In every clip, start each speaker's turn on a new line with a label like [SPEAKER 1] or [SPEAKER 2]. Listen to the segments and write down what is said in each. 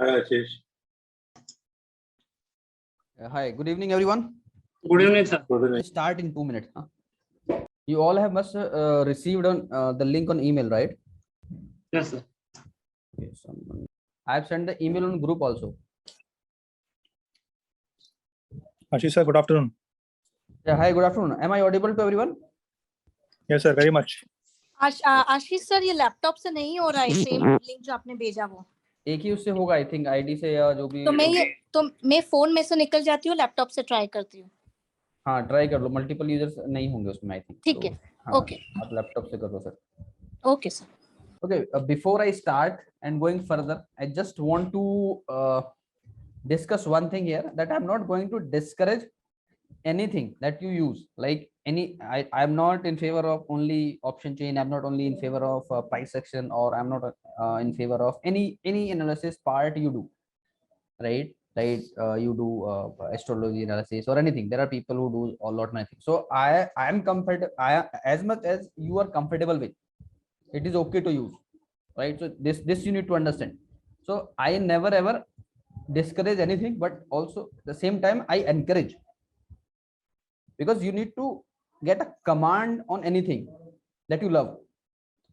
[SPEAKER 1] Hi, Ashish.
[SPEAKER 2] Hi, good evening, everyone.
[SPEAKER 3] Good evening, sir.
[SPEAKER 1] Good evening.
[SPEAKER 2] Start in 2 minutes. You all have must received on the link on email, right?
[SPEAKER 3] Yes, sir.
[SPEAKER 2] Okay, I have sent the email on group also.
[SPEAKER 4] Ashish sir, good afternoon.
[SPEAKER 2] Yeah, hi, good afternoon. Am I audible to everyone?
[SPEAKER 4] Yes sir, very much.
[SPEAKER 5] Ashish sir ये laptop से नहीं हो रहा है same link जो आपने भेजा वो
[SPEAKER 2] एक ही उससे होगा आई थिंक आईडी से या जो भी
[SPEAKER 5] तो मैं फोन में से निकल जाती हूँ लैपटॉप से ट्राई करती हूँ
[SPEAKER 2] हाँ ट्राई कर लो मल्टीपल यूजर्स नहीं होंगे उसमें आई थिंक
[SPEAKER 5] ठीक है ओके
[SPEAKER 2] आप लैपटॉप से कर लो sir
[SPEAKER 5] okay sir
[SPEAKER 2] Okay, before I start and going further, I just want to discuss one thing here that I'm not going to discourage anything that you use. Like I'm not in favor of only option chain. I'm not only in favor of price action, or I'm not in favor of any analysis part you do, right? Right? You do astrology analysis or anything. There are people who do a lot many things. So I am comfortable. As much as you are comfortable with. It is okay to use, right? So this you need to understand. So I never ever discourage anything, but also at the same time I encourage, because you need to get a command on anything that you love,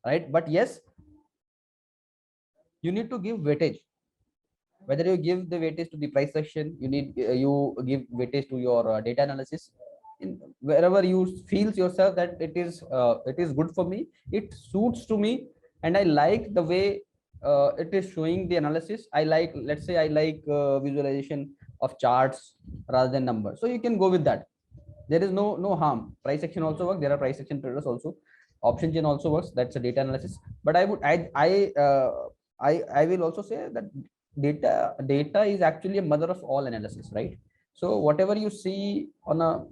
[SPEAKER 2] right? But yes, you need to give weightage. Whether you give the weightage to the price section, you give weightage to your data analysis. In wherever you feels yourself that it is good for me, it suits to me, and I like the way it is showing the analysis. I like, let's say I like visualization of charts rather than numbers, so you can go with that. There is no harm. Price action also works. There are price action traders also. Option chain also works. That's a data analysis. But I will also say that data is actually a mother of all analysis, right? So whatever you see on a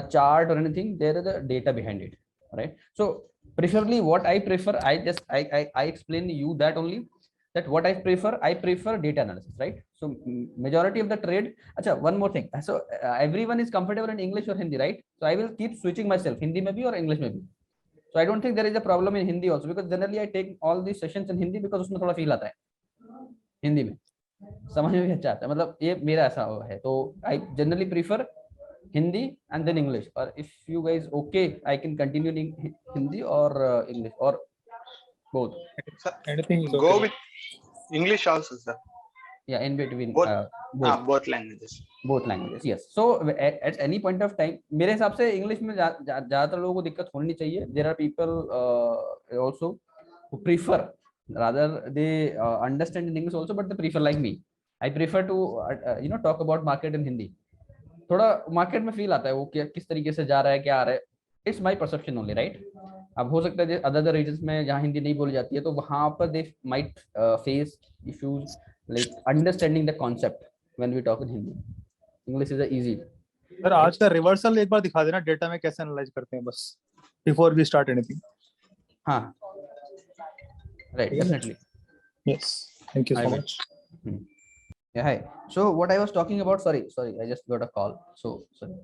[SPEAKER 2] chart or anything, there is a data behind it, right? So preferably what I prefer, I explain to you that only, that what I prefer data analysis, right? So majority of the trade. Acha, one more thing. So everyone is comfortable in English or Hindi, right? So I will keep switching myself, Hindi maybe or English maybe. So I don't think there is a problem in Hindi also, because generally I take all these sessions in Hindi because उसमें थोड़ा feel आता है हिंदी में, समझ में भी अच्छा आता है, मतलब ये मेरा ऐसा है. तो I generally prefer Hindi and then English, or if you guys okay, I can continue in Hindi or English or both.
[SPEAKER 4] Anything is
[SPEAKER 1] Go
[SPEAKER 4] okay.
[SPEAKER 1] with English also, sir.
[SPEAKER 2] Yeah, in between
[SPEAKER 1] Both languages.
[SPEAKER 2] both languages, yes. So at any point of time, मेरे हिसाब से English में ज्यादातर लोगों को दिक्कत होनी नहीं चाहिए. There are people also who prefer, rather they understand in English also, but they prefer like me. I prefer to talk about market in Hindi. थोड़ा मार्केट में फील आता है वो किस तरीके से जा रहा है, क्या आ रहा है. It's my perception only, right? अब हो सकता है अदर रीजन्स में जहाँ हिंदी नहीं बोली जाती है, तो वहां पर they might face issues like understanding the concept when we talk in Hindi. English is easy.
[SPEAKER 4] Sir आज का रिवर्सल एक बार दिखा देना, डेटा में कैसे एनालाइज करते हैं बस, बिफोर वी स्टार्ट एनीथिंग.
[SPEAKER 2] हाँ, right, definitely.
[SPEAKER 4] Yes, thank you so much.
[SPEAKER 2] Yeah, hi. So what I was talking about, sorry, I just got a call. So sorry.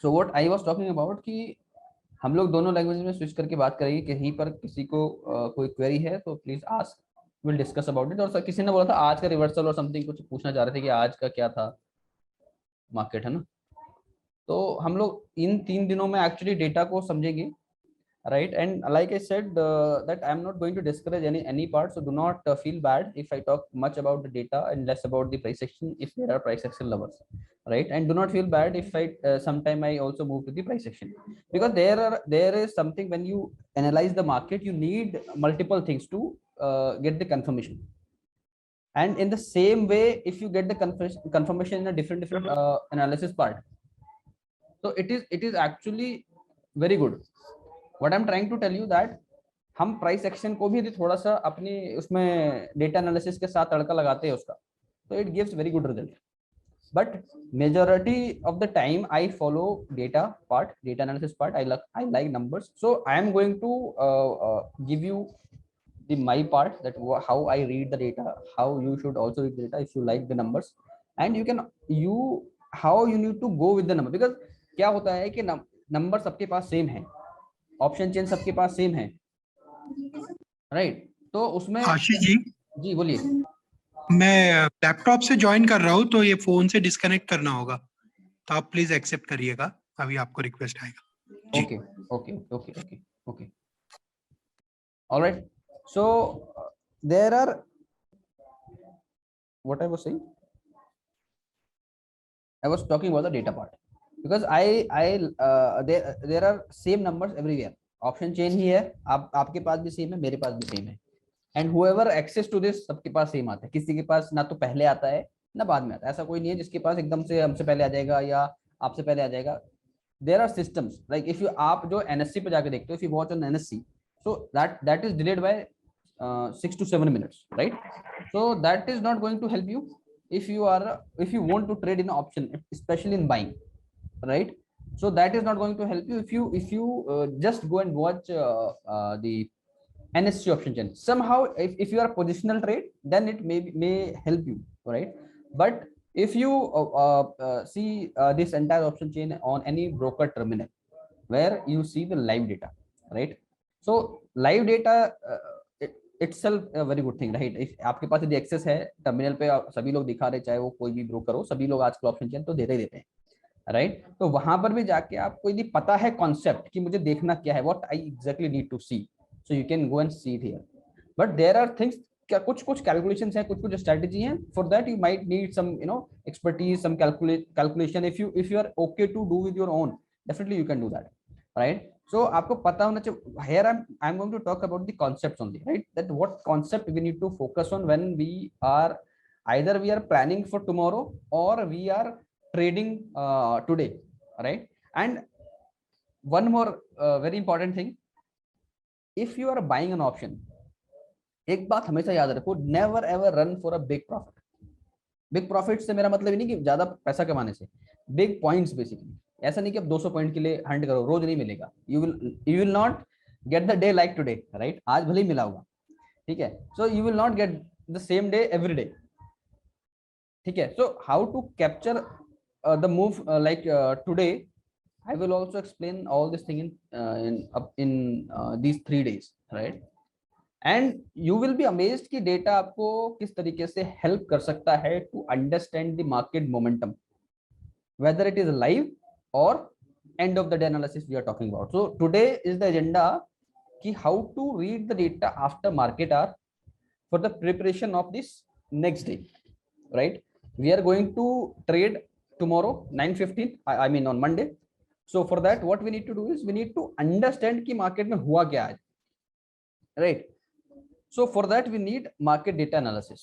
[SPEAKER 2] So what I was talking about कि हम लोग दोनों language में switch करके बात करेंगे. कहीं पर किसी को कोई क्वेरी है तो please ask, will discuss about it. और किसी ने बोला था आज का रिवर्सल और समथिंग कुछ पूछना चाह रहे थे कि आज का क्या था मार्केट, है ना? तो हम लोग इन 3 दिनों में एक्चुअली डेटा को समझेंगे, right? And like I said that I'm not going to discourage any part, so do not feel bad if I talk much about the data and less about the price action if there are price action lovers, right? And do not feel bad if I sometime I also move to the price action, because there is something, when you analyze the market you need multiple things to get the confirmation. And in the same way, if you get the confirmation in a different analysis part, so it is actually very good. What I'm trying to tell you that हम price action को भी यदि थोड़ा सा अपनी उसमें data analysis के साथ तड़का लगाते हैं उसका, तो it gives very good result. But majority of the time I follow data part, data analysis part. I like numbers, so I am going to give you the my part, that how I read the data, how you should also read the data if you like the numbers, and how you need to go with the number. because क्या होता है कि number सबके पास same है, option chain सबके पास same है, right? तो उसमें
[SPEAKER 6] आशीष जी
[SPEAKER 2] बोलिए.
[SPEAKER 6] मैं लैपटॉप से ज्वाइन कर रहा हूँ तो ये फोन से डिस्कनेक्ट करना होगा, तो आप प्लीज एक्सेप्ट करिएगा, अभी आपको रिक्वेस्ट आएगा जी।
[SPEAKER 2] Okay okay okay okay okay alright so there are what I was saying, I was talking about the data part because there are same numbers everywhere, option chain ही है, आपके पास भी same है, मेरे पास भी सेम है, and whoever access to this सबके पास same आता है, किसी के पास ना तो पहले आता है ना बाद में आता है, ऐसा कोई नहीं है जिसके पास एकदम से हमसे पहले आ जाएगा या आपसे पहले आ जाएगा. There are systems like if you आप जो NSC पे जाके देखते हो, if you watch on NSC, so that is delayed by 6 to 7 minutes, right? So that is not going to help you if you want to trade in option, especially in buying, right? So that is not going to help you if you just go and watch the NSC option chain. Somehow if you are positional trade, then it may help you, right? But if you see this entire option chain on any broker terminal where you see the live data, right? So live data itself a very good thing, right? If आपके पास यदि access है terminal पे, सभी लोग दिखा रहे, चाहे वो कोई भी ब्रोकर हो, सभी लोग आजकल ऑप्शन चेन तो देते हैं, राइट? तो वहां पर भी जाके आपको यदि पता है कॉन्सेप्ट कि मुझे देखना क्या है, what I exactly need to see, so you can go and see it here. But there are things, क्या कुछ कैलकुलेशंस हैं, कुछ स्ट्रेटजी हैं, for that you might need some expertise, some calculation. If you are okay to do with your own, definitely you can do that, right? So आपको पता होना चाहिए. Here I'm going to talk about the concepts only, right? That what concept we need to focus on when we are either we are planning for tomorrow or we are trading today, right? And one more very important thing, if you are buying an option, एक बात हमेशा याद रखो, never ever run for a big profit. Big profit से मेरा मतलब ही नहीं कि ज्यादा पैसा कमाने से, big points basically. ऐसा नहीं कि आप 200 पॉइंट के लिए हंट करो, रोज नहीं मिलेगा. You will not get the day like today, right? आज भले ही मिला होगा, ठीक है? So you will not get the same day every day, ठीक है? So how to capture the move like today, I will also explain all this thing in these 3 days, right? And you will be amazed कि data आपको किस तरीके से help कर सकता है to understand the market momentum, whether it is live or end of the day analysis we are talking about. So today is the agenda ki how to read the data after market hour for the preparation of this next day, right? We are going to trade tomorrow 9:15, I mean on Monday. So for that what we need to do is we need to understand ki market mein hua kya hai, right? So for that we need market data analysis.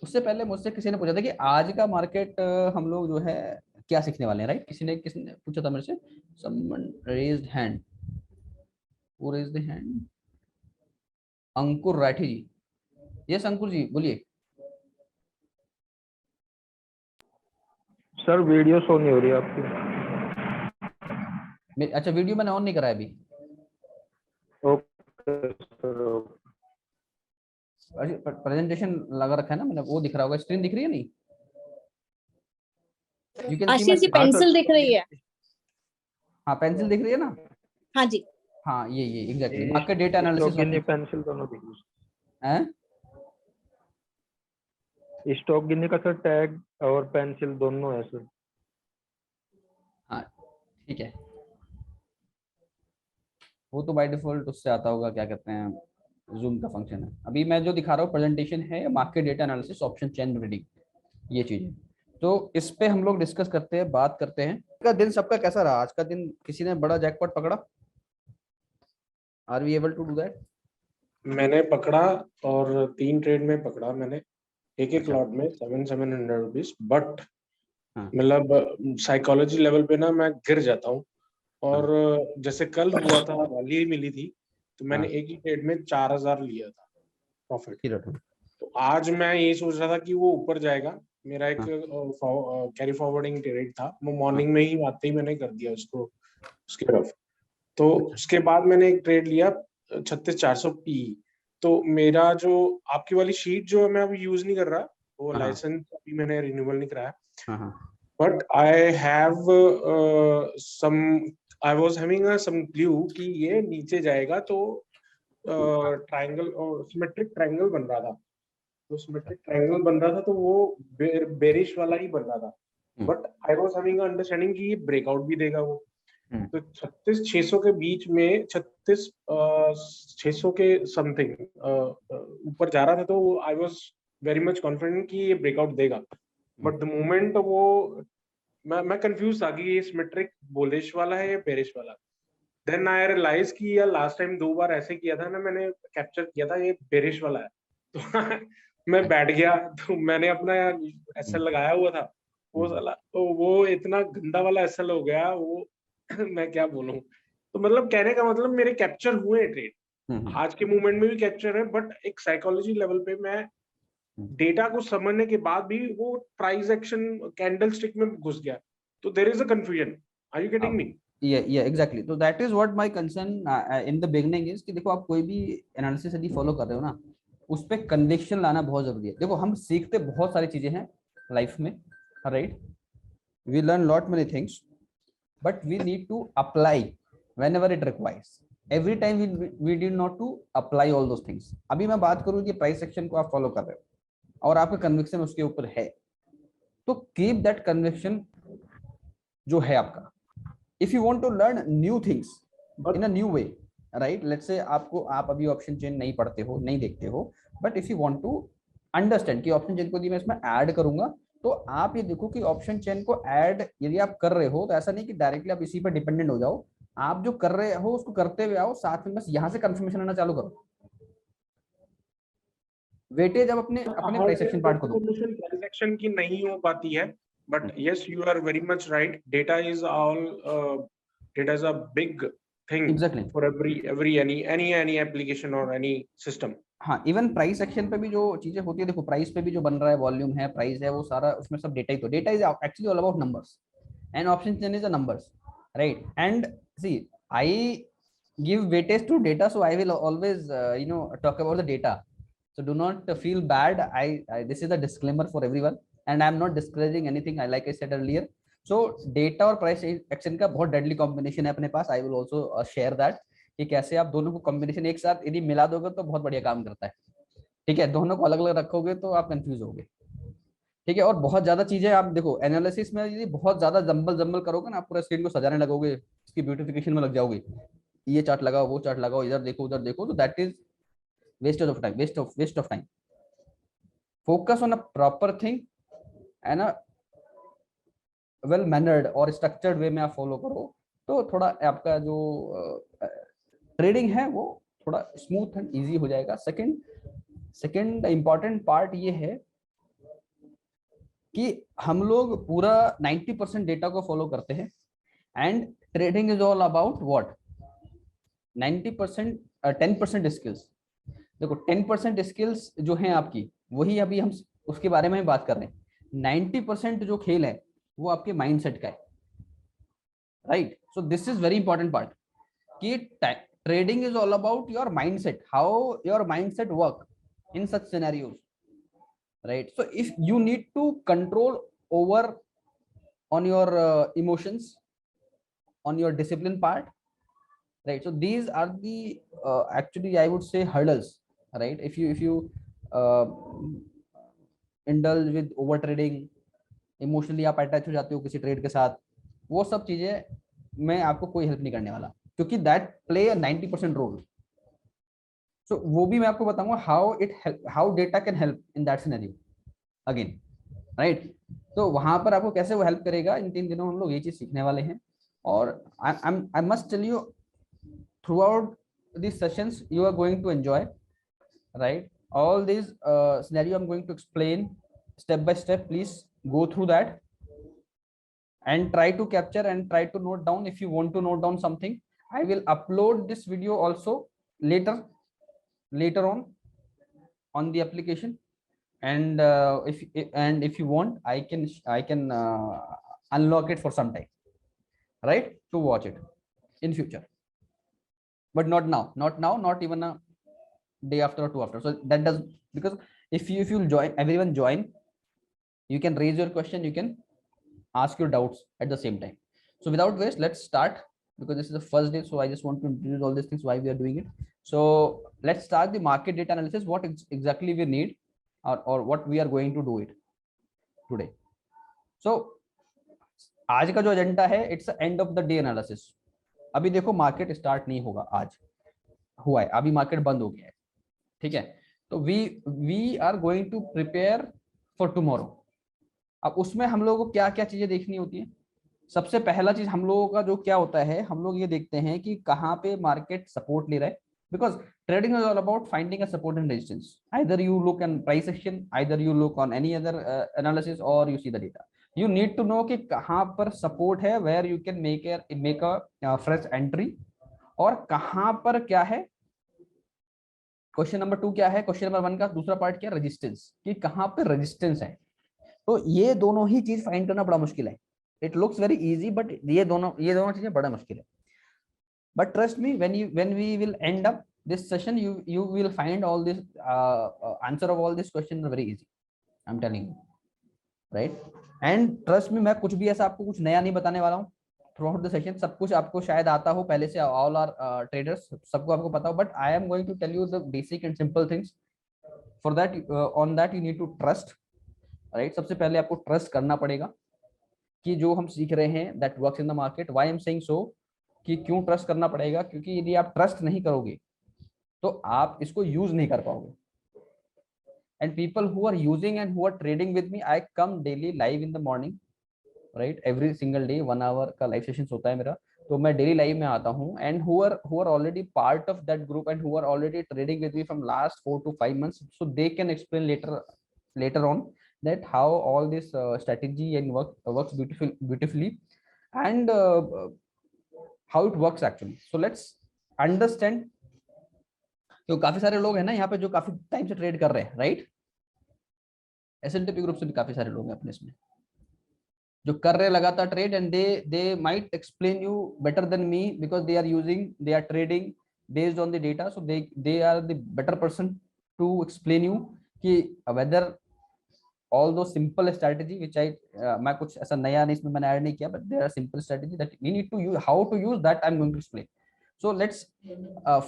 [SPEAKER 2] उससे पहले मुझसे किसी ने पूछा था कि आज का मार्केट हम लोग जो है क्या सीखने वाले हैं, राइट? किसने पूछा था मेरे से, someone raised hand, who raised the hand? Ankur Rathi ji. Yes Ankur ji बोलिए.
[SPEAKER 7] सर वीडियो शो नहीं हो रही आपकी.
[SPEAKER 2] अच्छा वीडियो मैंने ऑन नहीं करा है अभी.
[SPEAKER 7] Okay sir.
[SPEAKER 2] प्रेजेंटेशन लगा रखा है ना मैंने, वो दिख रहा होगा, स्क्रीन दिख रही है नहीं?
[SPEAKER 5] आशीष जी पेंसिल दिख रही है.
[SPEAKER 2] हाँ पेंसिल दिख रही है ना?
[SPEAKER 5] हाँ जी.
[SPEAKER 2] हाँ ये exactly market data analysis.
[SPEAKER 7] Pencil दोनों दिख रही
[SPEAKER 2] हैं?
[SPEAKER 7] स्टॉक गिनने का सर टैग और पेंसिल दोनों है सर.
[SPEAKER 2] हाँ ठीक है, वो तो बाय डिफॉल्ट उससे आता होगा, क्या कहते हैं, जूम का फंक्शन है. अभी मैं जो दिखा रहा हूँ प्रेजेंटेशन है market data analysis option chain trading, ये चीजें. तो इस पे हम लोग डिस्कस करते हैं, बात करते हैं. का दिन सबका कैसा रहा? आज का दिन किसी ने बड़ा जैकपॉट पकड़ा? Are we able to do that?
[SPEAKER 8] मैंने पकड़ा और 3 ट्रेड में पकड़ा मैंने, एक लॉट में 700 रुपीज. बट मतलब साइकोलॉजी लेवल पे ना मैं गिर जाता हूँ, और जैसे कल हुआ था रैली मिली थी तो मैंने एक ही ट्रेड में 4000 लिया था प्रॉफिट. तो आज मैं ये सोच रहा था कि वो ऊपर जाएगा. मेरा एक कैरी फॉरवर्डिंग ट्रेड था, वो मॉर्निंग में ही आते ही मैंने कर दिया उसको उसके तरफ. तो उसके बाद मैंने एक ट्रेड लिया 36400 पी. तो मेरा जो आपकी वाली शीट जो मैं अभी यूज नहीं कर रहा, वो लाइसेंस अभी मैंने रिन्यूअल नहीं कराया. But I was having some clue कि ये नीचे जाएगा, तो ट्रायंगल और सिमेट्रिक ट्रायंगल बन रहा था. तो सिमेट्रिक ट्रायंगल बन रहा था तो वो बेरिश वाला ही बन रहा था, but I was having understanding कि ये ब्रेकआउट भी देगा वो। तो 36,600 के बीच में 36,600 के समथिंग ऊपर जा रहा था, तो I was very much confident कि ये ब्रेकआउट देगा। बट द मोमेंट वो मैं कंफ्यूज था कि ये सिमेट्रिक बुलिश वाला है या बेरिश वाला। देन आई रियलाइज कि यार लास्ट टाइम 2 बार ऐसे किया था ना, मैंने कैप्चर किया था ये बेरिश वाला है। तो मैं बैठ गया, तो मैंने अपना एसएल लगाया हुआ था, वो साला तो वो इतना गंदा वाला एसएल हो गया वो मैं क्या बोलूं। तो मतलब कहने का मतलब मेरे कैप्चर हुए ट्रेड, आज के मूवमेंट में भी कैप्चर है, बट एक साइकोलॉजी लेवल पे मैं डेटा को समझने के बाद भी वो प्राइस एक्शन कैंडल स्टिक में घुस गया, तो there is a confusion. Are you getting me?
[SPEAKER 2] yeah exactly, so that is what my concern in the beginning is कि देखो आप कोई भी एनालिसिस यदि फॉलो कर रहे हो ना, उस पे कन्विक्शन लाना बहुत जरूरी है। देखो हम सीखते बहुत सारी चीजें हैं लाइफ में, right, we learn lot many things, but we need to apply whenever it requires. Every time we need not to apply all those things. अभी मैं बात करूँ कि प्राइस एक्शन को आप फॉलो कर रहे हो और आपका कन्विक्शन उसके ऊपर है, तो कीप दैट कन्विक्शन जो है आपका। If you want to learn new things in a new way, right, let's say आप अभी ऑप्शन चेन नहीं पढ़ते हो, नहीं देखते हो, but if you want to understand कि ऑप्शन चेन को यदि मैं इसमें ऐड करूंगा, तो आप ये देखो कि ऑप्शन चेन को ऐड यदि आप कर रहे हो तो ऐसा नहीं कि डायरेक्टली आप इसी पर डिपेंडेंट हो जाओ, आप जो कर रहे हो उसको करते हुए आओ, साथ में बस यहाँ से कंफर्मेशन आना चालू करो। वेटेज अब अपने प्राइस एक्शन पार्ट को दो।
[SPEAKER 8] प्राइस एक्शन की नहीं हो पाती है, but yes you are very much right, data is a big thing
[SPEAKER 2] exactly
[SPEAKER 8] for every any application और एनी सिस्टम।
[SPEAKER 2] हाँ, इवन प्राइस एक्शन पे भी जो चीजें होती है, देखो प्राइस पे भी जो बन रहा है, वॉल्यूम है, प्राइस है, वो सारा उसमें सब डेटा ही, तो data is actually all about numbers and option chain is a numbers, right. And see I give weightage to data, so I will always talk about the data, so do not feel bad. This is a disclaimer for everyone and I am not discouraging anything, like I said earlier. So data और price action का बहुत deadly combination है अपने पास, I will also share that कि कैसे आप दोनों को कॉम्बिनेशन एक साथ यदि मिला दोगे तो बहुत बढ़िया काम करता है, ठीक है। दोनों को अलग अलग रखोगे तो आप कंफ्यूज होगे, ठीक है। और बहुत ज्यादा चीजें आप देखो एनालिसिस में यदि बहुत ज्यादा जंबल करोगे ना, आप पूरा स्क्रीन को सजाने लगोगे, इसकी ब्यूटिफिकेशन में लग जाओगे, ये चार्ट लगाओ, वो चार्ट लगाओ, इधर देखो उधर देखो, तो that is waste of time, waste of time. Focus on a proper thing and a well mannered और स्ट्रक्चर्ड वे में आप फॉलो करो, तो थोड़ा आपका जो ट्रेडिंग है वो थोड़ा स्मूथ एंड इजी हो जाएगा। सेकंड इंपॉर्टेंट पार्ट ये है कि हम लोग पूरा 90% डेटा को फॉलो करते हैं and trading is all about what 90% 10% skills. देखो 10% स्किल्स जो हैं आपकी, वही अभी हम उसके बारे में बात कर रहे हैं। 90% जो खेल है वो आपके माइंडसेट का है, right. So this is very important part कि trading is all about your mindset, how your mindset work in such scenarios, right? So if you need to control over on your emotions, on your discipline part, right? So these are the actually I would say hurdles, right? If you indulge with over trading, emotionally आप attach हो जाते हो किसी trade के साथ, वो सब चीजें मैं आपको कोई हेल्प नहीं करने वाला, क्योंकि that play a 90% role. So वो भी मैं आपको बताऊंगा how data can help in that scenario again, right? तो वहां पर आपको कैसे वो हेल्प करेगा, इन 3 दिनों हम लोग ये चीज सीखने वाले हैं। और I must tell you throughout these sessions you are going to enjoy, right? All these scenario I'm going to explain step by step. Please go through that and try to capture and try to note down. If you want to note down something, I will upload this video also later on the application, and if you want I can unlock it for some time, right, to watch it in future, but not now, not even a day after or 2 after. So that does, because if you join, everyone join, you can raise your question, you can ask your doubts at the same time. So without waste, let's start, because this is the first day, so I just want to introduce all these things, why we are doing it. So let's start the market data analysis. What exactly we need. or what we are going to do it today. So आज का जो agenda है it's and of the day analysis. अभी देखो market start नहीं होगा, आज हुआ है, अभी मार्केट बंद हो गया है, ठीक है. तो we are going to prepare for tomorrow. अब उसमें हम लोगों को क्या क्या चीजें देखनी होती है. सबसे पहला चीज हम लोगों का जो क्या होता है, हम लोग ये देखते हैं कि कहाँ पे मार्केट सपोर्ट ले रहा है, because trading is all about finding a support and resistance. Either you look an price action, either you look on any other analysis, और you see the data. You need to know कि कहाँ पर support है, where you can make a fresh entry, और कहाँ पर क्या है. क्वेश्चन नंबर 2 क्या है, क्वेश्चन नंबर 1 का दूसरा पार्ट क्या, रेजिस्टेंस, कि कहाँ पे रेजिस्टेंस है. तो ये दोनों ही चीज फाइंड करना बड़ा मुश्किल है. It looks very easy, but ये दोनों चीजें बड़ा मुश्किल है. But trust me, when we will end up this session, you will find all this answer of all these questions are very easy. I'm telling you, right? And trust me, मैं कुछ भी ऐसा आपको कुछ नया नहीं बताने वाला हूँ. थ्रू आउट द सेशन सब कुछ आपको शायद आता हो पहले से, ऑल आर ट्रेडर्स, सबको आपको पता हो, but I am going to tell you the basic and simple things. For that, on that you need to trust, right. सबसे पहले आपको ट्रस्ट करना पड़ेगा कि जो हम सीख रहे हैं that works in the market. Why I am saying so, कि क्यों ट्रस्ट करना पड़ेगा, क्योंकि यदि आप ट्रस्ट नहीं करोगे तो आप इसको यूज नहीं कर पाओगे. And people who are using and who are trading with me, I come daily live in the morning, right. Every single day 1 hour का लाइव सेशन होता है मेरा, तो मैं डेली लाइव में आता हूँ. And who are already part of that group and who are already trading with me from last 4 to 5 months, so they can explain later on that how all this strategy and works beautifully and how it works actually. So let's understand. तो काफी सारे लोग हैं ना यहाँ पे जो काफी टाइम से ट्रेड कर रहे हैं, राइट. एसएनटीपी ग्रुप से भी काफी सारे लोग हैं अपने इसमें जो कर रहे हैं लगातार trade, and they might explain you better than me because they are trading based on the data, so they are the better person to explain you कि whether all those simple strategy which मैं कुछ ऐसा नया नहीं इसमें मैंने add नहीं किया, but there are simple strategy that we need to use. How to use that I'm going to explain. So let's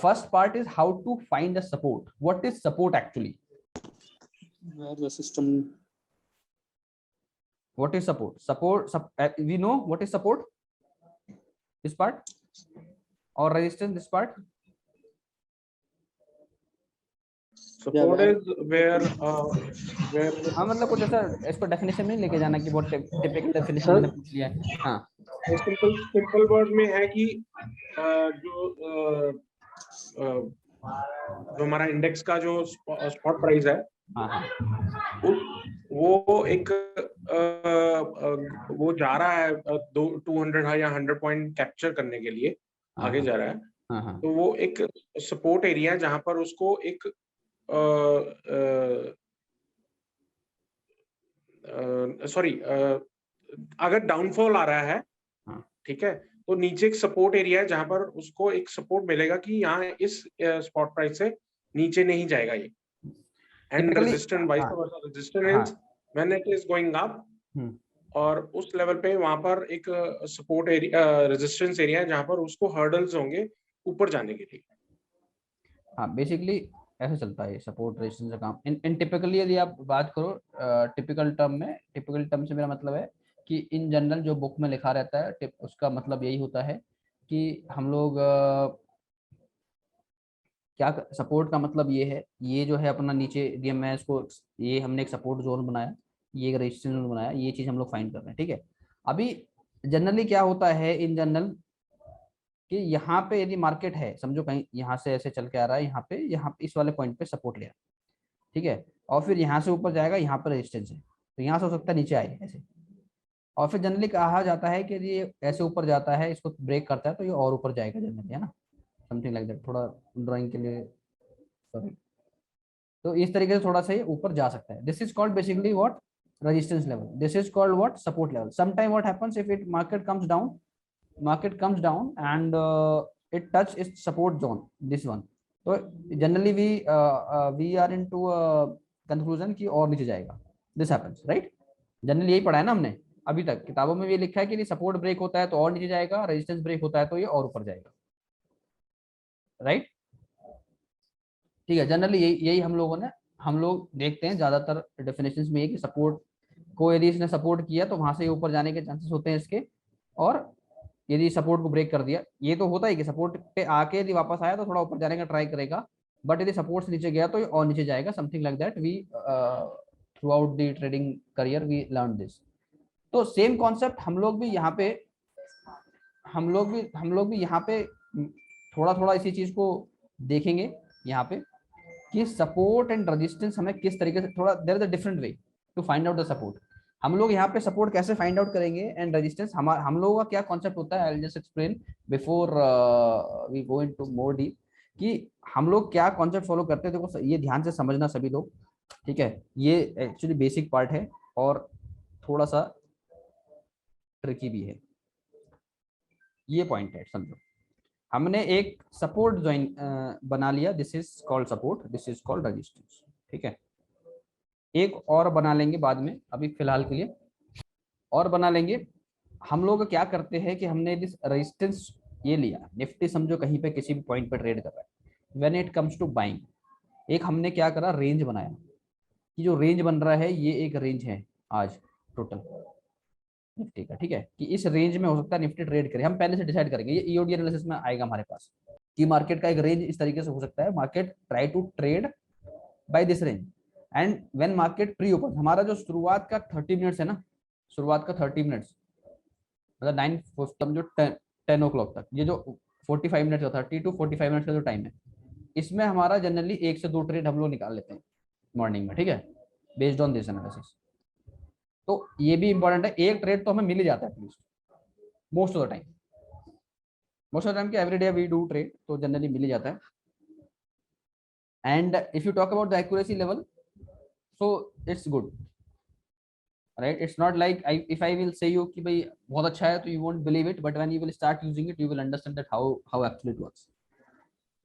[SPEAKER 2] first part is how to find the support. What is support actually?
[SPEAKER 3] Where the system.
[SPEAKER 2] What is support? We know what is support, this part, or resistance, this part.
[SPEAKER 8] Support is where
[SPEAKER 2] हाँ, मतलब कुछ ऐसा इसको definition में लेके जाना कि बहुत टिपिकल डेफिनेशन मैंने पूछ लिया है. हाँ,
[SPEAKER 8] सिंपल वर्ड में है कि जो हमारा इंडेक्स का जो स्पॉट प्राइस है, वो एक वो जा रहा है 200 या 100 पॉइंट कैप्चर करने के लिए आगे जा रहा है. तो वो एक सपोर्ट एरिया जहां पर उसको एक अगर डाउनफॉल आ रहा है, ठीक है, तो नीचे एक सपोर्ट एरिया है जहां पर उसको एक सपोर्ट मिलेगा कि यहाँ इस स्पॉट प्राइस से नीचे नहीं जाएगा ये. And resistance wise resistance when it is going up, और उस लेवल पे वहां पर एक सपोर्ट एरिया, रेजिस्टेंस एरिया है जहां पर उसको हर्डल्स होंगे ऊपर जाने के लिए.
[SPEAKER 2] हाँ, बेसिकली ऐसे चलता है सपोर्ट रेजिस्टेंस का काम. इन टिपिकली यदि आप बात करो टिपिकल टर्म से मेरा मतलब है कि इन जनरल जो बुक में लिखा रहता है उसका मतलब यही होता है कि हम लोग क्या सपोर्ट का मतलब ये है, ये जो है अपना नीचे DMS को, ये हमने एक सपोर्ट जोन बनाया, ये एक रेजिस्टेंस जोन बनाया, ये चीज हम लोग फाइंड कर रहे हैं, ठीक है. अभी जनरली क्या होता है इन जनरल कि यहाँ पे यदि मार्केट है, समझो कहीं यहाँ से ऐसे चल के आ रहा है, यहाँ पे इस वाले पॉइंट पे सपोर्ट लिया, ठीक है, और फिर यहाँ से ऊपर जाएगा, यहाँ पर रेजिस्टेंस है, तो यहाँ से हो सकता है नीचे आए ऐसे, और फिर जनरली कहा जाता है कि ये ऐसे ऊपर जाता है, इसको ब्रेक करता है तो ये और ऊपर जाएगा जनरली, है ना, समथिंग लाइक दैट. थोड़ा ड्राइंग के लिए सॉरी. तो इस तरीके से थोड़ा सा ये ऊपर जा सकता है. This is called basically what, resistance level. This is called what, support level. Sometime what happens if market comes down and it touch its support zone, this one, so generally we are into a conclusion कि और नीचे जाएगा. This happens, right? Generally यही पढ़ा है ना हमने अभी तक, किताबों में भी लिखा है कि सपोर्ट ब्रेक होता है तो और नीचे जाएगा, रेजिस्टेंस ब्रेक होता है तो ये और ऊपर जाएगा, राइट. ठीक है, जनरली यही हम लोगों ने हम लोग देखते हैं ज्यादातर डेफिनेशंस में ये कि सपोर्ट को यदि इसने सपोर्ट किया तो वहां से ऊपर जाने के चांसेस होते हैं इसके, और यदि सपोर्ट को ब्रेक कर दिया, ये तो होता है कि सपोर्ट पे आके यदि वापस आया तो थोड़ा ऊपर जाने का ट्राई करेगा, बट यदि सपोर्ट से नीचे गया तो ये और नीचे जाएगा, something like that. We throughout the trading career we learn this. तो सेम कॉन्सेप्ट हम लोग भी यहाँ पे थोड़ा थोड़ा इसी चीज को देखेंगे यहाँ पे कि सपोर्ट एंड रेजिस्टेंस हमें किस तरीके से, थोड़ा there is a different way to find out the support. हम लोग यहाँ पे सपोर्ट कैसे फाइंड आउट करेंगे एंड रेजिस्टेंस, हम लोगों का क्या कॉन्सेप्ट होता है, I will just explain before we go into more deep कि हम लोग क्या कॉन्सेप्ट फॉलो करते हैं। देखो ये ध्यान से समझना सभी लोग, ठीक है, ये एक्चुअली बेसिक पार्ट है और थोड़ा सा ट्रिकी भी है, ये पॉइंट है समझो। हमने एक सपोर्ट ज्वाइन बना लिया, this is called support, this is called resistance, ठीक है। एक और बना लेंगे बाद में, अभी फिलहाल के लिए और बना लेंगे। हम लोग क्या करते हैं कि हमने दिस रेजिस्टेंस ये लिया, निफ्टी समझो कहीं पे किसी भी पॉइंट पे ट्रेड कर रहा है, when it comes to buying, एक हमने क्या करा, रेंज बनाया कि जो रेंज बन रहा है ये एक रेंज है आज टोटल निफ्टी का, ठीक है, कि इस रेंज में हो सकता है निफ्टी ट्रेड करे। हम पहले से डिसाइड करेंगे, ये ईओडी एनालिसिस में आएगा हमारे पास कि मार्केट का एक रेंज इस तरीके से हो सकता है, market try to trade by this range and when market pre open, हमारा जो शुरुआत का 30 मिनट्स है ना, शुरुआत का 30 मिनट्स मतलब 9 समझो 10 o'clock तक, ये जो 45 मिनट्स का 30 to 45 मिनट्स का जो टाइम है, इसमें हमारा जनरली 1 से 2 ट्रेड हम लोग निकाल लेते हैं मॉर्निंग में, ठीक है, बेस्ड ऑन दिस एनालिसिस। तो ये भी इंपॉर्टेंट है, एक ट्रेड तो हमें मिल ही जाता है at least most of the time कि every day we do trade, तो जनरली मिल ही जाता है। And if you talk about the accuracy level, so it's good, right, it's not like if I will say you कि भाई बहुत अच्छा है तो you won't believe it, but when you will start using it you will understand that how actually it works,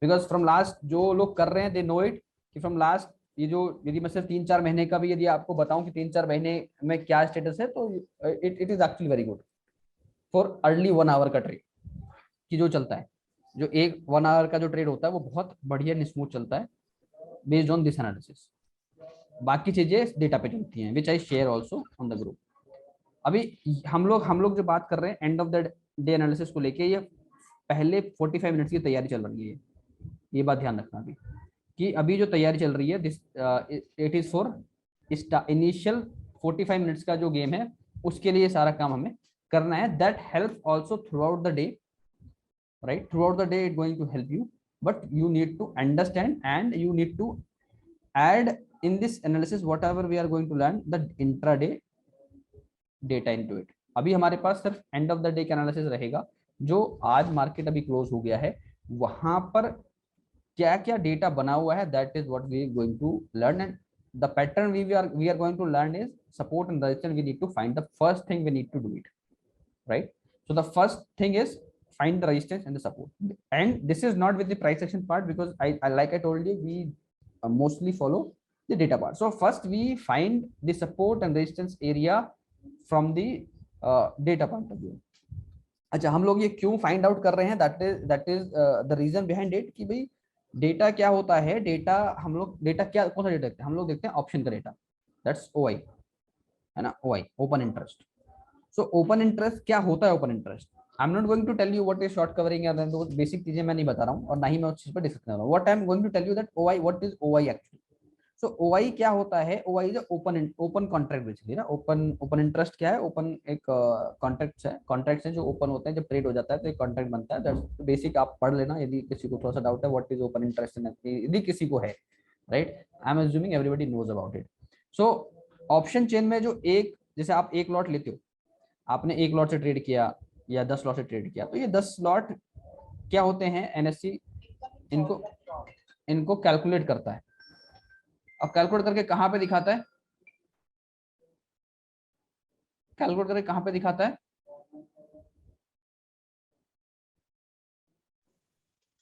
[SPEAKER 2] because from last जो लोग कर रहे हैं दे नो इट कि फ्रॉम लास्ट, ये जो यदि मैं सिर्फ 3-4 महीने का भी यदि आपको बताऊं कि 3-4 महीने में क्या स्टेटस है, तो it is actually very good for early 1 hour का ट्रेड कि जो चलता है, जो एक 1 आवर का जो ट्रेड होता है वो बहुत बढ़िया स्मूथ चलता है बेस्ड ऑन दिस एनालिसिस। बाकी चीजें डेटा पे चलती हैं, which I share also on the group. अभी हम लोग जो बात कर रहे हैं end of the day analysis को लेके, ये पहले 45 मिनट्स की तैयारी चल रही है, ये बात ध्यान रखना अभी कि अभी जो तैयारी चल रही है this it is for initial 45 minutes का जो गेम है, उसके लिए सारा काम हमें करना है। That help also throughout the day, right, throughout the day it going to help you, but you need to understand and you need to add in this analysis whatever we are going to learn the intraday data into it. अभी हमारे पास सिर्फ and of the day का analysis रहेगा, जो आज market अभी close हो गया है वहां पर क्या क्या डेटा बना हुआ है, that is what we are going to learn and the pattern we are going to learn is support and resistance. We need to find the first thing, we need to do it, right? So the first thing is find the resistance and the support, and this is not with the price action part because I like I told you we mostly follow the data part. So first we find the support and resistance area from the data point of view. अच्छा, हम लोग ये क्यों find out कर रहे हैं, that is the reason behind it कि भाई डेटा क्या होता है। डेटा हम लोग, डेटा क्या, कौन सा डेटा देखते हैं हम लोग, देखते हैं ऑप्शन का डेटा, दैट्स ओआई, है ना, OI, open interest. So open interest क्या होता है, open interest I am not going to tell you what is short covering, basic चीजें मैं नहीं बता रहा हूँ और ना ही मैं उस चीज पर डिस्कस कर रहा हूँ। What I am going to tell you that OI, what is OI actually. So OI क्या होता है, OI is open contract basically ना। ओपन इंटरेस्ट क्या है, ओपन एक कॉन्ट्रैक्ट्स है जो ओपन होते हैं, जब ट्रेड हो जाता है तो एक कॉन्ट्रैक्ट बनता है। दैट्स बेसिक, आप पढ़ लेना यदि किसी को थोड़ा सा डाउट है व्हाट इज ओपन इंटरेस्ट, यदि किसी को है, right, I am assuming everybody knows about it. So option chain में जो एक, जैसे आप एक लॉट लेते हो, आपने एक लॉट से ट्रेड किया या 10 लॉट से ट्रेड किया, तो ये 10 लॉट क्या होते हैं, एनएससी इनको कैलकुलेट करता है। अब कैलकुलेट करके कहां पे दिखाता है, कैलकुलेट करके कहां पे दिखाता है,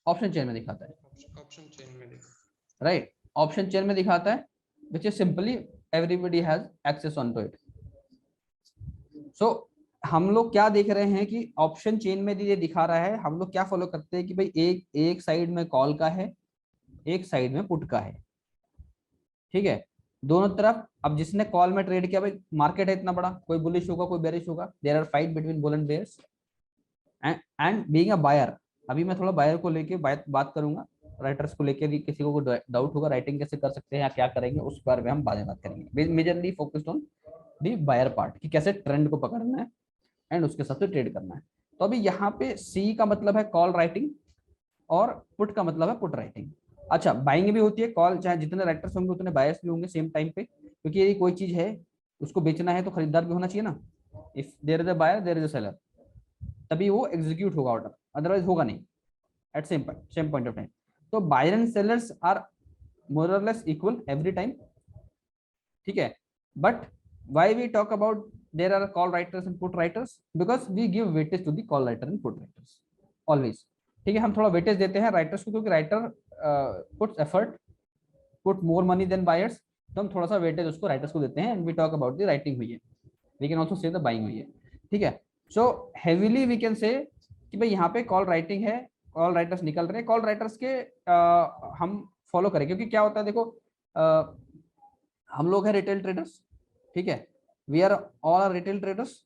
[SPEAKER 2] ऑप्शन चेन में दिखाता है,
[SPEAKER 8] ऑप्शन चेन में दिखाता,
[SPEAKER 2] राइट, ऑप्शन चेन में दिखाता है, which is simply everybody has access on to it. So हम लोग क्या देख रहे हैं कि ऑप्शन चेन में ये दिखा रहा है, हम लोग क्या फॉलो करते हैं कि भाई एक साइड में कॉल का है, एक साइड में पुट का है, ठीक है, दोनों तरफ। अब जिसने कॉल में ट्रेड किया, भाई मार्केट है इतना बड़ा, कोई बुलिश होगा कोई बेरिश होगा, there are fight between bull and bears and being a buyer. अभी मैं थोड़ा बायर को लेके बात करूंगा, राइटर्स को लेके भी किसी को डाउट होगा राइटिंग कैसे कर सकते हैं या क्या करेंगे, उस बारे में हम बाद में बात करेंगे। Majorly focused on the buyer part कि कैसे ट्रेंड को पकड़ना है एंड उसके साथ ट्रेड करना है। तो अभी यहाँ पे सी का मतलब है कॉल राइटिंग और पुट का मतलब है पुट राइटिंग। अच्छा, बाइंग भी होती है, कॉल चाहे जितने राइटर्स होंगे उतने बायर्स भी होंगे सेम टाइम पे, क्योंकि यदि कोई चीज है उसको बेचना है तो खरीदार भी होना चाहिए ना। If there is a buyer there is a seller, तभी वो एग्जीक्यूट होगा ऑर्डर, अदरवाइज होगा नहीं at same point of time. तो buyer and sellers are more or less equal every time, ठीक है। But why we talk about there are call writers and put writers, because we give weightage to the call writer and put writers always, ठीक है। हम थोड़ा weightage देते हैं writers को, क्योंकि writer puts effort, put more money than buyers, तो हम थोड़ा सा वेटेज उसको राइटर्स को देते हैं। And we talk about the writing हुई है, we can also say the buying हुई है, ठीक है। सो हेवीली वी कैन से कि भाई यहाँ पे कॉल राइटिंग है, कॉल राइटर्स निकल रहे हैं, कॉल राइटर्स के हम फॉलो करें, क्योंकि क्या होता है देखो, हम लोग हैं रिटेल ट्रेडर्स, ठीक है, we are all are retail traders.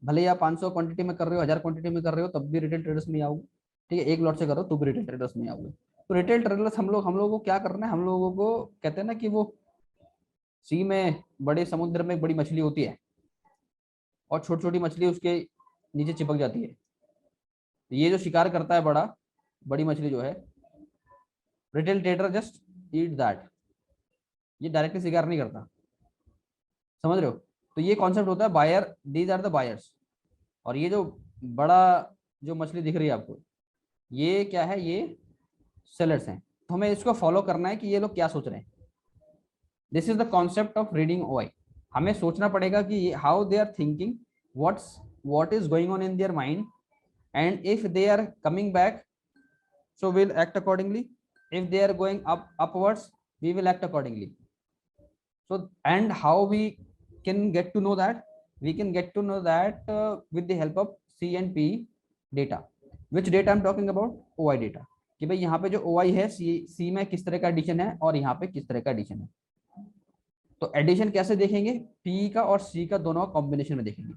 [SPEAKER 2] भले ही आप 500 क्वांटिटी में कर रहे हो, 1000 क्वांटिटी में कर रहे हो, तब भी रिटेल ट्रेडर्स में आओगे, ठीक है। एक लॉट से करो तो भी रिटेल ट्रेडर्स में आओगे। तो रिटेल ट्रेडर्स हम लोगों को क्या करना है, हम लोगों को कहते हैं ना कि वो सी में बड़े समुद्र में बड़ी मछली होती है और छोटी छोटी मछली उसके नीचे चिपक जाती है। ये जो शिकार करता है बड़ी मछली जो है, retail trader just eat that, ये डायरेक्टली शिकार नहीं करता, समझ रहे हो। तो ये कॉन्सेप्ट होता है buyer, these are the buyers. और ये जो बड़ा जो मछली दिख रही है आपको, ये क्या है, ये सेलर्स हैं। तो हमें इसको फॉलो करना है कि ये लोग क्या सोच रहे हैं। This is the concept of reading OI. हमें सोचना पड़ेगा कि how they are thinking, what is going on in their mind, and if they are coming back so we'll act accordingly, if they are going upwards we will act accordingly. So and how we can get to know that, we can get to know that with the help of C and P data. Which data I'm talking about? OI data, कि भाई यहाँ पे जो OI है C में किस तरह का एडिशन है और यहाँ पे किस तरह का एडिशन है। तो एडिशन कैसे देखेंगे, P का और C का दोनों कॉम्बिनेशन में देखेंगे।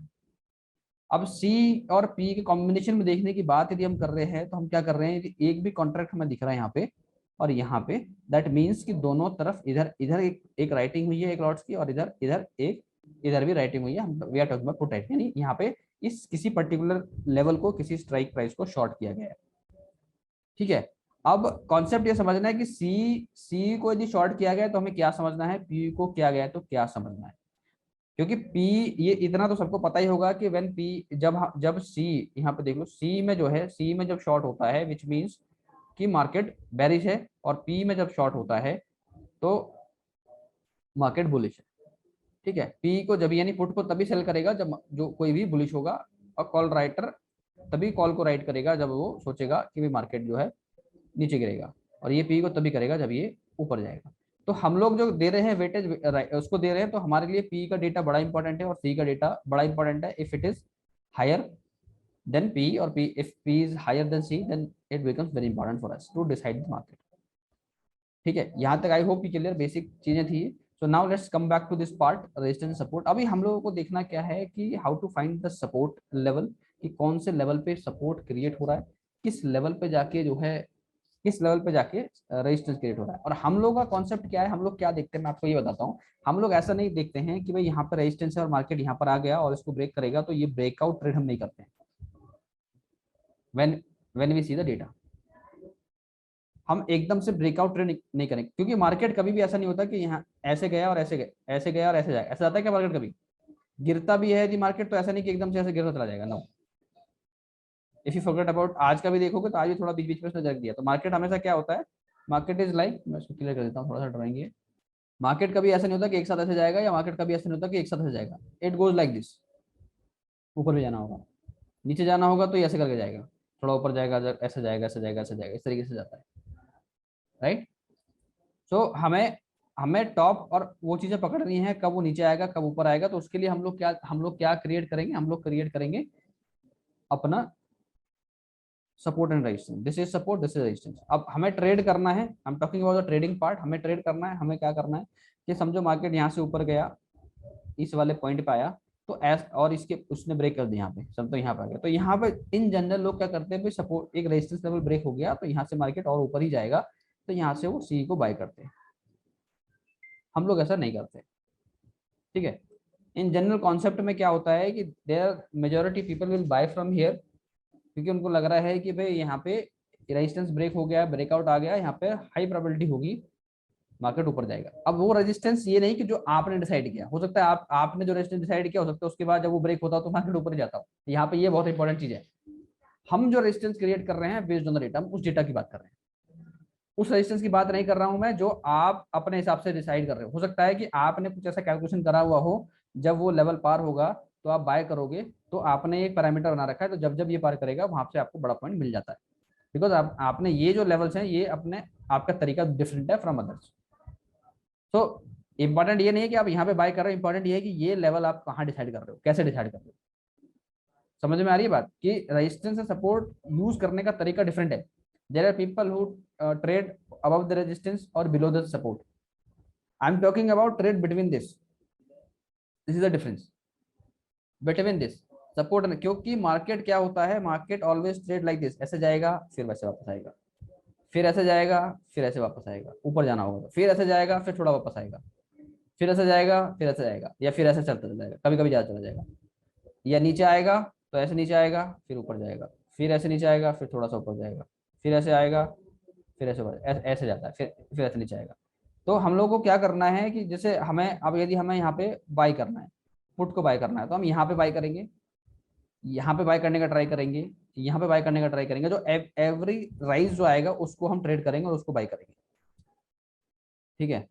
[SPEAKER 2] अब C और P के कॉम्बिनेशन में देखने की बात यदि हम कर रहे हैं तो हम क्या कर रहे हैं, एक भी कॉन्ट्रैक्ट हमें दिख रहा है यहाँ पे और यहाँ पे, दैट मीन्स कि दोनों तरफ इधर एक राइटिंग हुई है एक लॉट्स की, और इधर भी राइटिंग हुई है। हम we are talking about put writing, यानी यहाँ पे इस किसी पर्टिकुलर लेवल को, किसी स्ट्राइक प्राइस को शॉर्ट किया गया है, ठीक है। अब कॉन्सेप्ट ये समझना है कि सी को यदि शॉर्ट किया गया तो हमें क्या समझना है, P को किया गया तो क्या समझना है। क्योंकि P, ये इतना तो सबको पता ही होगा कि व्हेन P जब C, यहाँ पे देख लो C में जो है, C में जब शॉर्ट होता है विच मीन्स कि मार्केट बेरिश है, और P में जब शॉर्ट होता है तो मार्केट बुलिश है, ठीक है। P को जब, यानी पुट को तभी सेल करेगा जब जो कोई भी बुलिश होगा, और कॉल राइटर तभी कॉल को राइट करेगा जब वो सोचेगा कि भी मार्केट जो है नीचे गिरेगा, और ये P को तभी करेगा जब ये ऊपर जाएगा। तो हम लोग जो दे रहे हैं वेटेज उसको दे रहे हैं, तो हमारे लिए P का डेटा बड़ा इंपॉर्टेंट है और C का डेटा बड़ा इंपॉर्टेंट है। If it is higher than P और if P is higher than C, then it becomes very important for us to decide the market, ठीक है। यहाँ तक आई होप कि क्लियर बेसिक चीजें थी। So now let's come back to this part, resistance support. अभी हम लोगों को देखना क्या है कि how to find the support level, कि कौन से लेवल पे सपोर्ट क्रिएट हो रहा है, किस लेवल पे जाके जो है, किस लेवल पे जाके रेजिस्टेंस क्रिएट हो रहा है। और हम लोग का कॉन्सेप्ट क्या है, हम लोग क्या देखते हैं, मैं आपको ये बताता हूँ। हम लोग ऐसा नहीं देखते हैं कि भाई यहाँ पर रेजिस्टेंस है और मार्केट यहाँ पर आ गया और इसको ब्रेक करेगा तो ये ब्रेकआउट ट्रेड हम नहीं करते हैं। when we see the data, हम एकदम से ब्रेकआउट ट्रेड नहीं करेंगे, क्योंकि मार्केट कभी भी ऐसा नहीं होता कि यहाँ ऐसे गया और ऐसे गया, ऐसे गया और ऐसे जाएगा। ऐसा जाता है क्या मार्केट? कभी गिरता भी है यदि मार्केट, तो ऐसा नहीं कि एकदम से ऐसे गिरता चला जाएगा, no. If you forget about, आज का भी देखोगे तो आज भी थोड़ा बीच बीच में उसने रख दिया। तो मार्केट हमेशा क्या होता है, मार्केट इज लाइक, मैं इसको क्लियर कर देता हूँ थोड़ा सा ड्राइंग है। मार्केट कभी ऐसा नहीं होता कि एक साथ ऐसे जाएगा, या मार्केट कभी ऐसा नहीं होता कि एक साथ ऐसे जाएगा। इट गोज लाइक दिस, ऊपर भी जाना होगा, नीचे जाना होगा तो ऐसे करके जाएगा, थोड़ा ऊपर जाएगा, ऐसे जाएगा, ऐसे जाएगा, ऐसे जाएगा, इस तरीके से जाता है, राइट। सो हमें टॉप और वो चीजें पकड़नी है, कब वो नीचे आएगा कब ऊपर आएगा। तो उसके लिए हम लोग क्या क्रिएट करेंगे, हम लोग क्रिएट करेंगे अपना support and resistance, this is support, this is resistance. अब हमें ट्रेड करना है, I am talking about the trading part. हमें ट्रेड करना है, हमें क्या करना है कि समझो मार्केट यहाँ से ऊपर गया, इस वाले पॉइंट पे आया, तो एस और इसके उसने ब्रेक कर दिया यहाँ पे, समझो यहाँ पे आ गया, तो यहाँ पे इन जनरल लोग क्या करते हैं भाई, सपोर्ट एक रेजिस्टेंस लेवल ब्रेक हो गया तो यहाँ से मार्केट और ऊपर ही जाएगा, तो यहाँ से वो सी को बाय करते हैं। हम लोग ऐसा नहीं करते, ठीक है। इन जनरल कॉन्सेप्ट में क्या होता है कि there majority people will buy from here, क्योंकि उनको लग रहा है कि भाई यहाँ पे रेजिस्टेंस ब्रेक हो गया, ब्रेकआउट आ गया, यहाँ पे हाई प्रोबेबिलिटी होगी मार्केट ऊपर जाएगा। अब वो रेजिस्टेंस ये नहीं कि जो आपने डिसाइड किया, हो सकता है आपने जो रेजिस्टेंस डिसाइड किया, हो सकता है उसके बाद जब वो ब्रेक होता हो तो मार्केट ऊपर जाता हो। यहाँ पे ये बहुत इंपॉर्टेंट चीज है, हम जो रेजिस्टेंस क्रिएट कर रहे हैं बेस्ड ऑन द डेटा, हम उस डेटा की बात कर रहे हैं, उस रेजिस्टेंस की बात नहीं कर रहा हूं मैं जो आप अपने हिसाब से डिसाइड कर रहे हो। सकता है कि आपने कुछ ऐसा कैलकुलेशन करा हुआ हो, जब वो लेवल पार होगा तो आप बाय करोगे, तो आपने एक पैरामीटर बना रखा है, तो जब जब ये पार करेगा वहां से आपको बड़ा पॉइंट मिल जाता है, बिकॉज आपने ये जो लेवल्स हैं ये अपने आपका तरीका डिफरेंट है फ्रॉम अदर्स। तो इंपॉर्टेंट ये नहीं है कि आप यहाँ पे बाय कर रहे हो, इंपॉर्टेंट ये है कि ये लेवल आप कहाँ डिसाइड कर रहे हो, कैसे डिसाइड कर रहे हो। समझ में आ रही है बात कि रेजिस्टेंस एंड सपोर्ट यूज करने का तरीका डिफरेंट है। There are people who trade above the resistance or below the support. I'm talking about trade between this. This is the difference between this support and, क्योंकि market क्या होता है, market always trade like this, ऐसे जाएगा फिर वैसे वापस आएगा, फिर ऐसे जाएगा फिर ऐसे वापस आएगा, ऊपर जाना होगा तो फिर ऐसे जाएगा फिर थोड़ा वापस आएगा, फिर ऐसे जाएगा फिर ऐसे जाएगा, या फिर ऐसे चलता चला जाएगा, कभी कभी ज्यादा चला जाएगा, या नीचे आएगा तो ऐसे नीचे आएगा फिर ऊपर जाएगा, फिर ऐसे नीचे आएगा फिर थोड़ा सा ऊपर जाएगा, फिर ऐसे आएगा फिर ऐसे जाता है, फिर ऐसे नीचे आएगा। तो हम लोग को क्या करना है कि जैसे हमें अब यदि हमें यहाँ पे बाय करना है, पुट को बाय करना है, तो हम यहाँ पे बाय करेंगे, यहाँ पे बाय करने का ट्राई करेंगे, यहाँ पे बाय करने का ट्राई करेंगे, जो एवरी राइज जो आएगा उसको हम ट्रेड करेंगे और उसको बाय करेंगे, ठीक है।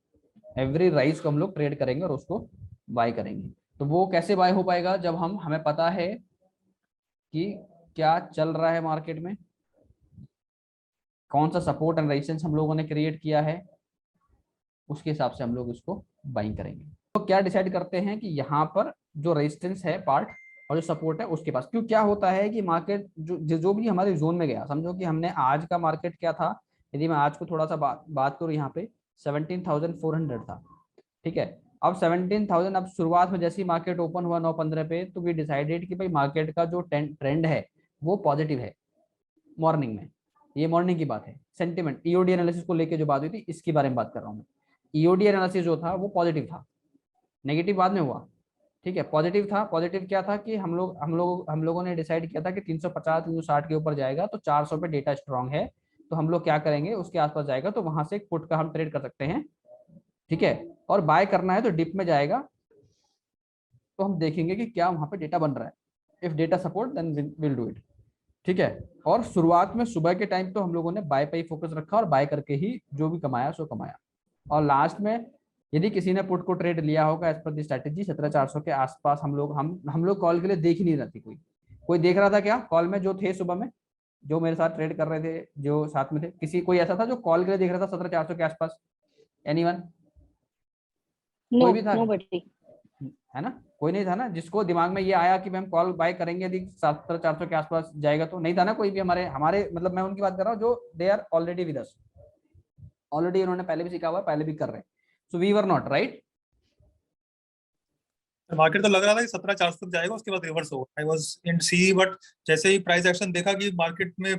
[SPEAKER 2] एवरी राइज को हम लोग ट्रेड करेंगे और उसको बाय करेंगे। तो वो कैसे बाय हो पाएगा, जब हमें पता है कि क्या चल रहा है मार्केट में, कौन सा सपोर्ट एंड रेजिस्टेंस हम लोगों ने क्रिएट किया है, उसके हिसाब से हम लोग इसको बाइंग करेंगे। तो क्या डिसाइड करते हैं कि यहाँ पर जो रेजिस्टेंस है पार्ट और जो सपोर्ट है उसके पास, क्यों क्या होता है कि मार्केट जो भी हमारे जोन में गया, समझो कि हमने आज का मार्केट क्या था, यदि मैं आज को थोड़ा सा बात करूँ, यहाँ पे 17,400 था, ठीक है। अब 17,000, अब शुरुआत में जैसे ही मार्केट ओपन हुआ 9:15 पे, तो वी डिसाइडेड कि भाई मार्केट का जो ट्रेंड है वो पॉजिटिव है मॉर्निंग में, ये मॉर्निंग की बात है। सेंटिमेंट ईओडी एनालिसिस को लेके जो बात हुई थी इसके बारे में बात कर रहा हूँ मैं। ईओडी एनालिसिस जो था वो पॉजिटिव था, नेगेटिव बाद में हुआ, ठीक है। पॉजिटिव था, पॉजिटिव क्या था कि हम लोगों ने डिसाइड किया था कि 350 360 के ऊपर जाएगा तो 400 पे डेटा स्ट्रांग है, तो हम लोग क्या करेंगे, उसके आसपास जाएगा तो वहां से पुट का हम ट्रेड कर सकते हैं, ठीक है। और बाय करना है तो डिप में जाएगा, तो हम देखेंगे कि क्या वहां पे डेटा बन रहा है, if data support then will do it, ठीक है। और शुरुआत में सुबह के टाइम तो हम लोगों ने बाय पे ही फोकस रखा और बाय करके ही जो भी कमाया सो कमाया। और लास्ट में यदि किसी ने पुट को ट्रेड लिया होगा एज पर दी स्ट्रेटेजी 17,400 के आसपास, हम लोग कॉल के लिए देख ही नहीं रहे थे, कोई देख रहा था क्या कॉल में, जो थे सुबह में जो मेरे साथ ट्रेड कर रहे थे, जो साथ में थे, कोई ऐसा था जो कॉल के लिए देख रहा था 17,400 के आसपास, एनीवन? कोई भी था? है ना, कोई नहीं था ना जिसको दिमाग में ये आया कि हम कॉल बाय करेंगे यदि 17,400 के आसपास जाएगा, तो नहीं था ना कोई भी हमारे मतलब मैं उनकी बात कर रहा हूँ जो they are already with us, already उन्होंने पहले भी सीखा हुआ है, पहले भी कर रहे हैं। So we were not right.
[SPEAKER 4] Market तो लग रहा था कि 17,400 तक जाएगा, उसके बाद रिवर्स होगा। I was in C, but जैसे ही प्राइस एक्शन देखा कि मार्केट में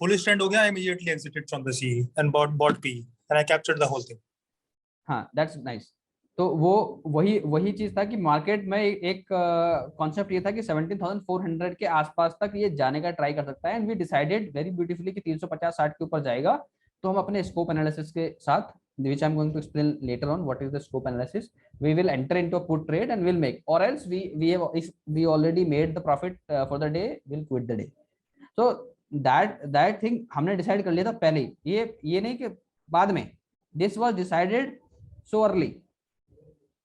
[SPEAKER 4] बुलिश ट्रेंड हो गया, I immediately exited from the C and bought P and I captured the whole thing.
[SPEAKER 2] हाँ, दैट्स नाइस। तो वो वही चीज था कि मार्केट में एक कॉन्सेप्ट ये था कि 17,400 के आसपास तक ये जाने का ट्राई कर सकता है, and we decided very beautifully कि 350-60 के ऊपर जाएगा। तो हम अपने स्कोप एनालिसिस के साथ, which I'm going to explain later on what is the scope analysis, we will enter into a put trade and we'll make, or else we already made the profit for the day, we'll quit the day. So that thing हमने decide कर लिया था पहले ही, ये नहीं कि बाद में, this was decided so early।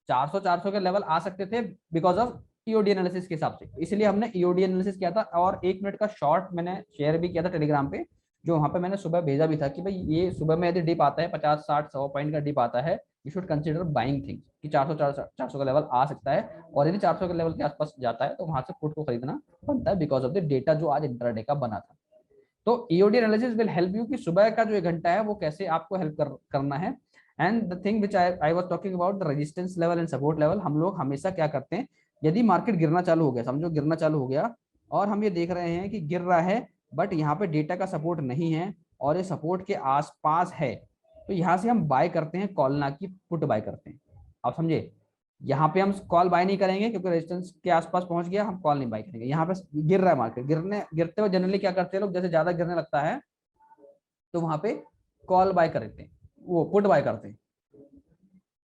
[SPEAKER 2] 400 के लेवल आ सकते थे बिकॉज ऑफ ईओडी एनालिसिस के हिसाब से, इसलिए हमने ईओडी एनालिसिस किया था। और 1 मिनट का शॉर्ट मैंने शेयर भी किया था टेलीग्राम पे, जो वहां पे मैंने सुबह भेजा भी था कि भाई ये सुबह में यदि डिप आता है 50 60 100 पॉइंट का डिप आता है, you should consider buying things कि 400 का लेवल आ सकता है, और यदि 400 के लेवल के आसपास जाता है तो वहां से पुट को खरीदना बनता है बिकॉज ऑफ द डेटा जो आज इंट्राडे का बना था। तो EOD analysis will help you कि सुबह का जो 1 घंटा है वो कैसे आपको हेल्प करना है। And the thing which I was talking about the resistance level and support level, हम लोग हमेशा क्या करते हैं, यदि मार्केट गिरना चालू हो गया, समझो गिरना चालू हो गया और हम ये देख रहे हैं कि गिर रहा है बट यहाँ पे डेटा का सपोर्ट नहीं है और ये सपोर्ट के आसपास है, तो यहाँ से हम बाय करते हैं कॉल, ना कि पुट बाय करते हैं। आप समझे, यहाँ पे हम कॉल बाय नहीं करेंगे क्योंकि रेजिस्टेंस के आसपास पहुंच गया, हम कॉल नहीं बाय करेंगे। यहाँ पे गिर रहा है मार्केट, गिरते हुए जनरली क्या करते हैं लोग, जैसे ज्यादा गिरने लगता है तो वहां पे कॉल बाय करते हैं, वो पुट बाय करते हैं।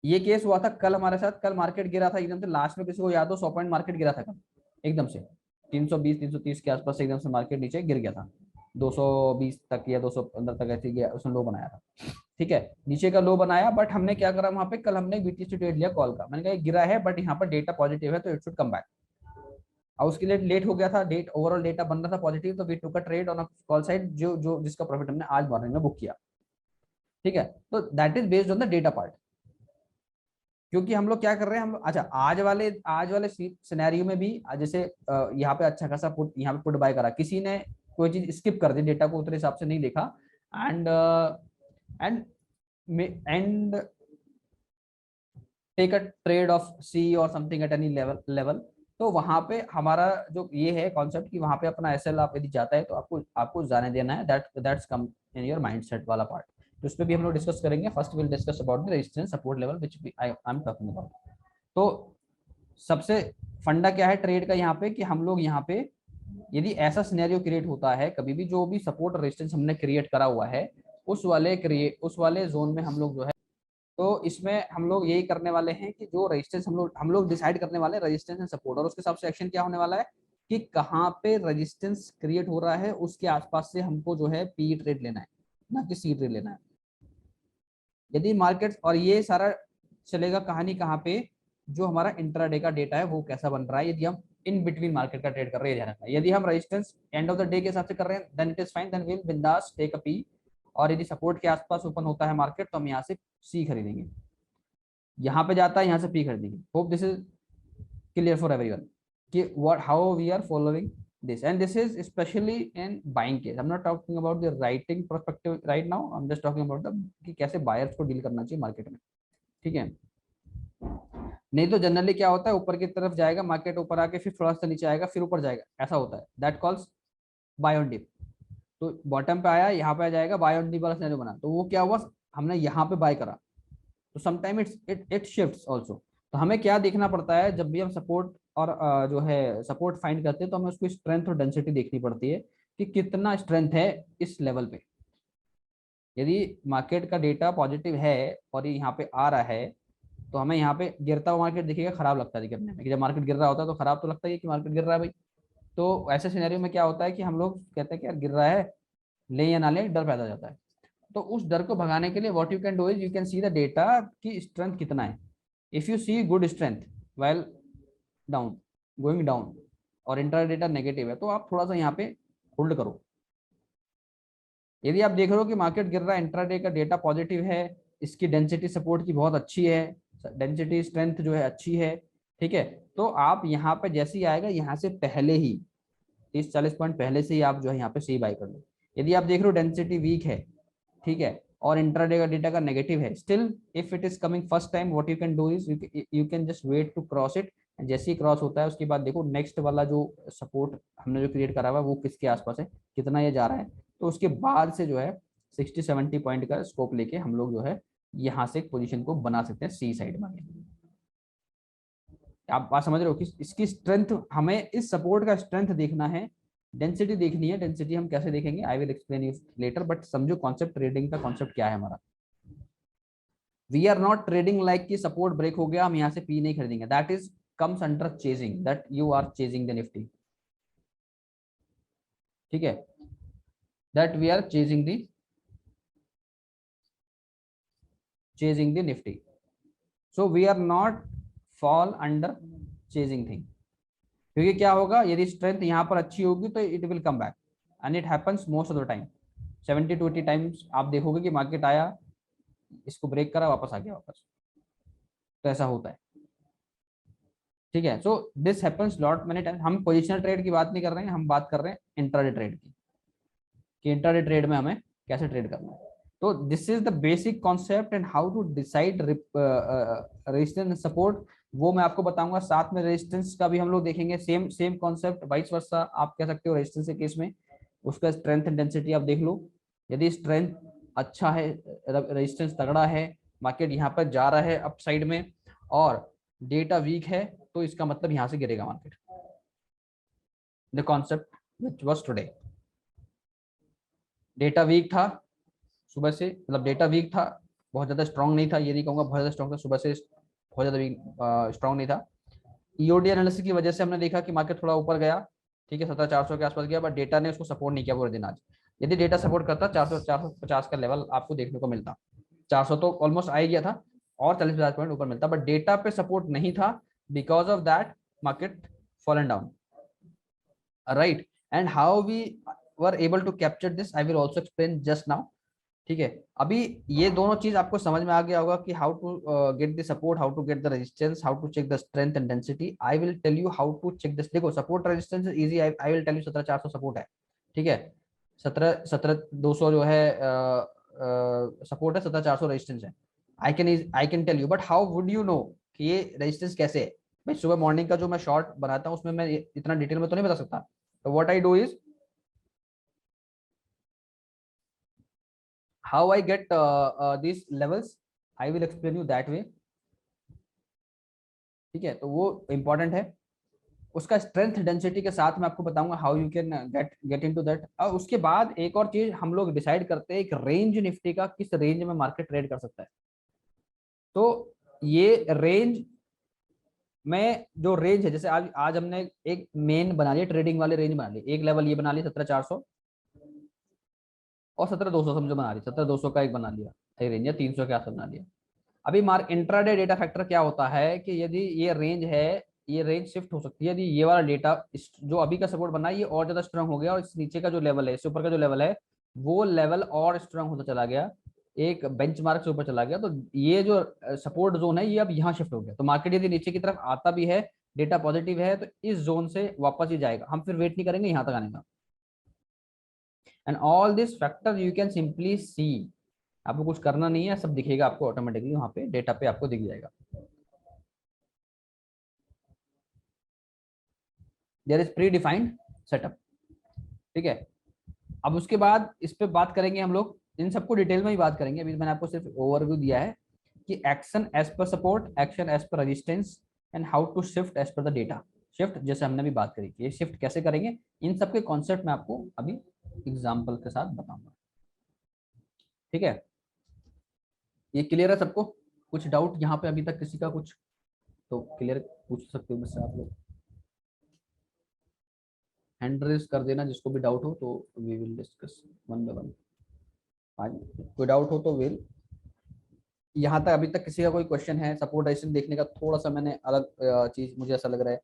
[SPEAKER 2] ये केस हुआ था कल हमारे साथ, कल मार्केट गिरा था एकदम से, लास्ट में किसी को याद हो 100 पॉइंट मार्केट गिरा था कल एकदम से, 320 330 के आसपास एकदम से मार्केट नीचे गिर गया था, 220 तक या 215 तक ऐसे गया, उसने लो बनाया था। ठीक है, नीचे का लो बनाया, बट हमने क्या करा वहां पे, कल हमने बीटीसी ट्रेड लिया कॉल का, मैंने कहा गिरा है बट यहाँ पर डेटा पॉजिटिव है तो इट शुड कम बैक, और उसके लिए लेट हो गया था, डेट ओवरऑल डेटा बन रहा था पॉजिटिव, तो we took a trade on call side, जो जिसका प्रॉफिट हमने आज मॉर्निंग में बुक किया। ठीक है, तो that is based on the data part. क्योंकि हम लोग क्या कर रहे हैं, हम अच्छा आज वाले सिनेरियो में भी जैसे यहाँ पे अच्छा खासा पुट, यहाँ पे पुट बाय करा, किसी ने कोई चीज स्किप कर दी, डेटा को उतने हिसाब से नहीं देखा, and take a trade of C or something at any level, तो वहां पे हमारा जो ये है कॉन्सेप्ट कि वहां पे अपना एसएल आप यदि जाता है तो आपको जाने देना है, that's come in your mindset वाला पार्ट, तो उस पर भी हम लोग डिस्कस करेंगे। First will discuss about the resistance support level which I am talking about. तो सबसे फंडा क्या है ट्रेड का यहाँ पे, कि हम लोग यहाँ पे यदि ऐसा सिनेरियो क्रिएट होता है कभी भी, जो भी सपोर्ट और रेजिस्टेंस हमने क्रिएट करा हुआ है उस वाले जोन में हम लोग जो है, तो इसमें हम लोग यही करने वाले हैं कि जो रेजिस्टेंस हम लोग डिसाइड करने वाले हैं रेजिस्टेंस एंड सपोर्ट, और उसके हिसाब से एक्शन क्या होने वाला है कि कहाँ पे रेजिस्टेंस क्रिएट हो रहा है उसके आसपास से हमको जो है पी ट्रेड लेना है, ना कि सी ट्रेड लेना है। यदि मार्केट, और ये सारा चलेगा कहानी कहाँ पे, जो हमारा इंट्राडे का डेटा है वो कैसा बन रहा है, यदि हम इन बिटवीन मार्केट का ट्रेड कर रहे हैं, यदि हम resistance end of the day के हिसाब से कर रहे हैं then it is fine, then will बिंदास टेक अ पी, और यदि सपोर्ट के आसपास ओपन होता है मार्केट तो हम यहाँ से सी खरीदेंगे, यहाँ पे जाता है यहाँ से पी खरीदेंगे। Hope this is clear for everyone कि what how we are following this, and this is especially in buying case. I'm not talking about the writing perspective right now, I'm just talking about the कि कैसे buyers को deal करना चाहिए market में। ठीक है, नहीं तो जनरली क्या होता है, ऊपर की तरफ जाएगा मार्केट, ऊपर आके फिर थोड़ा सा नीचे आएगा फिर ऊपर जाएगा, ऐसा होता है, that calls buy on dip. तो बॉटम पे आया, यहाँ पे आ जाएगा, बाय ऑन डिप वाला सिनेरियो बना, तो वो क्या हुआ, हमने यहाँ पे बाय करा, तो समटाइम इट शिफ्ट्स आल्सो। तो हमें क्या देखना पड़ता है, जब भी हम सपोर्ट और जो है सपोर्ट फाइंड करते हैं तो हमें उसकी स्ट्रेंथ और डेंसिटी देखनी पड़ती है कि कितना स्ट्रेंथ है इस लेवल पे। यदि मार्केट का डेटा पॉजिटिव है और ये यहाँ पे आ रहा है तो हमें यहाँ पे गिरता हुआ मार्केट दिखेगा, खराब लगता है गिरने में, कि जब मार्केट गिर रहा होता है तो खराब तो लगता ही है कि मार्केट गिर रहा है भाई। तो ऐसे सिनेरियो में क्या होता है कि हम लोग कहते हैं कि यार गिर रहा है, ले या ना ले, डर पैदा हो जाता है। तो उस डर को भगाने के लिए what you can do is you can see the data की स्ट्रेंथ कितना है। If you see good strength well down going down और इंट्रा डेटा नेगेटिव है तो आप थोड़ा सा यहाँ पे होल्ड करो। यदि आप देख रहे हो कि मार्केट गिर रहा है, इंट्राडे का डेटा पॉजिटिव है, इसकी डेंसिटी सपोर्ट की बहुत अच्छी है, डेंसिटी स्ट्रेंथ जो है अच्छी है, ठीक है, तो आप यहाँ पे जैसे ही आएगा यहाँ से पहले ही 30-40 पॉइंट पहले से ही आप जो है यहाँ पे सी बाय कर लो। यदि आप देख रहे हो डेंसिटी वीक है, ठीक है, और इंट्राडे का डेटा का नेगेटिव है, still if it is coming first time what you can do is you can just wait to cross it. जैसे ही क्रॉस होता है उसके बाद देखो नेक्स्ट वाला जो सपोर्ट हमने जो क्रिएट करा हुआ है वो किसके आसपास है, कितना ये जा रहा है, तो उसके बाद से जो है 60-70 पॉइंट का स्कोप लेके हम लोग जो है यहाँ से एक पोजीशन को बना सकते हैं सी साइड में। आप बात समझ रहे हो कि इसकी स्ट्रेंथ, हमें इस सपोर्ट का स्ट्रेंथ देखना है, डेंसिटी देखनी है। डेंसिटी हम कैसे देखेंगे I will explain you later, but समझो कॉन्सेप्ट, ट्रेडिंग का कॉन्सेप्ट क्या है हमारा। We are not trading like कि सपोर्ट ब्रेक हो गया हम यहाँ से पी नहीं खरीदेंगे, that is comes under chasing, that you are chasing the nifty, ठीक है, that we are chasing the nifty, so we are not fall under chasing thing। क्योंकि क्या होगा, यदि स्ट्रेंथ यहाँ पर अच्छी होगी तो it will come back and it happens most of the time, 70 to 80 times आप देखोगे कि मार्केट आया, इसको ब्रेक करा, वापस आ गया वापस, तो ऐसा होता है, ठीक है। So this happens lot many times. हम पोजिशनल ट्रेड की बात नहीं कर रहे हैं, हम बात कर रहे हैं इंट्राडे ट्रेड की। कि इंट्राडे ट्रेड में हमें कैसे ट्रेड करना है। तो this is the basic concept and how to decide resistance support, वो मैं आपको बताऊंगा। साथ में रेजिस्टेंस का भी हम लोग देखेंगे, सेम कॉन्सेप्ट वाइस वर्सा आप कह सकते हो। रेजिस्टेंस के केस में उसका स्ट्रेंथ एंड डेंसिटी आप देख लो, यदि स्ट्रेंथ अच्छा है, रेजिस्टेंस तगड़ा है, मार्केट यहाँ पर जा रहा है अप साइड में, और डेटा वीक है, तो इसका मतलब यहाँ से गिरेगा market. The concept which was today, data weak था सुबह से, मतलब डेटा वीक था, बहुत ज्यादा स्ट्रांग नहीं था, ये नहीं कहूंगा बहुत ज्यादा स्ट्रांग था, सुबह से बहुत ज्यादा वीक स्ट्रांग नहीं था। ईओडी एनालिसिस की वजह से हमने देखा कि मार्केट थोड़ा ऊपर गया, ठीक है, 17,400 के आसपास गया, बट डेटा ने उसको सपोर्ट नहीं किया पूरे दिन आज। यदि डेटा सपोर्ट करता 400 450 का लेवल आपको देखने को मिलता, 400 तो ऑलमोस्ट आ ही गया था, और 40-50 पॉइंट ऊपर मिलता, बट डेटा पे सपोर्ट नहीं था, because of that market fallen down, right. And how we were able to capture this I will also explain just now, ठीक है। अभी ये दोनों चीज आपको समझ में आ गया होगा कि how to get the support, how to get the resistance, how to check the strength and density. I will tell you how to check this. देखो support resistance is easy, I will tell you 17,400 support है, ठीक है, 17,200 जो है support है, 17,400 resistance है। I can tell you, but how would you know कि ये रेजिस्टेंस कैसे है? भाई सुबह मॉर्निंग का जो मैं शॉर्ट बनाता हूँ उसमें मैं इतना डिटेल में तो नहीं बता सकता। तो what I do is, how I get these levels, I will explain you that way, ठीक है। तो वो इम्पोर्टेंट है। उसका स्ट्रेंथ डेंसिटी के साथ मैं आपको बताऊंगा how you can get into that. और उसके बाद एक और चीज हम लोग डिसाइड करते हैं, एक रेंज निफ्टी का, किस रेंज में मार्केट ट्रेड कर सकता है। तो ये रेंज में जो रेंज है, जैसे आज हमने एक मेन बना लिया, ट्रेडिंग वाले रेंज बना लिया, एक लेवल ये बना लिया 17,400 और 17,200 समझो बना लिया, 17,200 का एक बना लिया रेंज, या 300 के आसपास बना लिया। अभी इंट्राडे डेटा फैक्टर क्या होता है कि यदि ये रेंज है, ये रेंज शिफ्ट हो सकती है, यदि ये वाला डेटा जो अभी का सपोर्ट बना है ये और ज्यादा स्ट्रांग हो गया, और इस नीचे का जो लेवल है, इससे ऊपर का जो लेवल है, वो लेवल और स्ट्रांग होता चला गया, एक बेंचमार्क से ऊपर चला गया, तो ये जो सपोर्ट जोन है ये अब यहाँ शिफ्ट हो गया। तो मार्केट यदि नीचे की तरफ आता भी है, डेटा पॉजिटिव है, तो इस जोन से वापस ही जाएगा, हम फिर वेट नहीं करेंगे यहाँ तक आने का। And all this factor you can simply see, आपको कुछ करना नहीं है, सब दिखेगा आपको ऑटोमेटिकली, वहां पे डेटा पे आपको दिख जाएगा। There is predefined setup, ठीक है। अब उसके बाद इस पे बात करेंगे हम लोग, इन सबको डिटेल में ही बात करेंगे। अभी मैंने आपको सिर्फ ओवरव्यू दिया है कि action as per support, action as per resistance, and how to shift as per the data. Shift जैसे हमने भी बात करी, ये शिफ्ट कैसे करेंगे, इन सब के कॉन्सेप्ट मैं आपको अभी एग्जाम्पल के साथ बताऊंगा, ठीक है। ये क्लियर है सबको? कुछ डाउट यहाँ पे अभी तक किसी का कुछ, तो क्लियर पूछ सकते हो मुझसे आप लोग, हैंड रेज कर देना जिसको भी डाउट हो, तो we will discuss one by one. कोई डाउट हो तो विल, यहाँ तक अभी तक किसी का कोई क्वेश्चन है? सपोर्ट रेजिस्टेंस देखने का थोड़ा सा मैंने अलग चीज मुझे ऐसा लग रहा है,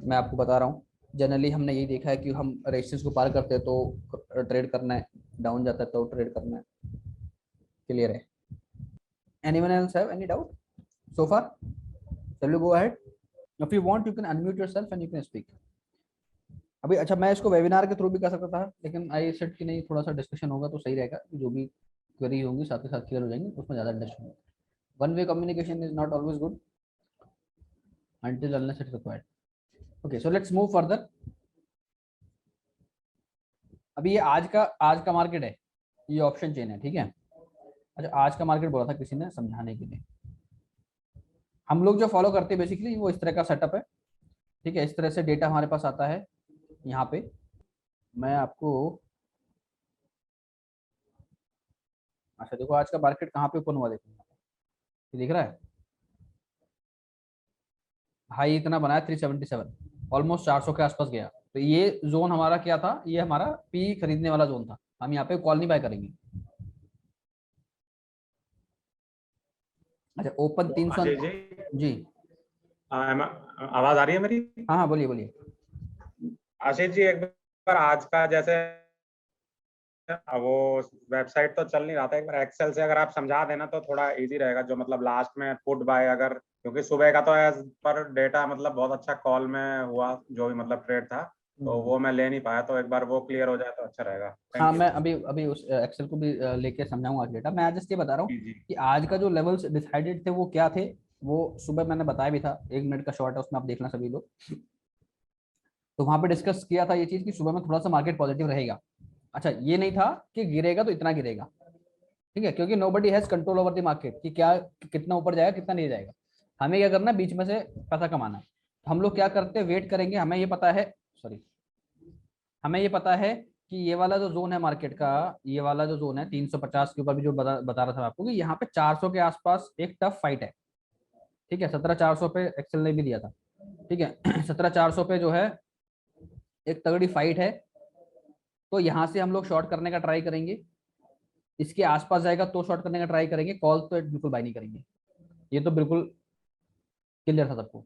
[SPEAKER 2] मैं आपको बता रहा हूँ। जनरली हमने यही देखा है कि हम रेजिस्टेंस को पार करते हैं तो ट्रेड करना है, डाउन जाता है तो ट्रेड करना है। क्लियर है? Anyone else have any doubt so far? Shall we go ahead? If you want, you can unmute yourself and you can speak. अभी अच्छा, मैं इसको वेबिनार के थ्रू भी कर सकता था, लेकिन आई सेट कि नहीं, थोड़ा सा डिस्कशन होगा तो सही रहेगा, जो भी क्वेरी होंगी साथ ही साथ क्लियर हो जाएंगे, उसमें ज़्यादा इंटरेस्ट होगा। One way communication is not always good until unless it's required. Okay, so let's move further. अभी ये आज का मार्केट है, ये ऑप्शन चेन है, ठीक है। अच्छा, आज का मार्केट बोला था किसी ने समझाने के लिए। हम लोग जो फॉलो करते हैं बेसिकली वो इस तरह का सेटअप है, ठीक है। इस तरह से डेटा हमारे पास आता है यहाँ पे। मैं आपको, अच्छा देखो आज का मार्केट कहाँ पे ओपन हुआ, देखो ये दिख रहा है, हाई इतना बनाया 377, ऑलमोस्ट 400 के आसपास गया। तो ये जोन हमारा क्या था, ये हमारा पी खरीदने वाला जोन था, हम यहाँ पे कॉल नहीं बाय करेंगे। अच्छा, ओपन 300 जी,
[SPEAKER 8] आवाज आ रही है मेरी?
[SPEAKER 2] हाँ हाँ बोलिए बोलिए।
[SPEAKER 8] आशीष जी, एक बार आज का जैसे वो वेबसाइट तो चल नहीं रहा था, एक बार एक्सेल से अगर आप समझा देना तो थोड़ा इजी रहेगा, जो मतलब लास्ट में पुट बाय, अगर क्योंकि सुबह का तो एज पर डेटा मतलब बहुत अच्छा कॉल में हुआ, जो भी मतलब ट्रेड था,
[SPEAKER 9] तो वो मैं ले नहीं पाया, तो एक बार वो क्लियर हो जाए तो अच्छा रहेगा।
[SPEAKER 2] हाँ, मैं अभी अभी उस एक्सेल को भी लेके समझाऊंगा डेटा। मैं आज जस्ट ये बता रहा हूँ कि आज का जो लेवल्स डिसाइडेड थे वो क्या थे। वो सुबह मैंने बताया भी था, 1 मिनट का शॉर्ट है उसमें, आप देखना सभी लोग। तो वहां पे डिस्कस किया था ये चीज कि सुबह में थोड़ा सा मार्केट पॉजिटिव रहेगा। अच्छा, ये नहीं था कि गिरेगा तो इतना गिरेगा, ठीक है, क्योंकि nobody has control over the market कि क्या कितना ऊपर जाएगा कितना नहीं जाएगा। हमें क्या करना है, बीच में से पैसा कमाना है। हम लोग क्या करते हैं, वेट करेंगे। हमें ये पता है, सॉरी, हमें ये पता है कि ये वाला जो जोन है मार्केट का, ये वाला जो जोन है 350 के ऊपर भी जो बता रहा था आपको, कि यहाँ पे 400 के आसपास एक टफ फाइट है, ठीक है। 17,400 पे एक्सेल ने भी दिया था, ठीक है। 17,400 पे जो है एक तगड़ी फाइट है। तो यहाँ से हम लोग शॉर्ट करने का ट्राई करेंगे। इसके आसपास जाएगा तो शॉर्ट करने का ट्राई करेंगे, कॉल तो बिल्कुल बाय नहीं करेंगे। ये तो बिल्कुल क्लियर था सबको।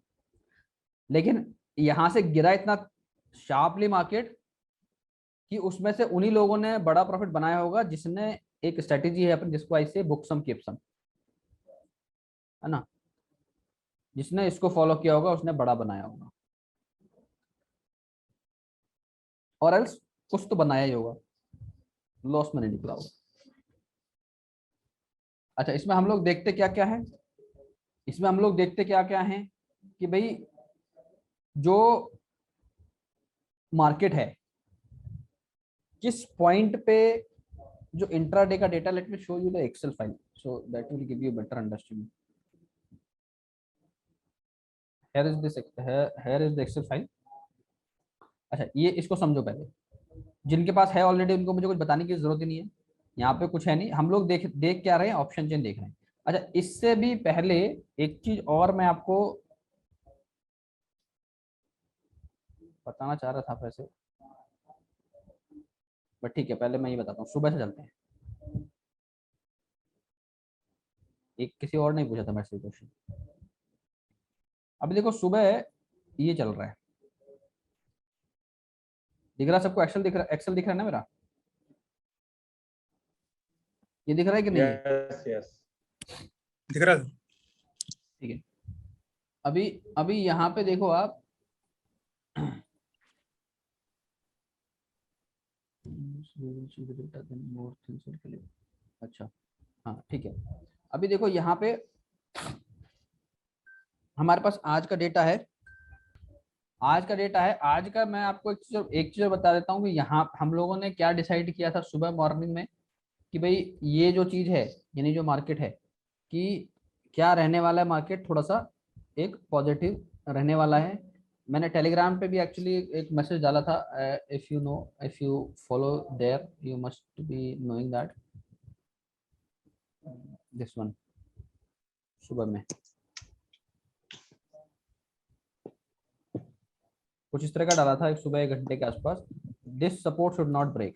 [SPEAKER 2] लेकिन यहाँ से गिरा इतना शार्पली मार्केट कि उसमें से उन्हीं लोगों ने बड़ा प्रॉफिट बनाया होगा जिसने एक स्ट्रेटेजी है अपनी, जिसको ऐसे बुक सम कीप सम, है ना। जिसने इसको फॉलो किया होगा उसने बड़ा बनाया होगा, और एल्स कुछ तो बनाया ही होगा, लॉस में नहीं निकला होगा। अच्छा, इसमें हम लोग देखते क्या क्या है, इसमें हम लोग देखते क्या क्या है कि भाई जो मार्केट है किस पॉइंट पे, जो इंट्राडे का data, let me show you the excel file so that will give you better understanding. Here is this, here is the excel file. अच्छा, ये इसको समझो पहले। जिनके पास है ऑलरेडी उनको मुझे कुछ बताने की जरूरत ही नहीं है, यहाँ पे कुछ है नहीं। हम लोग देख क्या रहे हैं, ऑप्शन चेन देख रहे हैं। अच्छा, इससे भी पहले एक चीज और मैं आपको बताना चाह रहा था वैसे, बट ठीक है, पहले मैं ये बताता हूँ। सुबह से चलते हैं। एक किसी और ने पूछा था मेरे से क्वेश्चन। अभी देखो, सुबह ये चल रहा है, दिख रहा है सबको? एक्सेल दिख रहा है, एक्सेल दिख रहा है ना मेरा? ये दिख रहा है कि नहीं?
[SPEAKER 9] यस यस,
[SPEAKER 4] दिख रहा है।
[SPEAKER 2] ठीक है। अभी अभी यहाँ पे देखो आप, अच्छा हाँ ठीक है। अभी देखो यहाँ पे हमारे पास आज का डेटा है, आज का डेटा है। आज का मैं आपको एक चीज बता देता हूँ कि यहाँ हम लोगों ने क्या डिसाइड किया था सुबह मॉर्निंग में, कि भाई ये जो चीज है, यानी जो मार्केट है, कि क्या रहने वाला है मार्केट, थोड़ा सा एक पॉजिटिव रहने वाला है। मैंने टेलीग्राम पे भी एक्चुअली एक मैसेज डाला था, if you know, if you follow there you must be knowing that, this one, सुबह में कुछ इस तरह का डाला था, एक सुबह 1 घंटे के आसपास, this support should not break,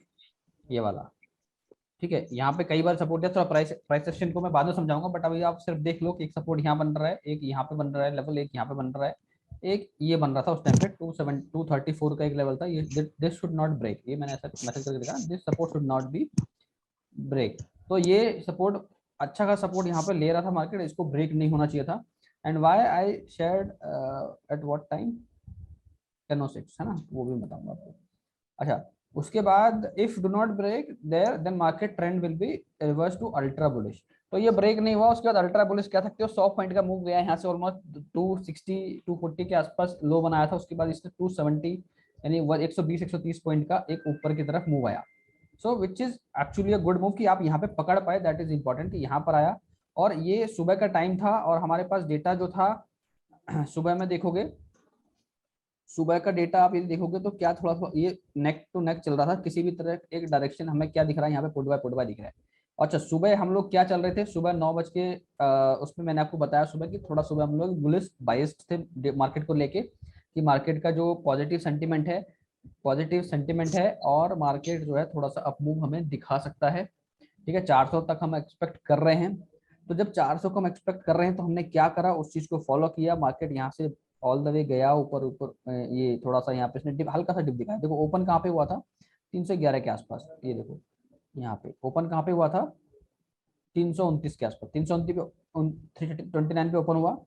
[SPEAKER 2] ये वाला, ठीक है। यहाँ पे कई बार सपोर्ट दिया, थोड़ा प्राइस सेक्शन को मैं बाद में समझाऊंगा, बट अभी आप सिर्फ देख लो कि एक सपोर्ट यहाँ बन रहा है, एक यहाँ पे बन रहा है लेवल, एक यहाँ पे बन रहा है, एक ये बन रहा था उस टाइम पे 234 का एक लेवल था। ये दिस शुड नॉट ब्रेक, ये मैंने ऐसा मैसेज करके दिखा, this support should not be break. तो ये सपोर्ट, अच्छा का सपोर्ट यहाँ पे ले रहा था मार्केट, इसको ब्रेक नहीं होना चाहिए था। And why I shared at what time, 10:06 है ना, वो भी बताऊंगा आपको। अच्छा, उसके बाद if do not break there then market trend will be reverse to ultra bullish. तो ये ब्रेक नहीं हुआ, उसके बाद अल्ट्रा बुलिश कह सकते हो। 100 पॉइंट का मूव गया यहाँ से, ऑलमोस्ट 260 240 के आसपास लो बनाया था, उसके बाद इसने 270 यानी 120 130 पॉइंट का एक ऊपर की तरफ मूव आया। So which is actually a good move कि आप यहाँ पे पकड़ पाए, दैट इज इंपॉर्टेंट, यहाँ पर आया। और ये सुबह का टाइम था, और हमारे पास डेटा जो था सुबह में देखोगे, सुबह का डेटा आप ये देखोगे तो क्या थोड़ा सा ये नेक टू नेक चल रहा था, किसी भी तरह एक डायरेक्शन हमें क्या दिख रहा है यहाँ पे, पुट बाय दिख रहा है। अच्छा, सुबह हम लोग क्या चल रहे थे, सुबह 9 बज के उसमें मैंने आपको बताया सुबह की थोड़ा सुबह हम लोग बुलिश बायस्ड थे मार्केट को लेके, कि मार्केट का जो पॉजिटिव सेंटिमेंट है और मार्केट जो है थोड़ा सा अपमूव हमें दिखा सकता है, ठीक है। 400 तक हम एक्सपेक्ट कर रहे हैं। तो जब 400 को हम एक्सपेक्ट कर रहे हैं तो हमने क्या करा, उस चीज को फॉलो किया। मार्केट यहाँ से ऑल द वे गया ऊपर, ये थोड़ा सा यहाँ पे इसने डिप, हल्का सा डिप दिखाया। देखो ओपन कहाँ पे हुआ था, 311 के आसपास, ये देखो यहाँ पे ओपन कहाँ पे हुआ था, 329 के आसपास, 329 पे 329 पे ओपन हुआ,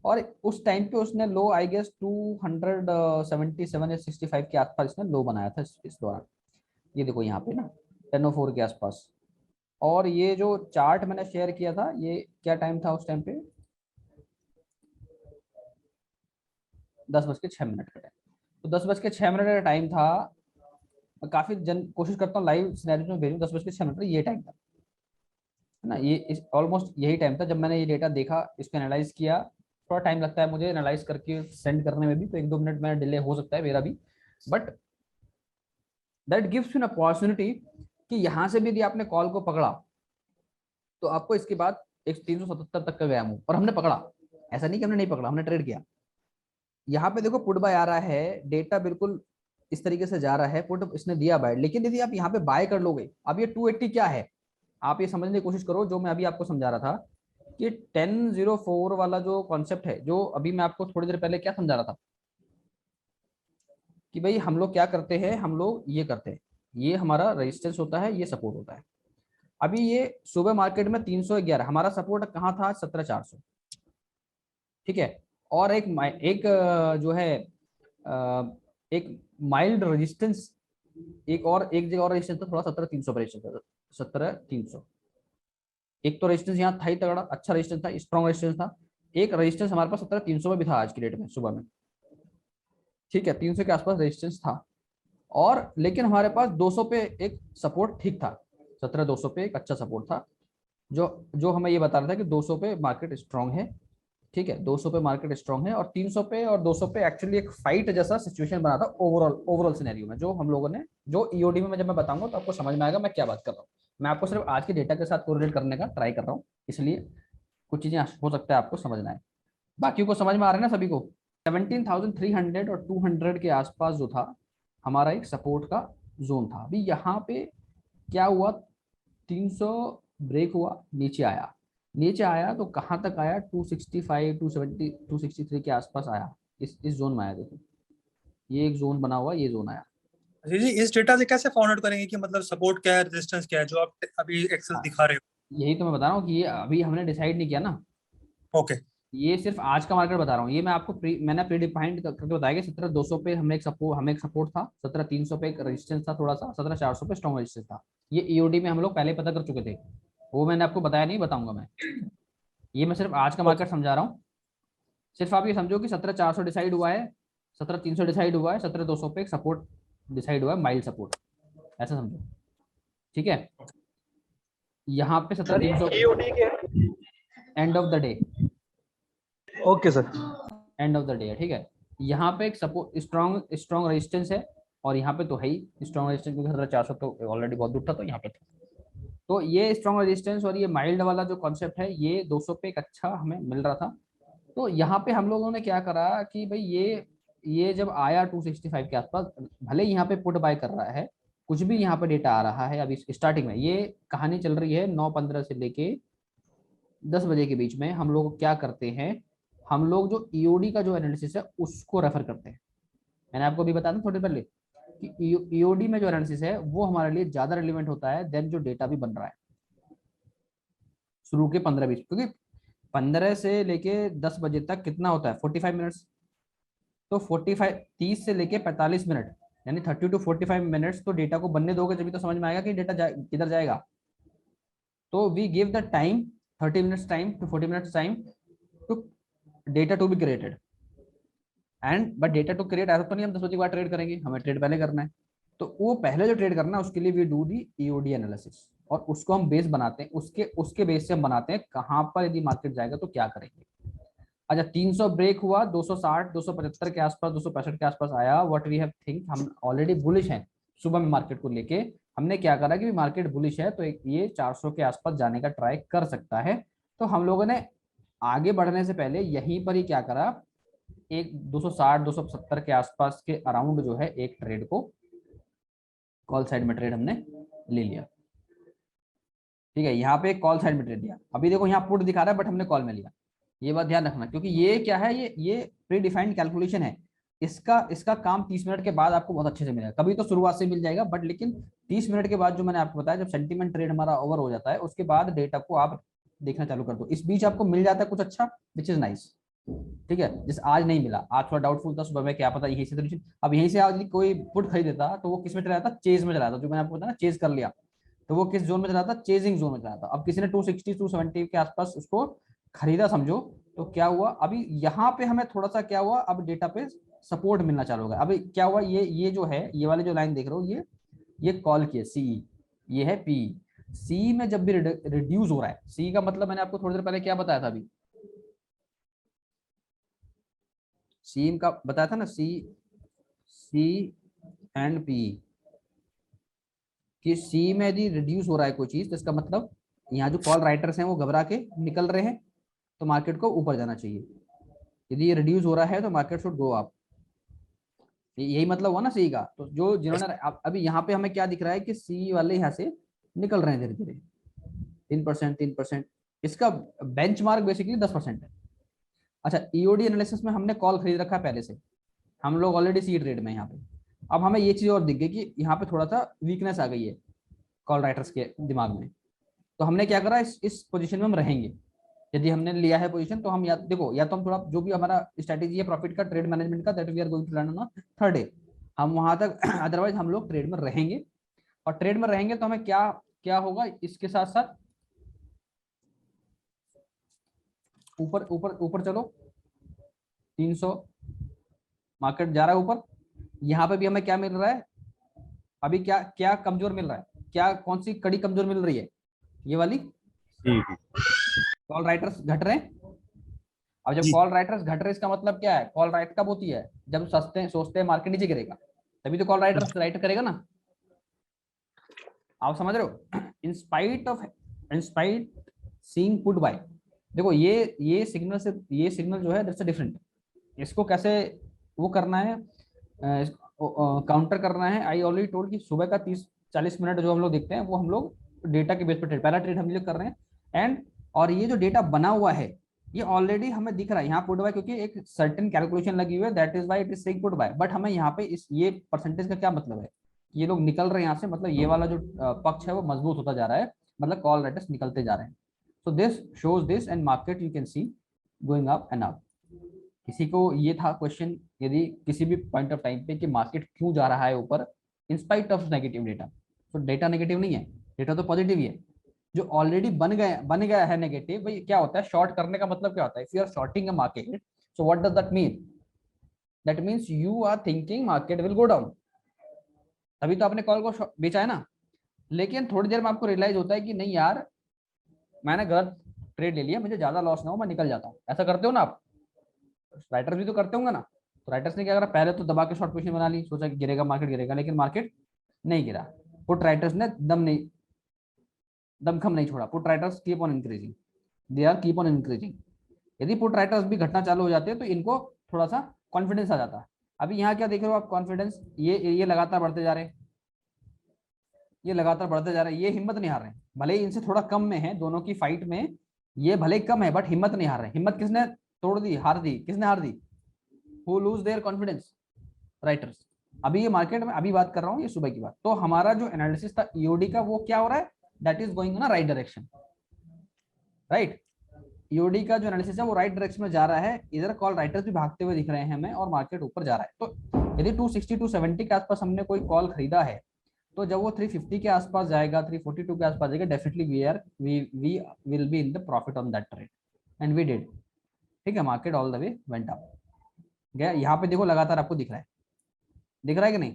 [SPEAKER 2] और उस टाइम पे उसने लो आई गेस 277 या 65 के आसपास इसने लो बनाया था इस दौरान। ये देखो यहाँ पे ना 10:04 के आसपास। और ये जो चार्ट मैंने शेयर किया था, ये क्या टाइम था उस टाइम पे, 10:06 का टाइम। तो 10:06 का टाइम था। काफी कोशिश करता हूँ लाइव सिनेरियो में भेजूं। 10:06 ये टाइम था, है ना। ये ऑलमोस्ट यही टाइम था जब मैंने ये डेटा देखा, इसको एनालाइज किया। थोड़ा टाइम लगता है मुझे एनालाइज करके सेंड करने में भी, तो 1-2 मिनट में डिले हो सकता है मेरा भी, but that gives you an opportunity कि यहाँ से भी यदि आपने कॉल को पकड़ा तो आपको इसके बाद 377 तक का गया मूव, और हमने पकड़ा। ऐसा नहीं कि हमने नहीं पकड़ा, हमने ट्रेड किया। यहाँ पे देखो पुट बाय आ रहा है, डेटा बिल्कुल इस तरीके से जा रहा है, पुट इसने दिया बाय। लेकिन यदि आप यहाँ पे बाय कर लोगे, अब ये 280 क्या है आप ये समझने की कोशिश करो, जो मैं अभी आपको समझा रहा था कि 10:04 वाला जो कॉन्सेप्ट है, जो अभी मैं आपको थोड़ी देर पहले क्या समझा रहा था कि भाई हम लोग क्या करते हैं, हम लोग ये करते हैं, ये हमारा रेजिस्टेंस होता है, ये सपोर्ट होता है। अभी ये सुबह मार्केट में 311 हमारा सपोर्ट कहाँ था, 17,400, ठीक है। और एक जो है एक माइल्ड रेजिस्टेंस, एक जगह और रेजिस्टेंस था, थोड़ा 17,300 पर रेजिस्टेंस था, 17,300। एक तो रेजिस्टेंस यहाँ था ही तगड़ा, अच्छा रेजिस्टेंस था, स्ट्रॉन्ग रेजिस्टेंस था। एक रेजिस्टेंस हमारे पास 17,300 में भी था आज की डेट में सुबह में, ठीक है। 300 के आसपास रेजिस्टेंस था। और लेकिन हमारे पास 200 पे एक सपोर्ट ठीक था, 17,200 पे एक अच्छा सपोर्ट था, जो हमें ये बता रहा था कि 200 पे मार्केट स्ट्रांग है, ठीक है। 200 पे मार्केट स्ट्रांग है, और 300 पे और 200 पे एक्चुअली एक फाइट जैसा सिचुएशन बना था ओवरऑल सिनेरियो में, जो हम लोगों ने, जो ईओडी में जब मैं बताऊंगा तो आपको समझ में आएगा मैं क्या बात कर रहा हूँ। मैं आपको सिर्फ आज के डेटा के साथ कोरिलेट करने का ट्राई कर रहा हूँ, इसलिए कुछ चीजें हो सकता है आपको समझना है। बाकी को समझ में आ रहा है ना सभी को। 17,300 और 200 के आसपास जो था हमारा एक सपोर्ट का जोन था। अभी यहाँ पे क्या हुआ, 300 ब्रेक हुआ, नीचे आया तो कहाँ तक आया, 265, 270, 263 के आसपास आया, इस जोन में आया। देखो ये एक जोन बना हुआ, ये जोन आया।
[SPEAKER 4] जी इस डेटा से कैसे फाउंड आउट करेंगे कि मतलब सपोर्ट क्या है, रेजिस्टेंस क्या है, जो आप अभी एक्सेल दिखा रहे हो?
[SPEAKER 2] यही तो मैं बता रहा हूँ कि ये अभी हमने डिसाइड नहीं किया ना।
[SPEAKER 4] ओके,
[SPEAKER 2] ये सिर्फ आज का मार्केट बता रहा हूँ। ये मैं आपको मैंने प्री डिफाइंड करके बताया कि 17,200 पे हमें एक सपोर्ट था, 17,300 पे एक रेजिस्टेंस था थोड़ा सा, 17,400 पे स्ट्रॉन्ग रेजिस्टेंस था। ये ईओडी में हम लोग पहले पता कर चुके थे, वो मैंने आपको बताया नहीं, बताऊंगा मैं। ये मैं सिर्फ आज का मार्केट समझा रहा हूँ। सिर्फ आप ये समझो कि 17,400 डिसाइड हुआ है, 17,300 डिसाइड हुआ है, 17,200 पे एक सपोर्ट डिसाइड हुआ है, माइल्ड सपोर्ट, ऐसा समझो, ठीक है। यहाँ पे 17,300 and of the day,
[SPEAKER 10] okay sir,
[SPEAKER 2] and of the day है, ठीक है। यहाँ पे एक सपोर्ट स्ट्रॉन्ग रेजिस्टेंस है, और यहाँ पे तो है ही स्ट्रॉन्ग रेजिस्टेंस, क्योंकि 17,400 तो ऑलरेडी बहुत दूर था, तो यहाँ पे था। तो ये स्ट्रॉन्ग रेजिस्टेंस और ये माइल्ड वाला जो कॉन्सेप्ट है, ये 200 पे एक अच्छा हमें मिल रहा था। तो यहाँ पे हम लोगों ने क्या करा कि भाई ये जब आया 265 के आसपास, भले यहाँ पे पुट बाय कर रहा है, कुछ भी यहाँ पे डेटा आ रहा है अभी स्टार्टिंग में, ये कहानी चल रही है 9:15 से लेके 10 बजे के बीच में। हम लोग क्या करते हैं, हम लोग जो ईओडी का जो एनालिसिस है उसको रेफर करते हैं। मैंने आपको अभी बताया थोड़ी पहले कि ईओडी में जो एनालिसिस है वो हमारे लिए ज्यादा रिलेवेंट होता है देन जो डेटा भी बन रहा है शुरू के 15-20, क्योंकि 15 से लेके 10 बजे तक कितना होता है, 45 मिनट्स। तो 30 से लेके 45 मिनट, यानी 30 to 45 मिनट्स तो डेटा को बनने दोगे, तभी तो समझ में आएगा कि डेटा किधर जाएगा। तो we give the time 30 minutes time to 40 minutes time to data to be created, and but data to create ऐसा तो नहीं हम 10 बजे के बाद ट्रेड करेंगे, हमें ट्रेड पहले करना है। तो वो पहले जो ट्रेड करना है उसके लिए we do the EOD analysis, और उसको हम बेस बनाते हैं, उसके बेस से हम बनाते हैं कहाँ पर यदि मार्केट जाएगा तो क्या करेंगे। अच्छा 300 ब्रेक हुआ, 260, 275 के आसपास, 265 के आसपास आया, व्हाट वी हैव थिंक, हम ऑलरेडी बुलिश हैं सुबह में मार्केट को लेके। हमने क्या करा कि मार्केट बुलिश है तो ये 400 के आसपास जाने का ट्राई कर सकता है। तो हम लोगों ने आगे बढ़ने से पहले यहीं पर ही क्या करा, एक 260, 270 के आसपास के अराउंड जो है एक ट्रेड को कॉल साइड में ट्रेड हमने ले लिया, ठीक है। यहाँ पे एक कॉल साइड में ट्रेड लिया। अभी देखो यहाँ पुट दिखा रहा है बट हमने कॉल में लिया, ये बात ध्यान रखना, क्योंकि ये क्या है, ये प्री डिफाइंड कैलकुलेशन है। इसका काम 30 मिनट के बाद आपको बहुत अच्छे से मिलेगा। कभी तो शुरुआत से मिल जाएगा, बट लेकिन 30 मिनट के बाद जो मैंने आपको बताया, जब सेंटीमेंट ट्रेड हमारा ओवर हो जाता है उसके बाद डेटा को आप देखना चालू कर दो। इस बीच आपको मिल जाता है कुछ अच्छा, विच इज नाइस, ठीक है, जैसे आज नहीं मिला, आज थोड़ा डाउटफुल था, सुबह में क्या पता यहीं से तो, अब यहीं से आज कोई पुट खरीद देता तो वो किस में चला जाता, चेज में चला जाता, जो मैंने आपको बताया ना चेज कर लिया, तो वो किस जोन में चला जाता, चेजिंग जोन में चला जाता। अब किसी ने 260 270 के आसपास उसको खरीदा समझो, तो क्या हुआ, अभी यहाँ पे हमें थोड़ा सा क्या हुआ, अब डेटा पे सपोर्ट मिलना चालू होगा। अभी क्या हुआ, ये जो है, ये वाले जो लाइन देख रहे हो, ये कॉल की है सी, ये है पी। सी में जब भी रिड्यूस हो रहा है, सी का मतलब मैंने आपको थोड़ी देर पहले क्या बताया था, अभी सी का बताया था ना, सी एंड पी, कि सी में यदि रिड्यूस हो रहा है कोई चीज, तो इसका मतलब यहाँ जो कॉल राइटर्स हैं वो घबरा के निकल रहे हैं, तो मार्केट को ऊपर जाना चाहिए। यदि ये रिड्यूस हो रहा है तो मार्केट शुड गो अप, यही मतलब हुआ ना सी का। तो जो जिन्होंने अभी यहाँ पे हमें क्या दिख रहा है कि सी वाले यहाँ से निकल रहे हैं धीरे धीरे, 3%, इसका बेंचमार्क बेसिकली 10% है। अच्छा, ईओडी एनालिसिस में हमने कॉल खरीद रखा है पहले से, हम लोग ऑलरेडी सी ट्रेड में यहाँ पे। अब हमें ये चीज और दिख गई कि यहाँ पे थोड़ा सा वीकनेस आ गई है कॉल राइटर्स के दिमाग में, तो हमने क्या करा, इस पोजीशन में हम रहेंगे। यदि हमने लिया है पोजीशन तो हम या देखो, या तो हम थोड़ा जो भी हमारा स्ट्रेटेजी है प्रॉफिट का, ट्रेड मैनेजमेंट का, that we are going to learn on third day, हम वहां तक अदरवाइज हम लोग ट्रेड में रहेंगे। और ट्रेड में रहेंगे तो हमें क्या क्या होगा, इसके साथ साथ ऊपर ऊपर ऊपर चलो, 300 मार्केट जा रहा है ऊपर। यहाँ पे भी हमें क्या मिल रहा है, अभी क्या क्या कमजोर मिल रहा है, क्या कौन सी कड़ी कमजोर मिल रही है, ये वाली कॉल राइटर्स घट रहे हैं। अब जब कॉल राइटर्स घट रहे, इसका मतलब क्या है, कॉल राइट कब होती है, जब सोचते हैं मार्केट नीचे गिरेगा, तभी तो कॉल राइटर्स राइट करेगा ना, आप समझ रहे हो। In spite seeing put buy, देखो ये सिग्नल से, ये सिग्नल जो है दैट्स डिफरेंट, इसको कैसे वो करना है, काउंटर करना है। आई ऑलरेडी टोल्ड कि सुबह का 30-40 मिनट जो हम लोग देखते हैं वो हम लोग डेटा के बेस पर ट्रेड, पहला ट्रेड हम लोग कर रहे हैं। एंड और ये जो डेटा बना हुआ है ये ऑलरेडी हमें दिख रहा है यहाँ पुट बाय, क्योंकि एक सर्टेन कैलकुलेशन लगी हुई है, that is why it is saying put buy. But हमें यहाँ पे इस ये परसेंटेज का क्या मतलब है, ये लोग निकल रहे हैं यहाँ से, मतलब ये वाला जो पक्ष है वो मजबूत होता जा रहा है, मतलब कॉल राइटर्स निकलते जा रहे हैं। So this shows this and market you can C going up and up. किसी को ये था क्वेश्चन, यदि किसी भी पॉइंट ऑफ टाइम पे कि मार्केट क्यों जा रहा है ऊपर in spite of negative data, तो डेटा नेगेटिव नहीं है, डेटा तो पॉजिटिव ही है। जो ऑलरेडी बन गया है नेगेटिव, भाई क्या होता है, शॉर्ट करने का मतलब क्या होता है, if you are shorting a market, so what does that mean, that means you are thinking market will go down, तभी तो आपने कॉल को बेचा है ना। लेकिन थोड़ी देर में आपको रियलाइज होता है कि नहीं यार, मैंने गलत ट्रेड ले लिया, मुझे ज्यादा लॉस ना हो, मैं निकल जाता हूँ। ऐसा करते हो ना आप, राइटर्स भी तो करते होंगे ना। तो राइटर्स ने क्या करा, पहले तो दबा के शॉर्ट पोजीशन बना ली, सोचा कि गिरेगा मार्केट गिरेगा, लेकिन मार्केट नहीं गिरा। पुट राइटर्स ने दमखम नहीं छोड़ा, put writers keep on increasing, they are keep on increasing. यदि पुट राइटर्स भी घटना चालू हो जाते हैं तो इनको थोड़ा सा कॉन्फिडेंस आ जाता है। अभी यहाँ क्या देख रहे हो आप, कॉन्फिडेंस ये लगातार बढ़ते जा रहे हैं, ये लगातार बढ़ते जा रहे हैं, ये हिम्मत नहीं हार रहे हैं, भले ही इनसे थोड़ा कम में है, दोनों की फाइट में ये भले कम है बट हिम्मत नहीं हार रहे। हिम्मत किसने तोड़ दी, हार दी, किसने हार दी, who lose their confidence, writers. अभी ये मार्केट में अभी बात कर रहा हूँ, ये सुबह की बात। तो हमारा जो एनालिसिस था ईओडी का, वो क्या हो रहा है, that is going in a right direction, right. EOD का जो एनालिसिस है वो राइट डायरेक्शन में जा रहा है, इधर कॉल राइटर्स भी भागते हुए दिख रहे हैं हमें, और मार्केट ऊपर जा रहा है। तो यदि 260 270 के आसपास हमने कोई कॉल खरीदा है, तो जब वो 350 के आसपास जाएगा, 342 के आसपास जाएगा, definitely we will be in the profit on that trade, and we did. ठीक है, market all the way went up गया। यहाँ पे देखो लगातार आपको दिख रहा है कि नहीं,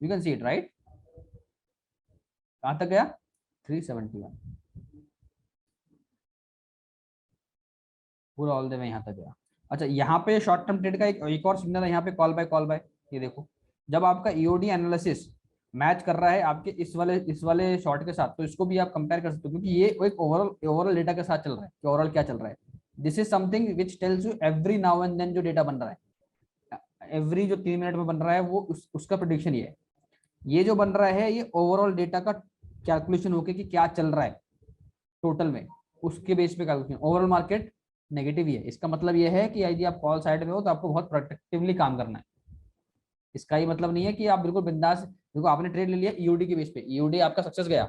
[SPEAKER 2] you can see it right. कहां तक गया, 371, पूरा ऑल द वे यहाँ तक गया। अच्छा, यहाँ पे शॉर्ट टर्म ट्रेड का एक और सिग्नल है, यहाँ पे कॉल बाय, ये देखो, जब आपका ईओडी एनालिसिस मैच कर रहा है आपके इस वाले शॉर्ट के साथ, तो इसको भी आप कंपेयर कर सकते हो, क्योंकि ये एक ओवरऑल डेटा के साथ चल रहा है कि ओवरऑल क्या चल रहा है। This is something which tells you every now and then जो डेटा बन रहा है, एवरी जो 3 मिनट में बन रहा है, वो उसका प्रेडिक्शन ये है। ये जो बन रहा है ये ओवरऑल डेटा का कैलकुलेशन होके कि क्या चल रहा है टोटल में, उसके बेस पे कैलकुलेशन। ओवरऑल मार्केट नेगेटिव ही है, इसका मतलब ये है कि यदि आप कॉल साइड में हो तो आपको बहुत प्रोटेक्टिवली काम करना है। इसका ये मतलब नहीं है कि आप बिल्कुल बिंदास, देखो आपने ट्रेड ले लिया ईओडी के बेस पे, ईओडी आपका सक्सेस गया,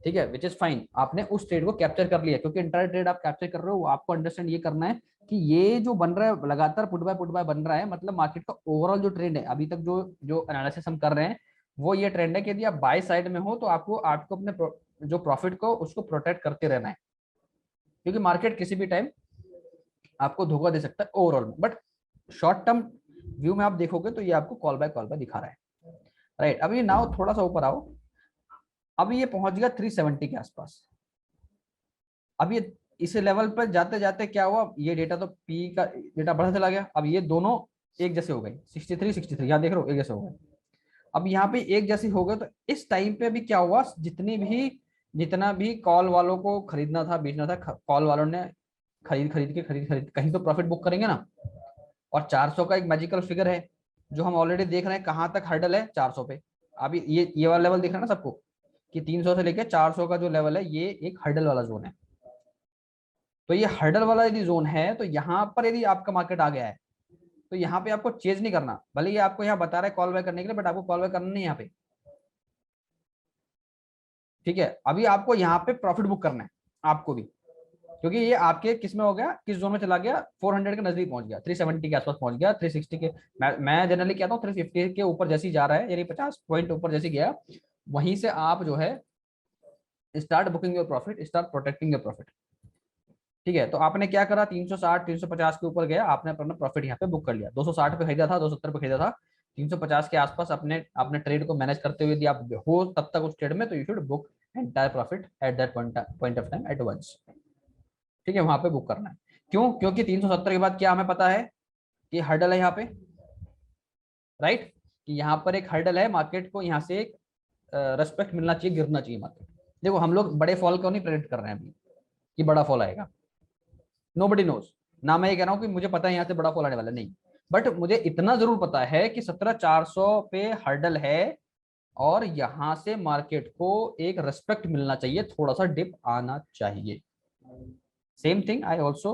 [SPEAKER 2] ठीक है, विच इज फाइन, आपने उस ट्रेड को कैप्चर कर लिया, क्योंकि इंट्रा ट्रेड आप कैप्चर कर रहे हो, आपको अंडरस्टैंड ये करना है कि ये जो बन रहा है लगातार पुट बाय बन रहा है, मतलब मार्केट का ओवरऑल जो ट्रेंड है अभी तक जो जो एनालिसिस हम कर रहे हैं वो ये ट्रेंड है कि यदि आप बाय साइड में हो तो आपको आपको अपने जो प्रॉफिट को उसको प्रोटेक्ट करते रहना है, क्योंकि मार्केट किसी भी टाइम आपको धोखा दे सकता है ओवरऑल में। बट शॉर्ट टर्म व्यू में आप देखोगे तो ये आपको कॉल बाय दिखा रहा है, राइट। अभी नाउ थोड़ा सा ऊपर आओ, अभी ये पहुंच गया 370 के आसपास। अब ये इस लेवल पर जाते जाते क्या हुआ, ये डेटा तो पी का डेटा बढ़ा चला गया, अब ये दोनों एक जैसे हो गए, 63 यहाँ देख रहे हो एक जैसे हो गए। अब यहाँ पे एक जैसे हो गए तो इस टाइम पे भी क्या हुआ, जितना भी कॉल वालों को खरीदना था बेचना था, कॉल वालों ने खरीद कहीं तो प्रॉफिट बुक करेंगे ना। और 400 का एक मैजिकल फिगर है जो हम ऑलरेडी देख रहे हैं, कहाँ तक हर्डल है 400 पे। अभी ये वाला लेवल दिख रहा है ना सबको कि 300 से लेके 400 का जो लेवल है ये एक हर्डल वाला जोन है। तो ये हर्डल वाला यदि जोन है तो यहाँ पर यदि आपका मार्केट आ गया है तो यहाँ पे आपको चेंज नहीं करना, भले ये आपको यहाँ बता रहा है कॉल बैक करने के लिए, बट आपको कॉल बैक करना नहीं यहाँ पे, ठीक है। अभी आपको यहाँ पे प्रॉफिट बुक करना है आपको भी, क्योंकि ये आपके किस में हो गया, किस जोन में चला गया, 400 के नजदीक पहुंच गया, 370 के आसपास पहुंच गया, 360 के मैं जनरली कहता हूँ 350 के ऊपर जैसे जा रहा है, यानी 50 पॉइंट ऊपर जैसे गया, वहीं से आप जो है start booking your profit, start protecting your profit, ठीक है। तो आपने क्या करा, 360 350 के ऊपर गया, आपने अपना प्रॉफिट यहाँ पे बुक कर लिया। 260 पे खरीदा था, 270 पे खरीदा था, 350 के आसपास अपने ट्रेड को मैनेज करते हुए यदि आप हो तब तक उस ट्रेड में, तो you should book entire profit at that point of time at once, ठीक है, वहां पे बुक करना है। क्यों? क्योंकि 370 के बाद क्या हमें पता है कि हर्डल है यहाँ पे, राइट, कि यहाँ पर एक हर्डल है, मार्केट को यहाँ से एक रेस्पेक्ट मिलना चाहिए, गिरना चाहिए मार्केट। देखो हम लोग बड़े फॉल को नहीं प्रेडिक्ट कर रहे हैं अभी कि बड़ा फॉल आएगा, नोबडी नोज, ना मैं ये कह रहा हूँ कि मुझे पता है यहाँ से बड़ा फॉल आने वाला, नहीं, बट मुझे इतना जरूर पता है कि 17400 पे हर्डल है और यहाँ से मार्केट को एक रेस्पेक्ट मिलना चाहिए, थोड़ा सा डिप आना चाहिए। Same thing I also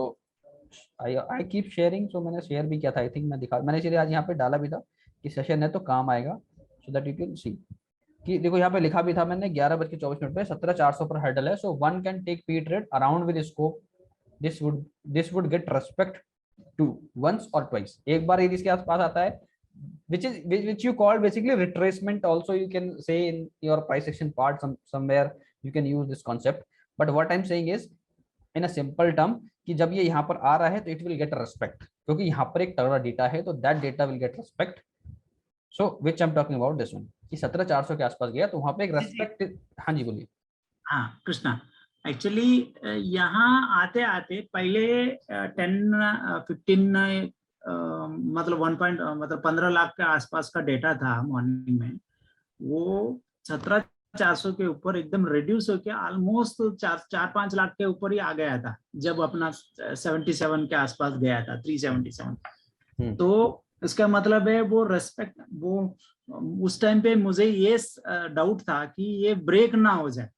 [SPEAKER 2] I keep sharing, so मैंने शेयर भी किया था, आई थिंक मैंने इसलिए आज यहाँ पे डाला भी था कि सेशन है तो काम आएगा, सो दैट यू कैन सी कि देखो यहाँ पे लिखा भी था मैंने 11:24 पे 17400 पर हर्डल है, so one can take P trade around with scope, this would get respect to once or twice, एक बार यदि इसके आसपास आता है, which you call basically retracement also, you can say in your price action part, somewhere you can use this concept, but what I'm saying is in a simple term कि जब ये यहाँ पर आ रहा है तो it will get respect, क्योंकि यहाँ पर एक तगड़ा डेटा है, तो that data will get respect, so which I'm talking about this one कि 17400 के आसपास गया तो वहाँ पे एक respect। हाँ जी बोलिए।
[SPEAKER 11] हाँ कृष्णा, एक्चुअली यहाँ आते आते पहले 10-15 मतलब 15 लाख के आसपास का डेटा था मॉर्निंग में, वो 17,400 के ऊपर एकदम रिड्यूस होकर ऑलमोस्ट 4-5 लाख के ऊपर ही आ गया था जब अपना 77 के आसपास गया था, 377। तो इसका मतलब है वो रेस्पेक्ट, वो उस टाइम पे मुझे ये डाउट था कि ये ब्रेक ना हो जाए,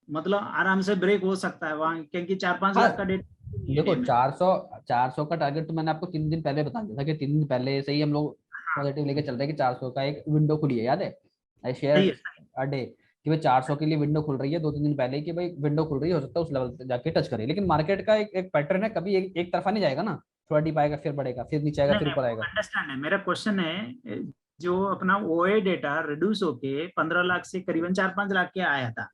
[SPEAKER 11] मतलब आराम से ब्रेक हो सकता है वहाँ, क्योंकि 4-5 लाख का डेटा।
[SPEAKER 2] देखो 400 का टारगेट तो मैंने आपको 3 दिन पहले बता दिया था कि 3 दिन पहले से ही हम लोग पॉजिटिव लेके चल रहे हैं कि 400 का एक विंडो खुली है, याद है आई शेयर अ डे कि भाई 400 के लिए विंडो खुल रही है 2-3 दिन पहले कि भाई विंडो खुल रही है, हो सकता है उस लेवल पे जाके टच करे, लेकिन मार्केट का एक पैटर्न है, कभी एक तरफा नहीं जाएगा ना, थोड़ा डीप आएगा फिर बढ़ेगा फिर नीचे आएगा फिर ऊपर आएगा।
[SPEAKER 11] अंडरस्टैंड है, मेरा क्वेश्चन है जो अपना ओए डेटा रिड्यूस होके 15 लाख से करीबन 4-5 लाख के आया था,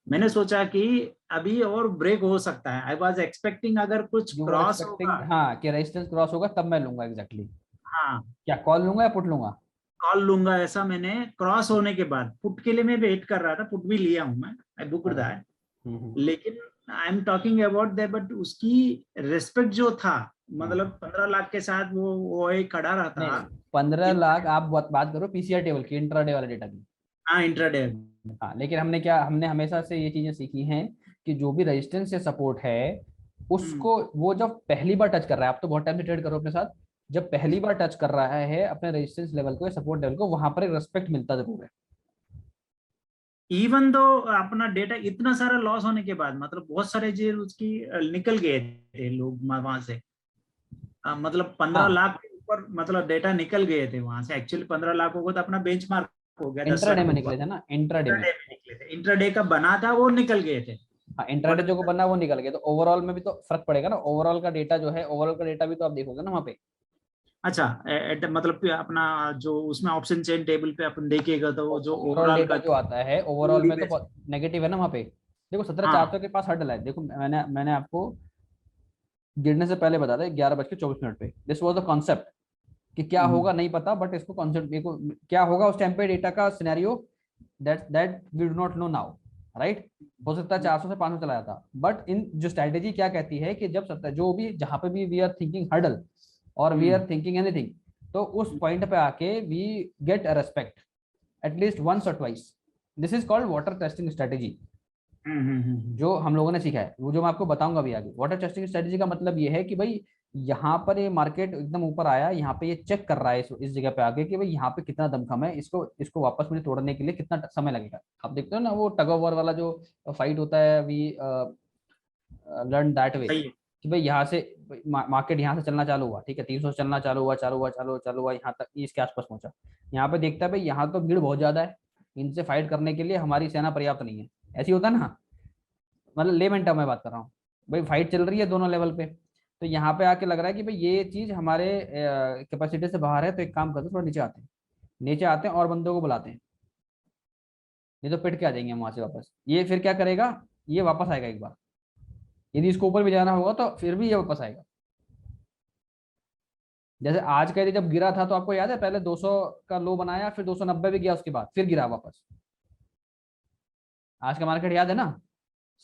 [SPEAKER 11] मैंने सोचा कि अभी और ब्रेक हो सकता है, आई वाज एक्सपेक्टिंग अगर कुछ क्रॉस होगा,
[SPEAKER 2] हाँ कि रेजिस्टेंस क्रॉस होगा तब मैं लूंगा एग्जैक्टली।
[SPEAKER 11] हाँ
[SPEAKER 2] क्या कॉल लूंगा या पुट लूंगा?
[SPEAKER 11] कॉल लूंगा, ऐसा मैंने क्रॉस होने के बाद पुट के लिए मैं वेट कर रहा था, पुट भी लिया हूं मैं, आई बुक्ड दैट, लेकिन I am talking about that, but उसकी रिस्पेक्ट जो था, मतलब 15 लाख के साथ वो एक खड़ा रहा था।
[SPEAKER 2] 15 लाख आप बात करो पीसीआर टेबल की, इंट्राडे वाले डेटा की।
[SPEAKER 11] हाँ इंट्राडे।
[SPEAKER 2] हाँ लेकिन हमने हमेशा से ये चीजें सीखी हैं कि जो भी रेजिस्टेंस से सपोर्ट है उसको वो जब पहली बार टच कर रहा है, आप तो बहुत टाइम से ट्रेड करो अपने साथ, जब पहली बार टच कर रहा है अपने रेजिस्टेंस लेवल को, सपोर्ट लेवल को, वहां पर एक रेस्पेक्ट मिलता जरूर है।
[SPEAKER 11] इवन दो अपना डेटा इतना सारा लॉस होने के बाद, मतलब बहुत सारे जो उसकी निकल गए थे लोग वहां से, मतलब 15 लाख के ऊपर मतलब डेटा निकल गए थे वहां से, एक्चुअली 15 लाख होगा तो अपना बेंचमार्क हो गया,
[SPEAKER 2] इंट्राडे में निकले थे ना, इंट्राडे में
[SPEAKER 11] इंट्राडे का बना था वो निकल गए थे।
[SPEAKER 2] हाँ, इंट्राडे जो को बनना वो निकल गया, तो ओवरऑल में भी तो फर्क पड़ेगा ना। ओवरऑल का डेटा जो है, ओवरऑल का डेटा भी तो आप देखोगे ना वहाँ पे।
[SPEAKER 11] अच्छा, मतलब अपना जो उसमें ऑप्शन चेन टेबल पे अपन देखेगा तो वो जो
[SPEAKER 2] ओवरऑल डेटा जो आता है, ओवरऑल में तो नेगेटिव है ना वहाँ पे। देखो 17,400 के पास हर्डल है। देखो मैंने आपको गिरने से पहले बता दें 11:24 पे, दिस वाज द कॉन्सेप्ट कि क्या होगा नहीं पता, बट इसको कॉन्सेप्ट देखो क्या होगा उस टाइम पे डेटा का scenario, that we do not know now, right. हो सकता है 400 से 500 चला जाता, बट इन जो स्ट्रेटेजी क्या कहती है कि जब जो भी जहां पे भी we are thinking hurdle or we are thinking anything, तो उस पॉइंट पे आके we get a respect at least once or twice. This is called water testing strategy, जो हम लोगों ने सीखा है, वो जो मैं आपको बताऊंगा अभी आगे। वाटर टेस्टिंग स्ट्रेटेजी का मतलब ये है कि भाई यहाँ पर ये मार्केट एकदम ऊपर आया, यहाँ पे ये चेक कर रहा है इस जगह पे आके कि भाई यहाँ पे कितना दमखम है, इसको वापस मुझे तोड़ने के लिए कितना समय लगेगा। आप देखते हो ना वो टग ऑफ वॉर वाला जो फाइट होता है, वी लर्न दैट वे कि भाई यहाँ से मार्केट यहाँ से चलना चालू हुआ, ठीक है, 300 चलना चालू हुआ यहाँ तक, इसके आसपास पहुंचा। यहाँ पे देखता है भाई यहाँ तो भीड़ बहुत ज्यादा है, इनसे फाइट करने के लिए हमारी सेना पर्याप्त नहीं है। ऐसी होता है ना, मतलब लेमन टर्म में बात कर रहा हूँ, भाई फाइट चल रही है दोनों लेवल पे, तो यहाँ पे आके लग रहा है कि भाई ये चीज हमारे कैपेसिटी से बाहर है, तो एक काम करते हैं थोड़ा नीचे आते हैं और बंदों को बुलाते हैं, नहीं तो पिट के आ जाएंगे वहां से वापस। ये फिर क्या करेगा, ये वापस आएगा एक बार, यदि इसको ऊपर भी जाना होगा तो फिर भी ये वापस आएगा। जैसे आज का जब गिरा था तो आपको याद है, पहले 200 का लो बनाया, फिर 290 भी गया, उसके बाद फिर गिरा वापस। आज का मार्केट याद है ना,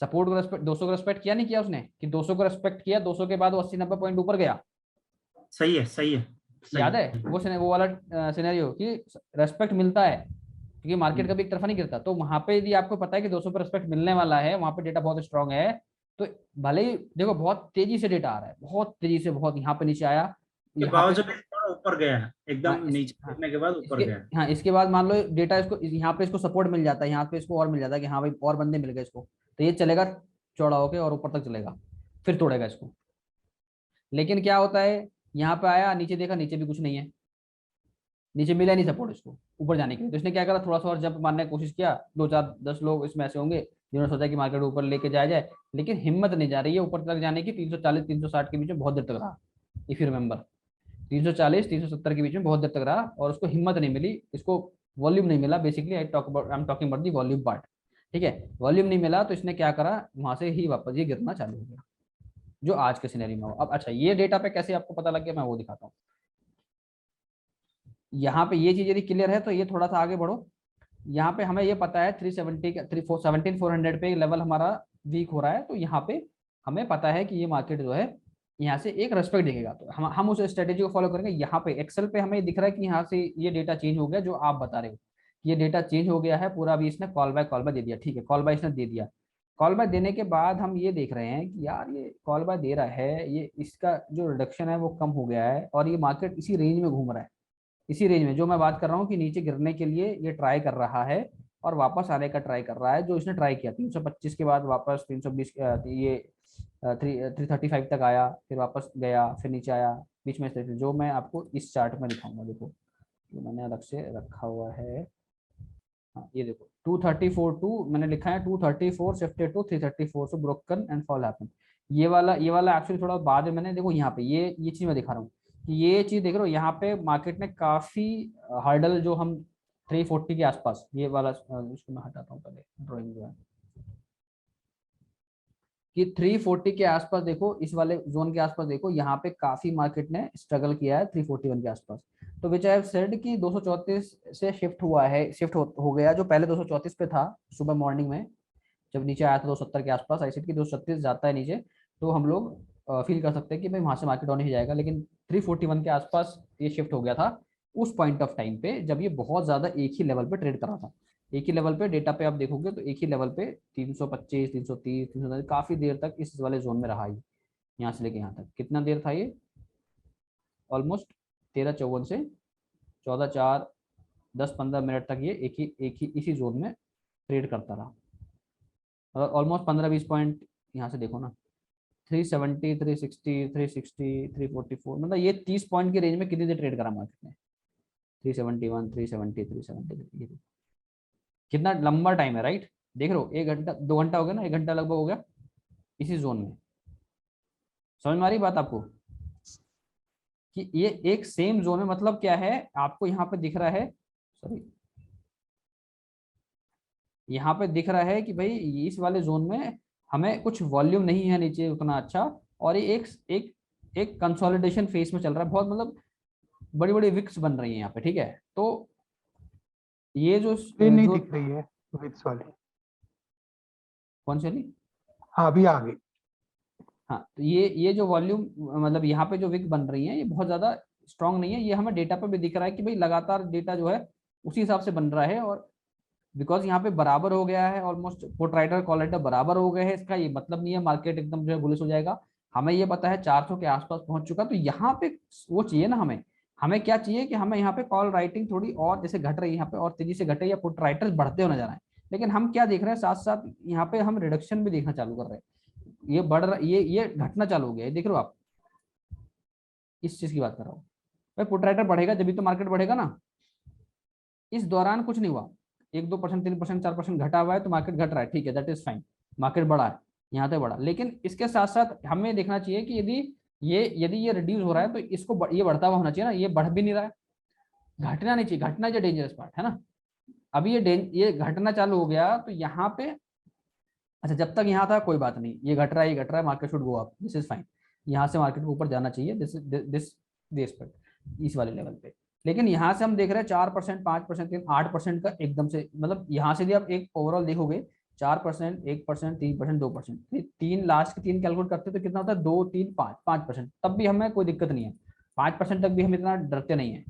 [SPEAKER 2] सपोर्ट को रेस्पेक्ट, 200 को रेस्पेक्ट किया नहीं किया उसने, कि 200 को रेस्पेक्ट किया, 200 के बाद वो 80-90 पॉइंट ऊपर गया।
[SPEAKER 11] सही है
[SPEAKER 2] याद है वो वाला सिनेरियो कि रेस्पेक्ट मिलता है, क्योंकि मार्केट कभी एक तरफा नहीं गिरता। तो वहां पे यदि आपको पता है कि 200 पर रेस्पेक्ट मिलने वाला है, वहां पे डेटा बहुत स्ट्रांग है, तो भले ही देखो बहुत तेजी से डेटा आ रहा है, बहुत तेजी से, बहुत यहाँ पे नीचे आया,
[SPEAKER 11] ऊपर गया एकदम, नीचे गिरने के बाद ऊपर गया।
[SPEAKER 2] हाँ, इसके बाद मान लो डेटा इसको यहाँ पे इसको सपोर्ट मिल जाता है, यहाँ पे इसको और मिल जाता है कि हाँ भाई और बंदे मिल गए इसको, तो ये चलेगा चौड़ा होके और ऊपर तक चलेगा, फिर तोड़ेगा इसको। लेकिन क्या होता है, यहाँ पे आया, नीचे देखा, नीचे भी कुछ नहीं है, नीचे मिला नहीं सपोर्ट इसको ऊपर जाने के लिए, तो इसने क्या करा, थोड़ा सा और जंप मारने की कोशिश किया। 2-4-10 लोग इसमें ऐसे होंगे जिन्होंने सोचा कि मार्केट ऊपर लेके जाया जाए, लेकिन हिम्मत नहीं जा रही है ऊपर तक जाने की। 340-360 के बीच में बहुत देर तक रहा, इफ यू रिमेंबर, 340-370 के बीच में बहुत देर तक रहा, और उसको हिम्मत नहीं मिली, इसको वॉल्यूम नहीं मिला। Basically I am talking about the volume part, ठीक है। वॉल्यूम नहीं मिला तो इसने क्या करा, वहां से ही वापस ये गिरना चालू हो गया, जो आज के सिनेरियो में हो। अब अच्छा, ये डेटा पे कैसे आपको पता लग गया, मैं वो दिखाता हूँ। यहाँ पे ये चीज यदि क्लियर है तो ये थोड़ा सा आगे बढ़ो। यहाँ पे हमें ये पता है 370 का 17,400 पे लेवल हमारा वीक हो रहा है, तो यहाँ पे हमें पता है कि ये मार्केट जो है यहाँ से एक रेस्पेक्ट देखेगा, तो हम उस स्ट्रेटेजी को फॉलो करेंगे। यहाँ पे एक्सेल पे हमें दिख रहा है कि यहाँ से ये डेटा चेंज हो गया, जो आप बता रहे हो, ये डेटा चेंज हो गया है पूरा। अभी इसने कॉल बाय दे दिया, ठीक है, कॉल बाय इसने दे दिया। कॉल बाय देने के बाद हम ये देख रहे हैं कि यार ये कॉल बाय दे रहा है, ये इसका जो रिडक्शन है वो कम हो गया है, और ये मार्केट इसी रेंज में घूम रहा है, इसी रेंज में जो मैं बात कर रहा हूँ कि नीचे गिरने के लिए ये ट्राई कर रहा है और वापस आने का ट्राई कर रहा है। जो इसने ट्राई किया 325 के बाद वापस 320, ये 335 तक आया, फिर वापस गया, फिर नीचे आया, बीच में स्थिति, जो मैं आपको इस चार्ट में दिखाऊंगा। देखो जो मैंने अलग से रखा हुआ है, हाँ ये देखो 234 मैंने लिखा है 234 shifted to 334, so broken and fall happen. ये वाला एक्चुअली थोड़ा बाद में मैंने, देखो यहाँ पे ये चीज मैं दिखा रहा हूँ कि ये चीज देख रहे हो, यहाँ पे मार्केट ने काफी हर्डल, जो हम 340 के आसपास, ये वाला इसको मैं हटाता हूँ पहले, ड्राइंग जो है कि 340 के आसपास देखो, इस वाले जोन के आसपास देखो, यहाँ पे काफी मार्केट ने स्ट्रगल किया है 341 के आसपास। तो विच आई हैव सेड कि 234 से शिफ्ट हुआ है, शिफ्ट हो गया, जो पहले 234 पे था सुबह मॉर्निंग में जब नीचे आया था 270 के आसपास, आई सेड कि 236 जाता है नीचे, तो हम लोग फील कर सकते हैं कि भाई वहां से मार्केट डाउन ही जाएगा। लेकिन 341 के आसपास ये शिफ्ट हो गया था उस पॉइंट ऑफ टाइम पे, जब ये बहुत ज्यादा एक ही लेवल पे ट्रेड कर रहा था। एक ही लेवल पे डेटा पे आप देखोगे तो एक ही लेवल पे 325, 330, 330 काफी देर तक इस वाले जोन में रहा। यहाँ से लेके यहाँ तक कितना देर था ये, ऑलमोस्ट 13:54 से 14:04, 10-15 मिनट तक ये एक ही इसी जोन में ट्रेड करता रहा। ऑलमोस्ट 15-20 पॉइंट यहाँ से देखो ना, 370, 360, 360, 344, मतलब ये 30 पॉइंट की रेंज में कितनी देर ट्रेड करा मार्केट ने, 371, 370, 370, कितना लंबा टाइम है, राइट। देख रहे हो 1 घंटा 2 घंटा हो गया ना, 1 घंटा लगभग हो गया इसी जोन में। समझ में आ रही बात आपको कि ये एक सेम जोन में मतलब क्या है, आपको यहाँ पे दिख रहा है, सॉरी यहाँ पे दिख रहा है कि भाई इस वाले जोन में हमें कुछ वॉल्यूम नहीं है नीचे उतना अच्छा, और ये एक कंसोलिडेशन फेस में चल रहा है बहुत, मतलब बड़ी बड़ी विक्स बन रही है यहाँ पे, ठीक है। तो ये जो
[SPEAKER 6] नहीं दिख रही है विक्स वाली,
[SPEAKER 2] कौन सी वाली?
[SPEAKER 6] हाँ अभी आ गई।
[SPEAKER 2] हाँ, तो ये जो वॉल्यूम मतलब यहाँ पे जो विक बन रही है ये बहुत ज्यादा स्ट्रांग नहीं है, ये हमें डेटा पे भी दिख रहा है कि भाई लगातार डेटा जो है उसी हिसाब से बन रहा है, और बिकॉज यहाँ पे बराबर हो गया है almost, put writer call writer बराबर हो गए हैं, इसका ये मतलब नहीं है मार्केट एकदम जो है बुलिश हो जाएगा। हमें ये पता है 400 के आसपास पहुंच चुका, तो यहाँ पे वो चाहिए ना, हमें क्या चाहिए कि हमें यहाँ पे कॉल राइटिंग थोड़ी और जैसे घट रही है यहाँ पे और तेजी से घटे, या पुट राइटर्स बढ़ते हो नजर आए, लेकिन हम क्या देख रहे हैं साथ साथ यहाँ पे हम रिडक्शन भी देखना चालू कर रहे हैं, ये बढ़ रहा, ये घटना चालू हो गया है, देख रहे हो आप, इस चीज की बात कर रहा हूँ भाई। पुट राइटर बढ़ेगा जब भी तो मार्केट बढ़ेगा ना, इस दौरान कुछ नहीं हुआ, 1-2%, 3%, 4% घटा हुआ है तो मार्केट घट रहा है, ठीक है, दैट इज फाइन, मार्केट बढ़ा है यहाँ तक बढ़ा, लेकिन इसके साथ साथ हमें देखना चाहिए कि यदि ये रिड्यूस हो रहा है तो इसको ये बढ़ता हुआ होना चाहिए ना, ये बढ़ भी नहीं रहा है, घटना नहीं चाहिए, घटना जो डेंजरस पार्ट है ना। अभी ये घटना चालू हो गया तो यहाँ पे, अच्छा जब तक यहाँ था कोई बात नहीं, ये घट रहा है, market should go up, this is fine, यहाँ से मार्केट को ऊपर जाना चाहिए, दिस इस वाले लेवल पे। लेकिन यहाँ से हम देख रहे हैं 4%, 5%, 8% का एकदम से, मतलब यहाँ से भी आप एक ओवरऑल देखोगे 4%, 1%, 3%, 2%, तीन लास्ट के 3 कैलकुलेट करते तो कितना होता है 2, 3, 5%, तब भी हमें कोई दिक्कत नहीं है, 5% तक भी हम इतना डरते नहीं है,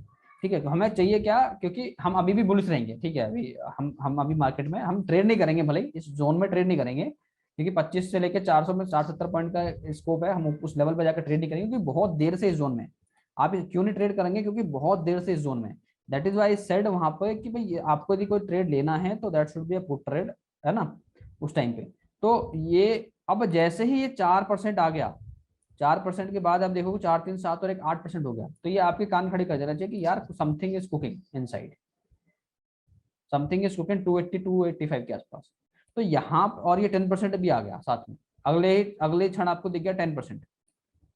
[SPEAKER 2] ठीक है। तो हमें चाहिए क्या, क्योंकि हम अभी भी बुलिश रहेंगे, ठीक है, अभी हम अभी मार्केट में हम ट्रेड नहीं करेंगे, भले इस जोन में ट्रेड नहीं करेंगे, क्योंकि 25 से लेकर 400 में 60-70 पॉइंट का स्कोप है, हम उस लेवल पर जाकर ट्रेड नहीं करेंगे, क्योंकि बहुत देर से इस जोन में आप क्यों नहीं ट्रेड करेंगे, क्योंकि बहुत देर से इस जोन में, दैट इज वाई सेड वहां पे कि भाई आपको यदि कोई ट्रेड लेना है तो that should be a put trade, है ना, उस टाइम पे। तो ये अब जैसे ही ये 4% आ गया, 4% के बाद आप देखोगे 4, 3, 7 और 8% हो गया, तो ये आपके कान खड़े कर देना चाहिए कि यार something is cooking inside, something is cooking 280, 285 के आसपास। तो यहाँ और ये 10% भी आ गया साथ में, अगले क्षण आपको दिख गया 10%,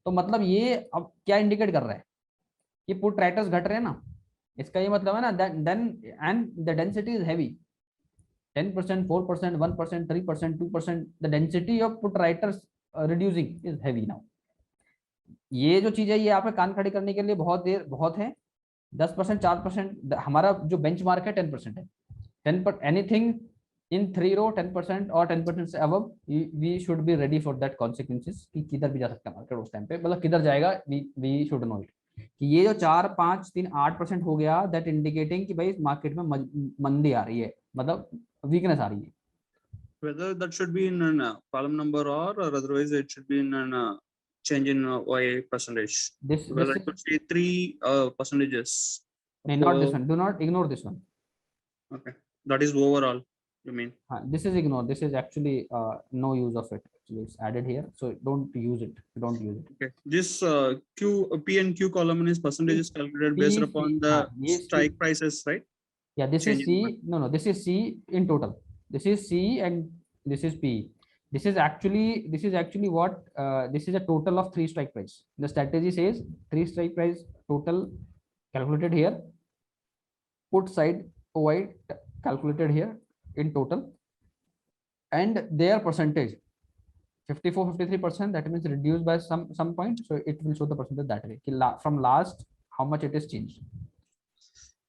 [SPEAKER 2] तो मतलब ये अब क्या इंडिकेट कर रहा है, ये पुट राइटर्स घट रहे हैं ना, इसका ये मतलब है ना, then and the density is heavy, 10%, 4%, 1%, 3%, 2%, the density of put writers reducing is heavy now. ये जो चीज है ये आपके कान खड़ी करने के लिए बहुत है। 10%, 4%, हमारा जो बेंचमार्क है 10% है, 10% एनीथिंग इन 3 रो 10% और 10% से above we should be ready for that consequences, कि किधर भी जा सकता है मार्केट उस टाइम पे, मतलब किधर जाएगा वी शुड नो इट, कि ये जो 4, 5, 3, 8% हो गया, दैट इंडिकेटिंग कि भाई मार्केट में मंदी आ रही है, मतलब वीकनेस आ रही है।
[SPEAKER 3] Whether that should be in a column number or otherwise it should be in a change in Y percentage. Because I could see 3 percentages.
[SPEAKER 2] No, not this one. Do not ignore this one.
[SPEAKER 3] Okay, that is overall. You mean?
[SPEAKER 2] This is ignore. This is actually no use of it. Actually, it's added here, so don't use it. Don't use it.
[SPEAKER 3] Okay. This P and Q column is percentage is calculated based upon the strike prices, right?
[SPEAKER 2] Yeah, this is C. No, this is C in total. This is C and this is P. This is actually what this is a total of 3 strike price. The strategy says 3 strike price total calculated here. Put side OI calculated here in total, and their percentage 54, 53%. That means reduced by some point, so it will show the percentage that way. From last, how much it is changed.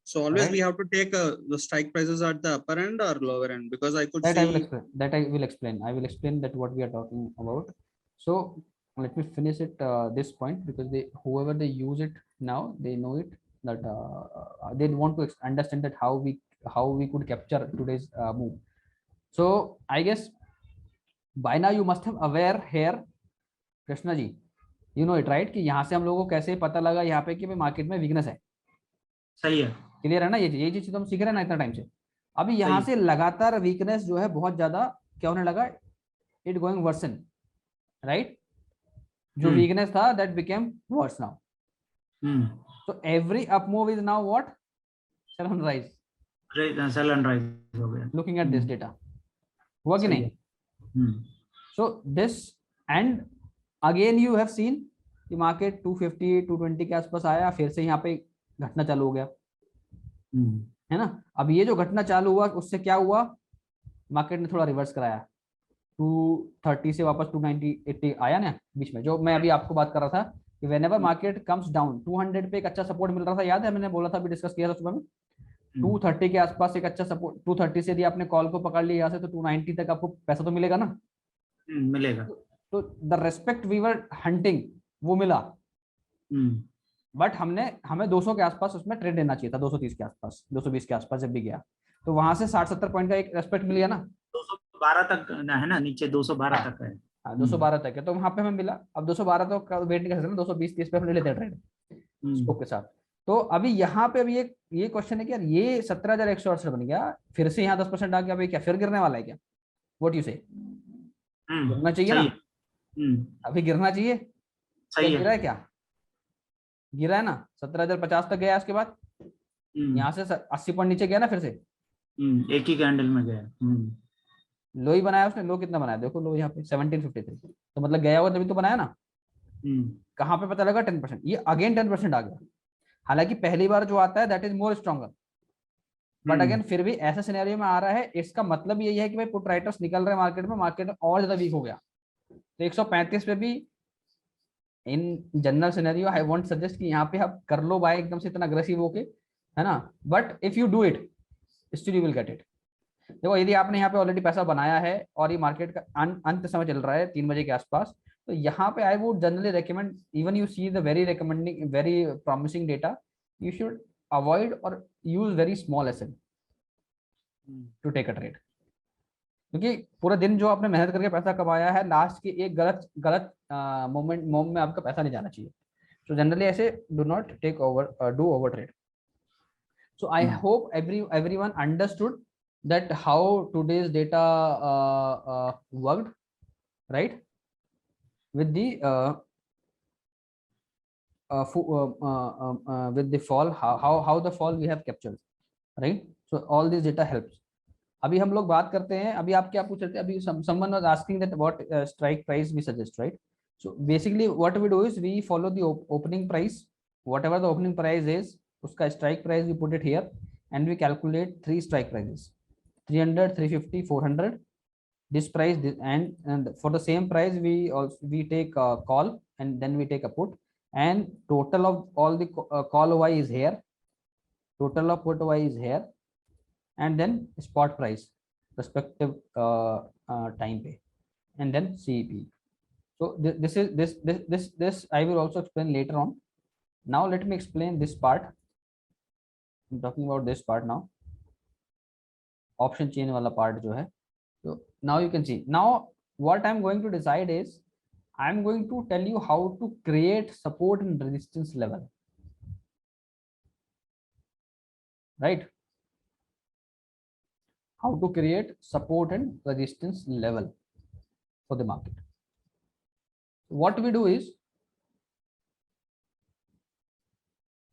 [SPEAKER 3] So always we have to take the strike prices at the upper end or lower end, because I could see
[SPEAKER 2] I will explain. I will explain that what we are talking about. So let me finish it this point, because whoever they use it now, they know it, that they want to understand that how we could capture today's move. So I guess by now you must have aware here, Krishna ji, you know it right, कि यहाँ से हम लोगों को कैसे पता लगा यहाँ पे कि मार्केट में वीकनेस है।
[SPEAKER 11] सही है,
[SPEAKER 2] क्लियर है ना, ये चीज तो हम सीख रहे हैं ना इतना टाइम से। अभी यहाँ से लगातार वीकनेस जो है बहुत ज्यादा क्या होने लगा, इट गोइंग वर्सन, राइट, जो वीकनेस था that became worse now. So every up move is now what? Sell and rise.
[SPEAKER 11] Sell and rise हो गया।
[SPEAKER 2] Looking at this data, हुआ कि नहीं? So this and again you have seen कि market 250 220 के आसपास आया, फिर से यहाँ पे घटना चालू हो गया, है ना। अब ये जो घटना चालू हुआ उससे क्या हुआ, मार्केट ने थोड़ा रिवर्स कराया, 230 से वापस 290 80 आया ना बीच में। जो मैं अभी आपको बात कर रहा था कि व्हेनेवर मार्केट कम्स डाउन 200 पे एक अच्छा सपोर्ट मिल रहा था, याद है मैंने बोला था, अभी डिस्कस किया था सुबह में। 230 के आसपास एक अच्छा सपोर्ट, 230 से यदि आपने कॉल को पकड़ लिया यहाँ से तो 290 तक आपको पैसा तो मिलेगा ना,
[SPEAKER 11] मिलेगा।
[SPEAKER 2] तो the respect we were hunting वो मिला, बट हमें 200 के आसपास उसमें ट्रेड लेना चाहिए था, 230 के आसपास 220 के आसपास जब भी गया तो वहां से 60-70 पॉइंट का एक रेस्पेक्ट मिल गया ना,
[SPEAKER 11] 212 तक है ना, नीचे 212 तक है।
[SPEAKER 2] हाँ 212 तक है, तो वहां पे हमें मिला। अब 212 तो वेट नहीं कर सकते, 220-30 पे हम ले लेते हैं ट्रेड स्कोप के साथ। तो अभी यहाँ पे अभी ये क्वेश्चन है कि यार ये 17,168 बन गया, फिर से यहाँ 10% आ गया, भाई क्या फिर गिरने वाला है क्या? व्हाट यू से? गिरना चाहिए ना, अभी गिरना चाहिए,
[SPEAKER 11] सही
[SPEAKER 2] गिरा है क्या? गिरा है ना, 17,050 तक गया, उसके बाद यहाँ से 80 पॉइंट नीचे गया ना, फिर से
[SPEAKER 11] एक ही कैंडल में गया।
[SPEAKER 2] लो ही बनाया उसने, लो कितना बनाया देखो, लो यहाँ पे 1753, तो मतलब गया हुआ तभी तो बनाया ना। कहाँ पे पता लगा 10%, ये अगेन 10% आ गया। हालांकि पहली बार जो आता है that is more stronger, but again फिर भी ऐसा सिनेरियो में आ रहा है, इसका मतलब यही है कि भाई पुट राइटर्स निकल रहे हैं मार्केट में, मार्केट और ज्यादा वीक हो गया। तो 135 पे भी in general scenario I won't suggest कि यहाँ पे आप कर लो बाय एकदम से इतना अग्रेसिव होके, है ना, but if you do it still you will get it. देखो यदि आपने यहाँ पे ऑलरेडी पैसा बनाया है और ये मार्केट का अंत समय चल रहा है 3 बजे के आसपास, तो यहाँ पे I would generally recommend, even you see the very promising data, you should avoid or use very small asset to take a trade, क्योंकि पूरा दिन जो आपने मेहनत करके पैसा कमाया है, लास्ट की एक गलत मोमेंट में आपका पैसा नहीं जाना चाहिए। सो जनरली ऐसे do not take do over trade. So I hope everyone understood that how today's data worked, right, with the with the fall, how the fall we have captured, right? So all this data helps. अभी हम लोग बात करते हैं, अभी आप क्या पूछ रहे थे, अभी someone was asking that what strike price we suggest, right? So basically what we do is we follow the opening price, whatever the opening price is, उसका strike price we put it here and we calculate 3 strike prices, 300, 350, 400, this price, and for the same price we take a call and then we take a put, and total of all the call Y is here, total of put Y is here, and then spot price respective time pay, and then CEP. So this I will also explain later on. Now let me explain this part. I'm talking about this part now, option chain wala part jo hai. So now you can see, now what I'm going to decide is I'm going to tell you how to create support and resistance level, right? How to create support and resistance level for the market. What we do is,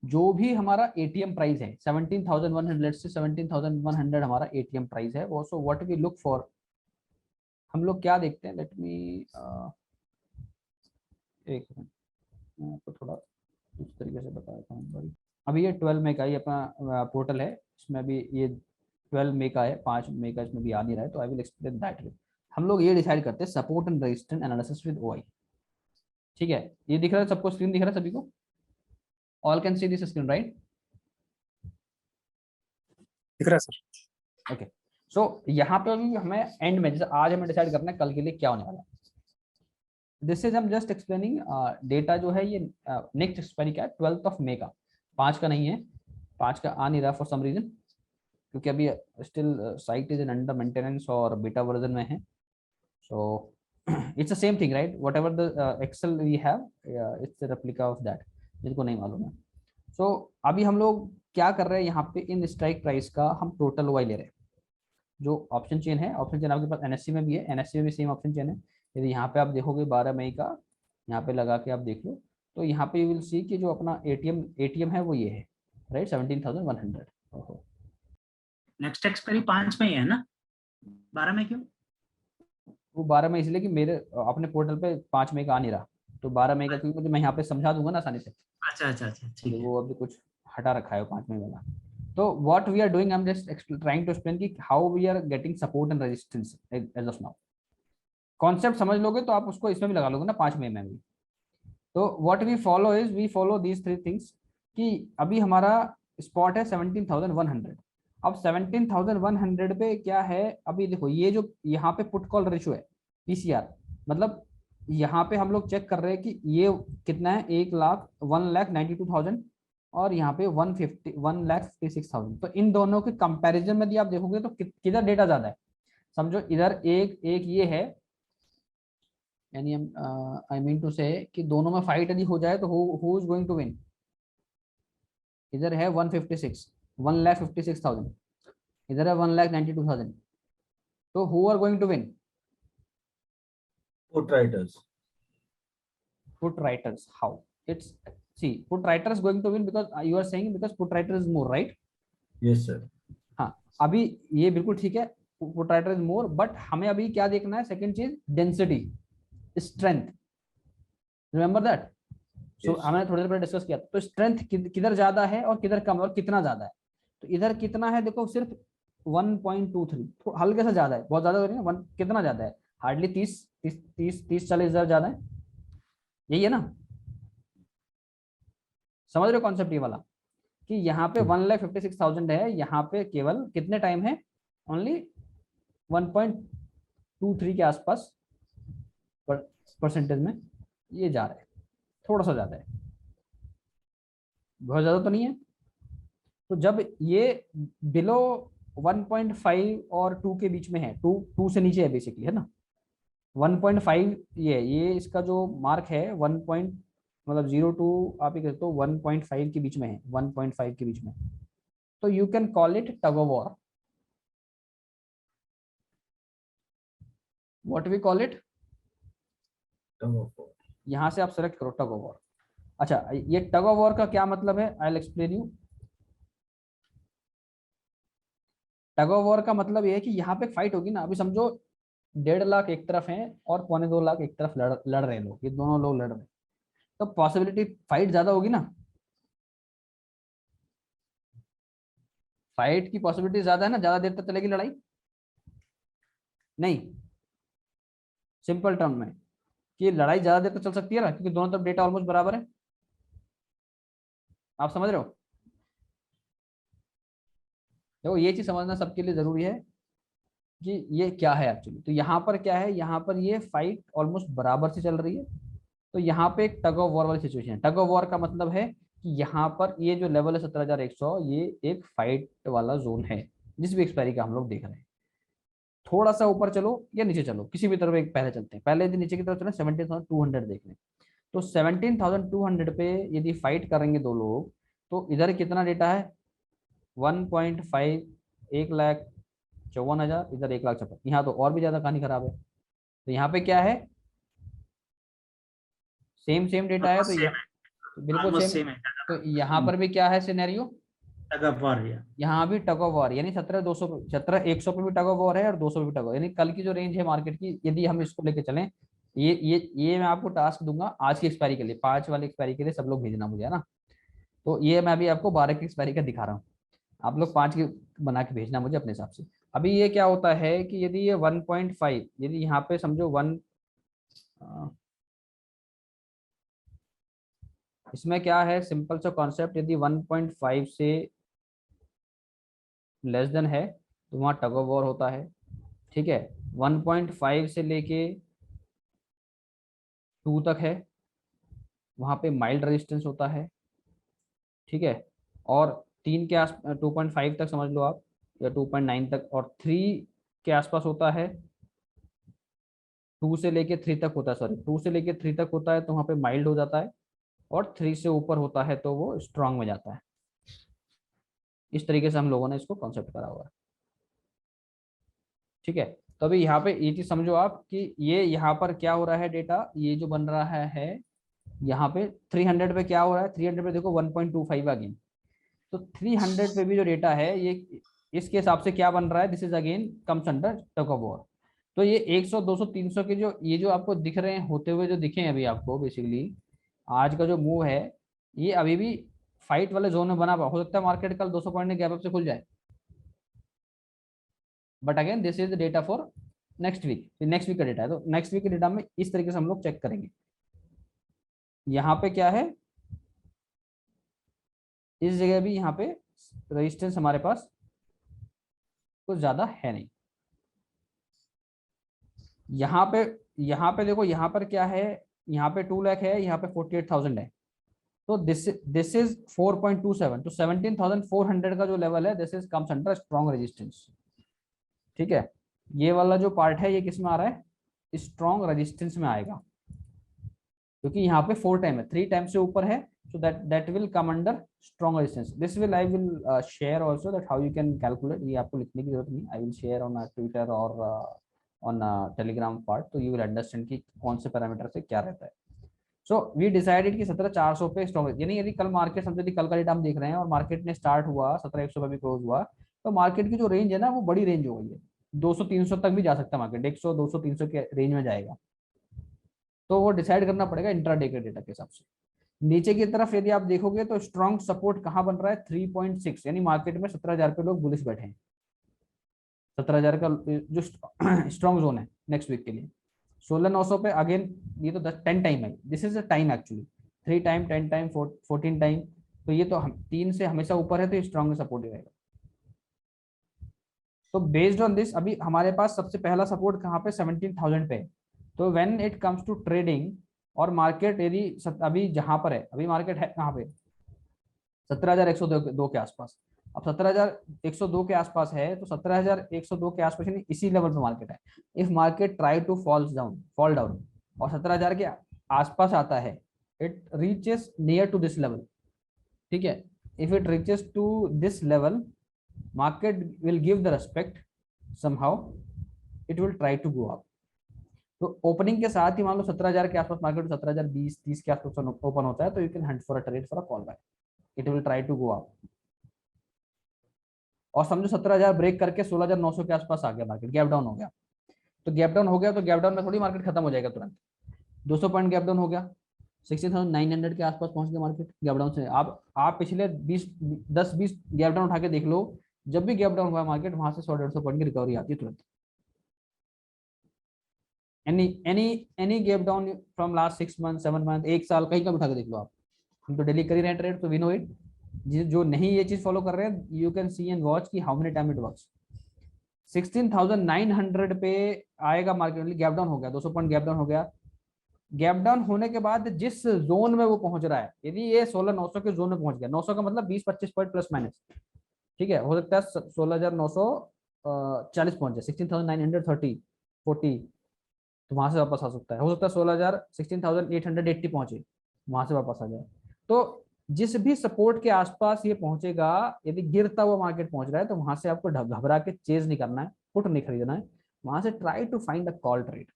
[SPEAKER 2] जो भी हमारा ATM price है 17,100 से 17,100 हमारा ATM price है वो, so what we look for, हम लोग क्या देखते हैं, लेट मी एक मिनट मैं आपको थोड़ा इस तरीके से बताता हूँ। अभी ये 12 मई का ये अपना पोर्टल है, इसमें अभी ये 12 मई का है, 5 मई का इसमें भी आ नहीं रहा है, तो आई विल एक्सप्लेन दैट वे। हम लोग ये डिसाइड करते हैं support and resistance analysis with OI, ठीक है? ये दिख रहा है सबको, स्क्रीन दिख रहा है सभी को? All can see this screen, right?
[SPEAKER 4] दिख रहा है सर।
[SPEAKER 2] ओके, सो यहाँ पे अभी हमें एंड में, जैसे आज हमें डिसाइड करना है कल के लिए क्या होने वाला है। दिस इज हम जस्ट एक्सप्लेनिंग डेटा जो है ये नेक्स्ट एक्सपायरी का है 12 मई का, 5 का नहीं है, 5 का आ नहीं रहा फॉर सम रीजन, क्योंकि अभी still site is in under maintenance और बीटा वर्जन में है। So it's the same thing, right? Whatever the excel we have, it's the replica of that, जिनको नहीं मालूम है। सो अभी हम लोग क्या कर रहे हैं, यहाँ पे इन स्ट्राइक प्राइस का हम टोटल वाई ले रहे हैं। जो ऑप्शन चेन है, ऑप्शन चेन आपके पास NSE में भी है, NSE में भी सेम ऑप्शन चेन है। यदि यहाँ पे आप देखोगे 12 मई का यहाँ पे लगा के आप देख लो, तो यहाँ पे यू विल सी कि जो अपना ATM है वो ये है, राइट, 17,100।
[SPEAKER 11] नेक्स्ट एक्सपायरी 5 में ही है ना, 12 में क्यों?
[SPEAKER 2] वो 12 मई इसलिए कि मेरे अपने पोर्टल पे 5 मई का आ नहीं रहा, तो 12 मई का, क्योंकि मैं यहाँ पे समझा दूंगा ना आसानी से।
[SPEAKER 11] अच्छा अच्छा अच्छा, ठीक है।
[SPEAKER 2] वो अभी कुछ हटा रखा है 5 मई वाला। तो what we are doing, I am just trying to explain कि how we are getting support and resistance as of now. Concept समझ लोगे तो आप उसको इसमें भी लगा लोगे ना 5 मई में भी। तो what we follow is, we follow these 3 things कि अभी हमारा स्पॉट है 17,100। अब 17,100 पे क्या है, अभी देखो ये जो यहाँ पे पुट कॉल रेशियो है पीसीआर, मतलब यहाँ पे हम लोग चेक कर रहे हैं कि ये कितना है, 1,92,000 और यहाँ पे 1,56,000। तो इन दोनों के कंपैरिजन में यदि आप देखोगे तो किधर डेटा ज्यादा है, समझो इधर एक ये है, यानी आई मीन टू से कि दोनों में फाइट यदि हो जाए तो who is going to win. इधर है 1,56,000, इधर है 1,92,000, तो who are going to win?
[SPEAKER 12] Put writers.
[SPEAKER 2] Put writers. How? It's, see, put writer is going to win because you are saying because put writer is more, right?
[SPEAKER 12] Yes sir.
[SPEAKER 2] हाँ, अभी ये बिल्कुल ठीक है, put writer is more, but हमें अभी क्या देखना है, सेकंड चीज डेंसिटी, स्ट्रेंथ, रिमेंबर दैट। सो हमने थोड़ी देर पहले डिस्कस किया, तो स्ट्रेंथ किधर ज्यादा है और किधर कम और कितना ज्यादा है। तो इधर कितना है देखो, सिर्फ 1.23, हल्के से ज्यादा है, बहुत ज्यादा हो रही है। कितना ज्यादा है, हार्डली 30-40 ज्यादा है, यही है ना, समझ रहे हो कॉन्सेप्ट ये वाला, कि यहाँ पे 1,56,000 है, यहाँ पे केवल कितने टाइम है, ओनली 1.23 के आसपास परसेंटेज में ये जा रहा है, थोड़ा सा ज्यादा है, बहुत ज्यादा तो नहीं है। तो जब ये बिलो 1.5 और 2 के बीच में है, 2 से नीचे है बेसिकली, है ना, 1.5 ये इसका जो मार्क है 1. मतलब 0 to आप ही कहते हो 1.5 के बीच में है, 1.5 के बीच में, तो you can call it tug of war. What we call it,
[SPEAKER 12] Tug of war.
[SPEAKER 2] यहां से आप सेलेक्ट करो टग ऑफ वॉर। अच्छा, ये टग ऑफ वॉर का क्या मतलब है, I will explain you. Tug of war का मतलब ये है कि यहाँ पे फाइट होगी ना, अभी समझो 1.5 लाख एक तरफ हैं और 2.25 लाख एक तरफ लड़ रहे लोग, ये दोनों लोग लड़ रहे, तो पॉसिबिलिटी फाइट ज्यादा होगी ना, फाइट की पॉसिबिलिटी ज्यादा है ना, ज्यादा देर तक चलेगी लड़ाई नहीं, सिंपल टर्म में कि लड़ाई ज्यादा देर तक चल सकती है ना, क्योंकि दोनों तरफ डेटा ऑलमोस्ट बराबर है, आप समझ रहे हो। देखो ये चीज समझना सबके लिए जरूरी है कि ये क्या है एक्चुअली। तो यहाँ पर क्या है, यहाँ पर ये फाइट ऑलमोस्ट बराबर से चल रही है, तो यहाँ पे एक टग ऑफ वॉर वाली सिचुएशन है। टग ऑफ वॉर का मतलब है कि यहाँ पर ये जो लेवल है 17,100, ये एक फाइट वाला जोन है, जिस भी एक्सपायरी का हम लोग देख रहे हैं। थोड़ा सा ऊपर चलो या नीचे चलो, किसी भी तरफ एक पहले चलते हैं, पहले यदि नीचे की तरफ चले 17,200 देख लें, तो 17,200 पे यदि फाइट करेंगे दो लोग, तो इधर कितना डेटा है 1.5, 1,54,000, इधर 1,56,000, यहाँ तो और भी ज्यादा कहानी खराब है। तो यहाँ पे क्या है, सेम डेटा है, तो बिल्कुल सेम है। तो यहाँ पर भी क्या है सिनेरियो,
[SPEAKER 11] टग ऑफ वॉर,
[SPEAKER 2] यहाँ भी टग ऑफ वॉर, यानी 17,100 पे भी टग ऑफ वॉर है और 200 पे भी टग ऑफ, यानी कल की जो रेंज है मार्केट की, यदि हम इसको लेके चलें, ये मैं आपको टास्क दूंगा आज की एक्सपायरी के लिए, 5 वाली एक्सपायरी के लिए सब लोग भेजना मुझे, है ना। तो ये मैं अभी आपको 12 की एक्सपायरी का दिखा रहा हूँ, आप लोग 5 की बना के भेजना मुझे अपने हिसाब से। अभी ये क्या होता है कि यदि ये 1.5, यदि यहाँ पे समझो 1, इसमें क्या है सिंपल सा कॉन्सेप्ट, यदि 1.5 से लेस देन है तो वहाँ टग ऑफ वॉर होता है, ठीक है। 1.5 से लेके 2 तक है, वहाँ पे माइल्ड रेजिस्टेंस होता है, ठीक है। और 3 के आस 2.5 तक समझ लो आप, या 2.9 तक, और 3 के आसपास होता है, 2 से लेके 3 तक होता है, सॉरी 2 से लेके 3 तक होता है, तो वहाँ पे माइल्ड हो जाता है, और 3 से ऊपर होता है तो वो स्ट्रांग में जाता है। इस तरीके से हम लोगों ने इसको कॉन्सेप्ट करा हुआ है, ठीक है। तो अभी यहाँ पे ये चीज समझो आप कि ये यहाँ पर क्या हो रहा है, डेटा ये जो बन रहा है यहाँ पे 300 पे क्या हो रहा है, 300 पे देखो 1.25 अगेन, तो 300 पे भी जो डेटा है ये इसके हिसाब से क्या बन रहा है, this is again comes under tug of war. तो ये 100 200 300 के जो ये जो आपको दिख रहे हैं होते हुए जो दिखे हैं अभी आपको, बेसिकली आज का जो मूव है ये अभी भी फाइट वाले जोन में बना हुआ। हो सकता है मार्केट कल 200 पॉइंट के गैप अप से खुल जाए, but again this is the data for next week. Next week का डेटा है, तो नेक्स्ट वीक के डेटा में इस तरीके से हम लोग चेक करेंगे। यहाँ पे क्या है, इस जगह भी यहाँ पे रेजिस्टेंस हमारे पास कुछ ज्यादा है नहीं। यहाँ पे देखो, यहाँ पर क्या है, यहाँ पे 2 लाख है, यहाँ पे 48,000 है। तो दिस इज 4.27 तो 17,400 का जो लेवल है this is comes under strong resistance. ठीक है, ये वाला जो पार्ट है ये किस में आ रहा है, स्ट्रॉन्ग रेजिस्टेंस में आएगा, क्योंकि यहाँ पे 4 टाइम है, 3 टाइम से ऊपर है, so that will come under strong resistance. This will I will share also that how you can calculate. ये आपको लिखने की जरूरत नहीं, I will share on Twitter और on Telegram part, तो you will understand कि कौन से पैरामीटर से क्या रहता है। So we decided कि 17,400 पे स्ट्रॉन्ग, यानी यदि कल मार्केट समझो कि कल का डेटा हम देख रहे हैं और मार्केट ने स्टार्ट हुआ 17,100 पे भी क्लोज हुआ, तो मार्केट की जो रेंज है ना वो बड़ी रेंज हो गई है, 200-300 तक भी जा सकता है मार्केट, 100 200 300 के रेंज में जाएगा। तो वो डिसाइड करना पड़ेगा इंट्राडे के डेटा के हिसाब से। नीचे की तरफ यदि आप देखोगे तो स्ट्रॉन्ग सपोर्ट कहां बन रहा है, 3.6, यानी मार्केट में 17,000 पे लोग बुलिश बैठे हैं। 17,000 का जो स्ट्रॉन्ग जोन है नेक्स्ट वीक के लिए। 16,900 पे अगेन ये तो 10 टाइम है, this is a time actually, 3 time 10 time 14 time, तो ये तो 3 से हमेशा ऊपर है, तो स्ट्रॉन्ग सपोर्ट ही रहेगा। तो बेस्ड ऑन दिस अभी हमारे पास सबसे पहला सपोर्ट कहाँ पे, 17,000 पे। तो when it comes to trading और मार्केट यदि अभी जहां पर है, अभी मार्केट है कहाँ पे 17,102 के आसपास। अब 17,102 के आसपास है, तो 17,102 के आसपास यानी इसी लेवल पे मार्केट है। If market try to fall down और 17,000 के आसपास आता है, it reaches near to this level. ठीक है, if it reaches to this level, market will give the respect, somehow it will try to go up. तो opening के साथ ही मान लो 17,000 के आसपास मार्केट 17,020-30 के आसपास ओपन होता है, तो you can hunt for a trade for a call buy, it will try to go up. और समझो 17,000 ब्रेक करके 16,900 के आसपास आ गया मार्केट, गैप डाउन हो गया, तो गैप डाउन हो गया, तो गैप डाउन में थोड़ी मार्केट खत्म हो जाएगा तुरंत। 200 पॉइंट गैप डाउन हो गया, 16,900 के आसपास पहुंच गया मार्केट गैप डाउन से। आप पिछले 10-20 गैप डाउन उठा के देख लो, जब भी गैप डाउन हुआ मार्केट वहां से 100-150 पॉइंट की रिकवरी आती है तुरंत। any gap down from last 6 months 7 months, 1 साल कहीं का उठा के देख लो आप, हम तो डेली कर ही रहे हैं ट्रेड, तो वी नो इट। जो नहीं ये चीज फॉलो कर रहे हैं, you can see and watch कि how many time it works. 16,900 पे आएगा मार्केट, गैप डाउन हो गया, 200 पॉइंट गैप डाउन हो गया। गैप डाउन होने के बाद जिस जोन में वो पहुंच रहा है, यदि ये 16,900 के जोन में पहुंच गया, 900 का मतलब 20-25 पॉइंट प्लस माइनस, ठीक है, हो सकता है 16,940 पहुंच जाए, 16,930 40, तो वहां से वापस आ सकता है। हो सकता है 16,880 पहुंचे, वहां से वापस आ जाए। तो जिस भी सपोर्ट के आसपास ये पहुंचेगा, यदि गिरता हुआ मार्केट पहुंच रहा है, तो वहां से आपको घबरा के चेज नहीं करना है, पुट नहीं खरीदना है, वहां से try to find a call trade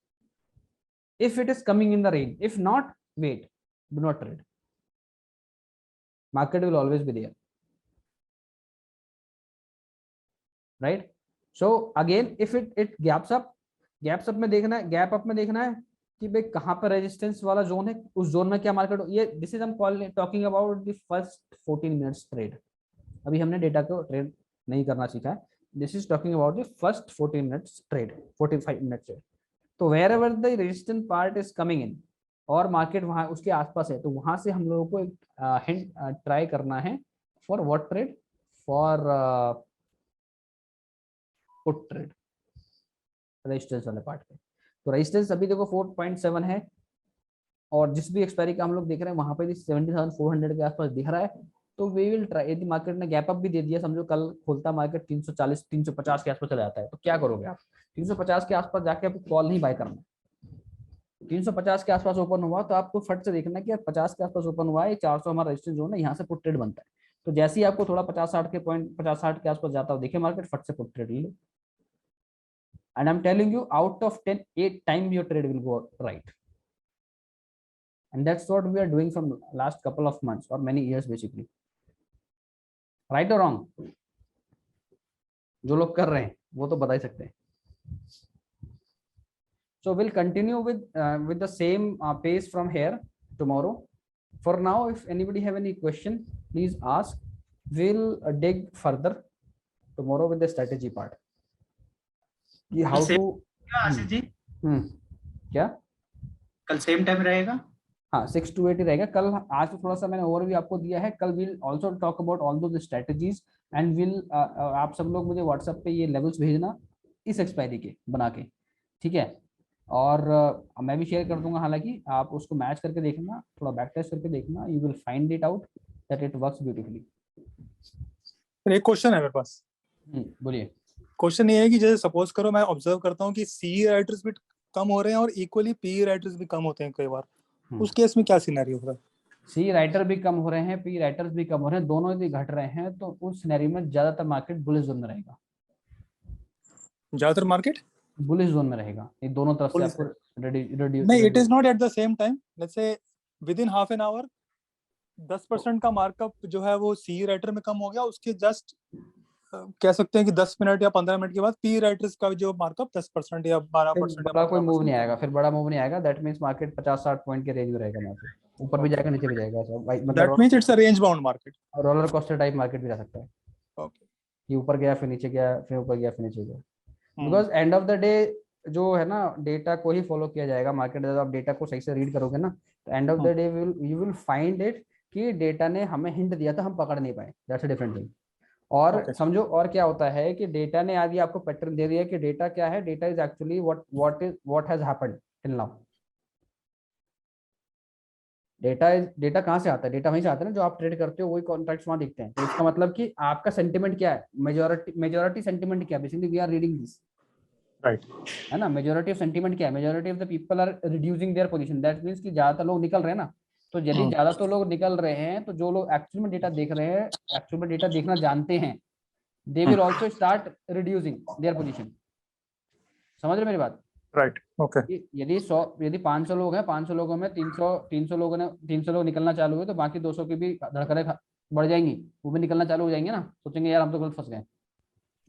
[SPEAKER 2] if it is coming in the range, if not wait, do not trade, market will always be there, right. So again if it gaps up में देखना है, gap up में देखना है कि भाई कहां पर रेजिस्टेंस वाला जोन है, उस जोन में क्या मार्केट, ये दिस इज हम talking about the first 14 minutes trade. अभी हमने डेटा को ट्रेड नहीं करना सीखा है, this is talking about the first 14 minutes trade, 45 minutes trade. तो wherever the resistance part is coming in और मार्केट वहां उसके आसपास है, तो वहां से हम लोगों को एक हिंट ट्राई करना है for what trade, for put trade, resistance वाले पार्ट पे। तो रेजिस्टेंस अभी देखो 4.7 है, और जिस भी एक्सपायरी का हम लोग देख रहे हैं वहां पे 70,400 के आसपास दिख रहा है। तो वी विल ट्राई, यदि मार्केट ने गैप अप भी दे दिया, समझो कल खुलता मार्केट 340-350 के आसपास चला जाता है, तो क्या करोगे आप, 350 के आसपास जाके आपको कॉल नहीं बाय करना। 350 के आसपास ओपन हुआ तो आपको फट से देखना कि 50 के आसपास ओपन हुआ है, 400 हमारा रेजिस्टेंस जोन है, यहाँ से पुट ट्रेड बनता है। तो जैसे ही आपको थोड़ा 50-60 के पॉइंट 50-60 के आसपास जाता हो देखे मार्केट, फट से पुट ट्रेड ले लो। And I'm telling you, out of 10, 8 times your trade will go right. And that's what we are doing from last couple of months or many years basically. Right or wrong? जो लोग कर रहे हैं वो तो बता ही सकते हैं। So we'll continue with the same pace from here tomorrow. For now, if anybody have any question, please ask. We'll dig further tomorrow with the strategy part. कि how to
[SPEAKER 11] आशीष जी
[SPEAKER 2] क्या
[SPEAKER 11] कल सेम टाइम रहेगा?
[SPEAKER 2] हाँ 6 to 8 ही रहेगा कल. आज तो थोड़ा सा मैंने ओवरव्यू आपको दिया है. कल will also talk about all दो स्ट्रेटजीज एंड विल आप सब लोग मुझे व्हाट्सएप पे ये लेवल्स भेजना इस एक्सपायरी के बना के, ठीक है. और मैं भी शेयर कर दूंगा, हालांकि आप उसको मैच करके देखना, थोड़ा बैक टेस्ट करके देखना. You will find it out that it works beautifully.
[SPEAKER 4] एक क्वेश्चन है मेरे पास.
[SPEAKER 2] बोलिए.
[SPEAKER 4] क्वेश्चन ये है कि जैसे सपोज करो मैं ऑब्जर्व करता हूँ कि सी राइटर्स भी कम हो रहे हैं और इक्वली पी राइटर्स भी कम होते हैं कई बार. उस केस में क्या सिनेरियो होगा?
[SPEAKER 2] सी राइटर भी कम हो रहे हैं, पी राइटर्स भी कम हो रहे हैं, दोनों यदि घट रहे हैं तो उस सिनेरियो में ज्यादातर मार्केट बुलिश जोन में रहेगा.
[SPEAKER 4] ज्यादातर मार्केट
[SPEAKER 2] बुलिश जोन में रहेगा. ये दोनों तरफ से आपको रिड्यूस
[SPEAKER 4] नहीं, it is not at the same time. Let's say with in half an hour 10% का मार्कअप जो है वो सी राइटर में कम हो गया. उसके जस्ट कह सकते हैं कि 10 मिनट या 15 मिनट के बाद पी राइटर्स का जो मार्कअप 10% या 12%
[SPEAKER 2] बड़ा कोई मूव नहीं आएगा. फिर बड़ा मूव नहीं आएगा. दैट मींस मार्केट 50-60 पॉइंट के रेंज में रहेगा. मार्केट ऊपर भी जाएगा, नीचे भी जाएगा. मतलब
[SPEAKER 4] that means it's a range bound market.
[SPEAKER 2] Roller coaster type market भी रह सकता है.
[SPEAKER 4] ओके,
[SPEAKER 2] कि ऊपर गया फिर नीचे गया, फिर ऊपर गया फिर नीचे गया. Because and of the day जो है ना, डेटा को ही फॉलो किया जाएगा. मार्केट जब आप डेटा को सही से रीड करोगे ना, तो and of the day you will find it कि डेटा ने हमें हिंट दिया था, हम पकड़ नहीं पाए. That's a different thing. और समझो और क्या होता है कि डेटा ने आज आपको पैटर्न दे दिया कि डेटा क्या है. Data is actually what has happened till now. Data कहाँ से आता है? डेटा वहीं से आता है ना जो आप ट्रेड करते हो, वही कॉन्ट्रैक्ट्स वहां दिखते हैं. तो इसका मतलब कि आपका सेंटिमेंट क्या है, मेजॉरिटी सेंटिमेंट क्या है. Basically we are reading this,
[SPEAKER 4] right,
[SPEAKER 2] है ना. मेजॉरिटी ऑफ सेंटिमेंट क्या है? Majority of the people are reducing their position. That means कि ज्यादातर लोग निकल रहे हैं ना. तो यदि ज्यादा तो लोग निकल रहे हैं, तो जो लोग एक्चुअल में डेटा देख रहे हैं, एक्चुअल में डेटा देखना जानते हैं, they will also start reducing their position. समझ रहे मेरी बात?
[SPEAKER 4] राइट. ओके.
[SPEAKER 2] यदि 500 लोग हैं, 500 लोगों में 300 लोग निकलना चालू हुए, तो बाकी 200 की भी धड़कनें बढ़ जाएंगी, वो भी निकलना चालू हो जाएंगे ना. सोचेंगे यार हम तो गलत फंस गए.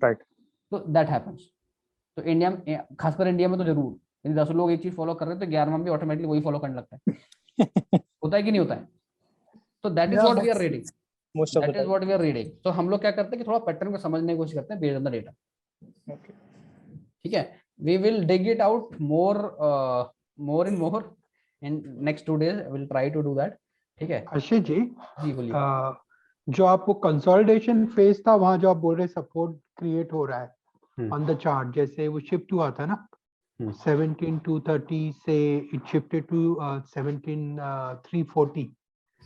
[SPEAKER 4] राइट.
[SPEAKER 2] तो दैट हैपेंस. तो इंडिया में, खासकर इंडिया में तो जरूर, यदि 10 लोग एक चीज फॉलो कर रहे हैं तो 11वां भी ऑटोमेटिकली वही फॉलो करने लगता है. होता है कि नहीं होता है? तो that is what we are reading. That is what we are reading. तो हम लोग क्या करते हैं कि थोड़ा पैटर्न को समझने की कोशिश करते हैं बेस्ड ऑन द डेटा. ठीक है. We will dig it out more and more in next 2 days. I will try to do that. ठीक है.
[SPEAKER 6] आशीष जी
[SPEAKER 2] बोलिए.
[SPEAKER 6] जो आपको कंसोलिडेशन फेज था, वहां जो आप बोल रहे सपोर्ट क्रिएट हो रहा है ऑन द चार्ट, जैसे वो शिफ्ट हुआ था ना 17,230 से इट शिफ्टेड टू 17,340.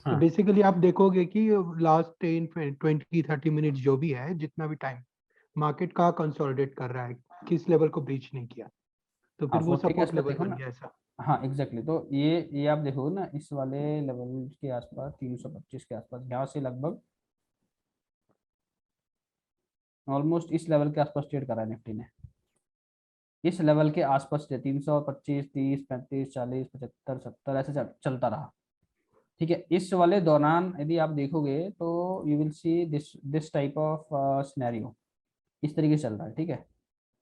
[SPEAKER 6] तो बेसिकली आप देखोगे कि लास्ट 10-20-30 मिनट्स जो भी है, जितना भी टाइम मार्केट का कंसोलिडेट कर रहा है, किस लेवल को ब्रीच नहीं किया, तो फिर वो सपोर्ट लेवल बन गया ऐसा.
[SPEAKER 2] हाँ एग्जैक्टली. तो ये आप देखो ना, इस वाले लेवल के आसपास 325 के आसपास, यहाँ से लगभग ऑलमोस्ट इस लेवल के आसपास ट्रेड करा है निफ्टी ने. इस लेवल के आसपास 325, 30, 35, 40, 75, 70 ऐसे चलता रहा. ठीक है. इस वाले दौरान यदि आप देखोगे तो you will see this type of scenario. इस तरीके से चल रहा है. ठीक है.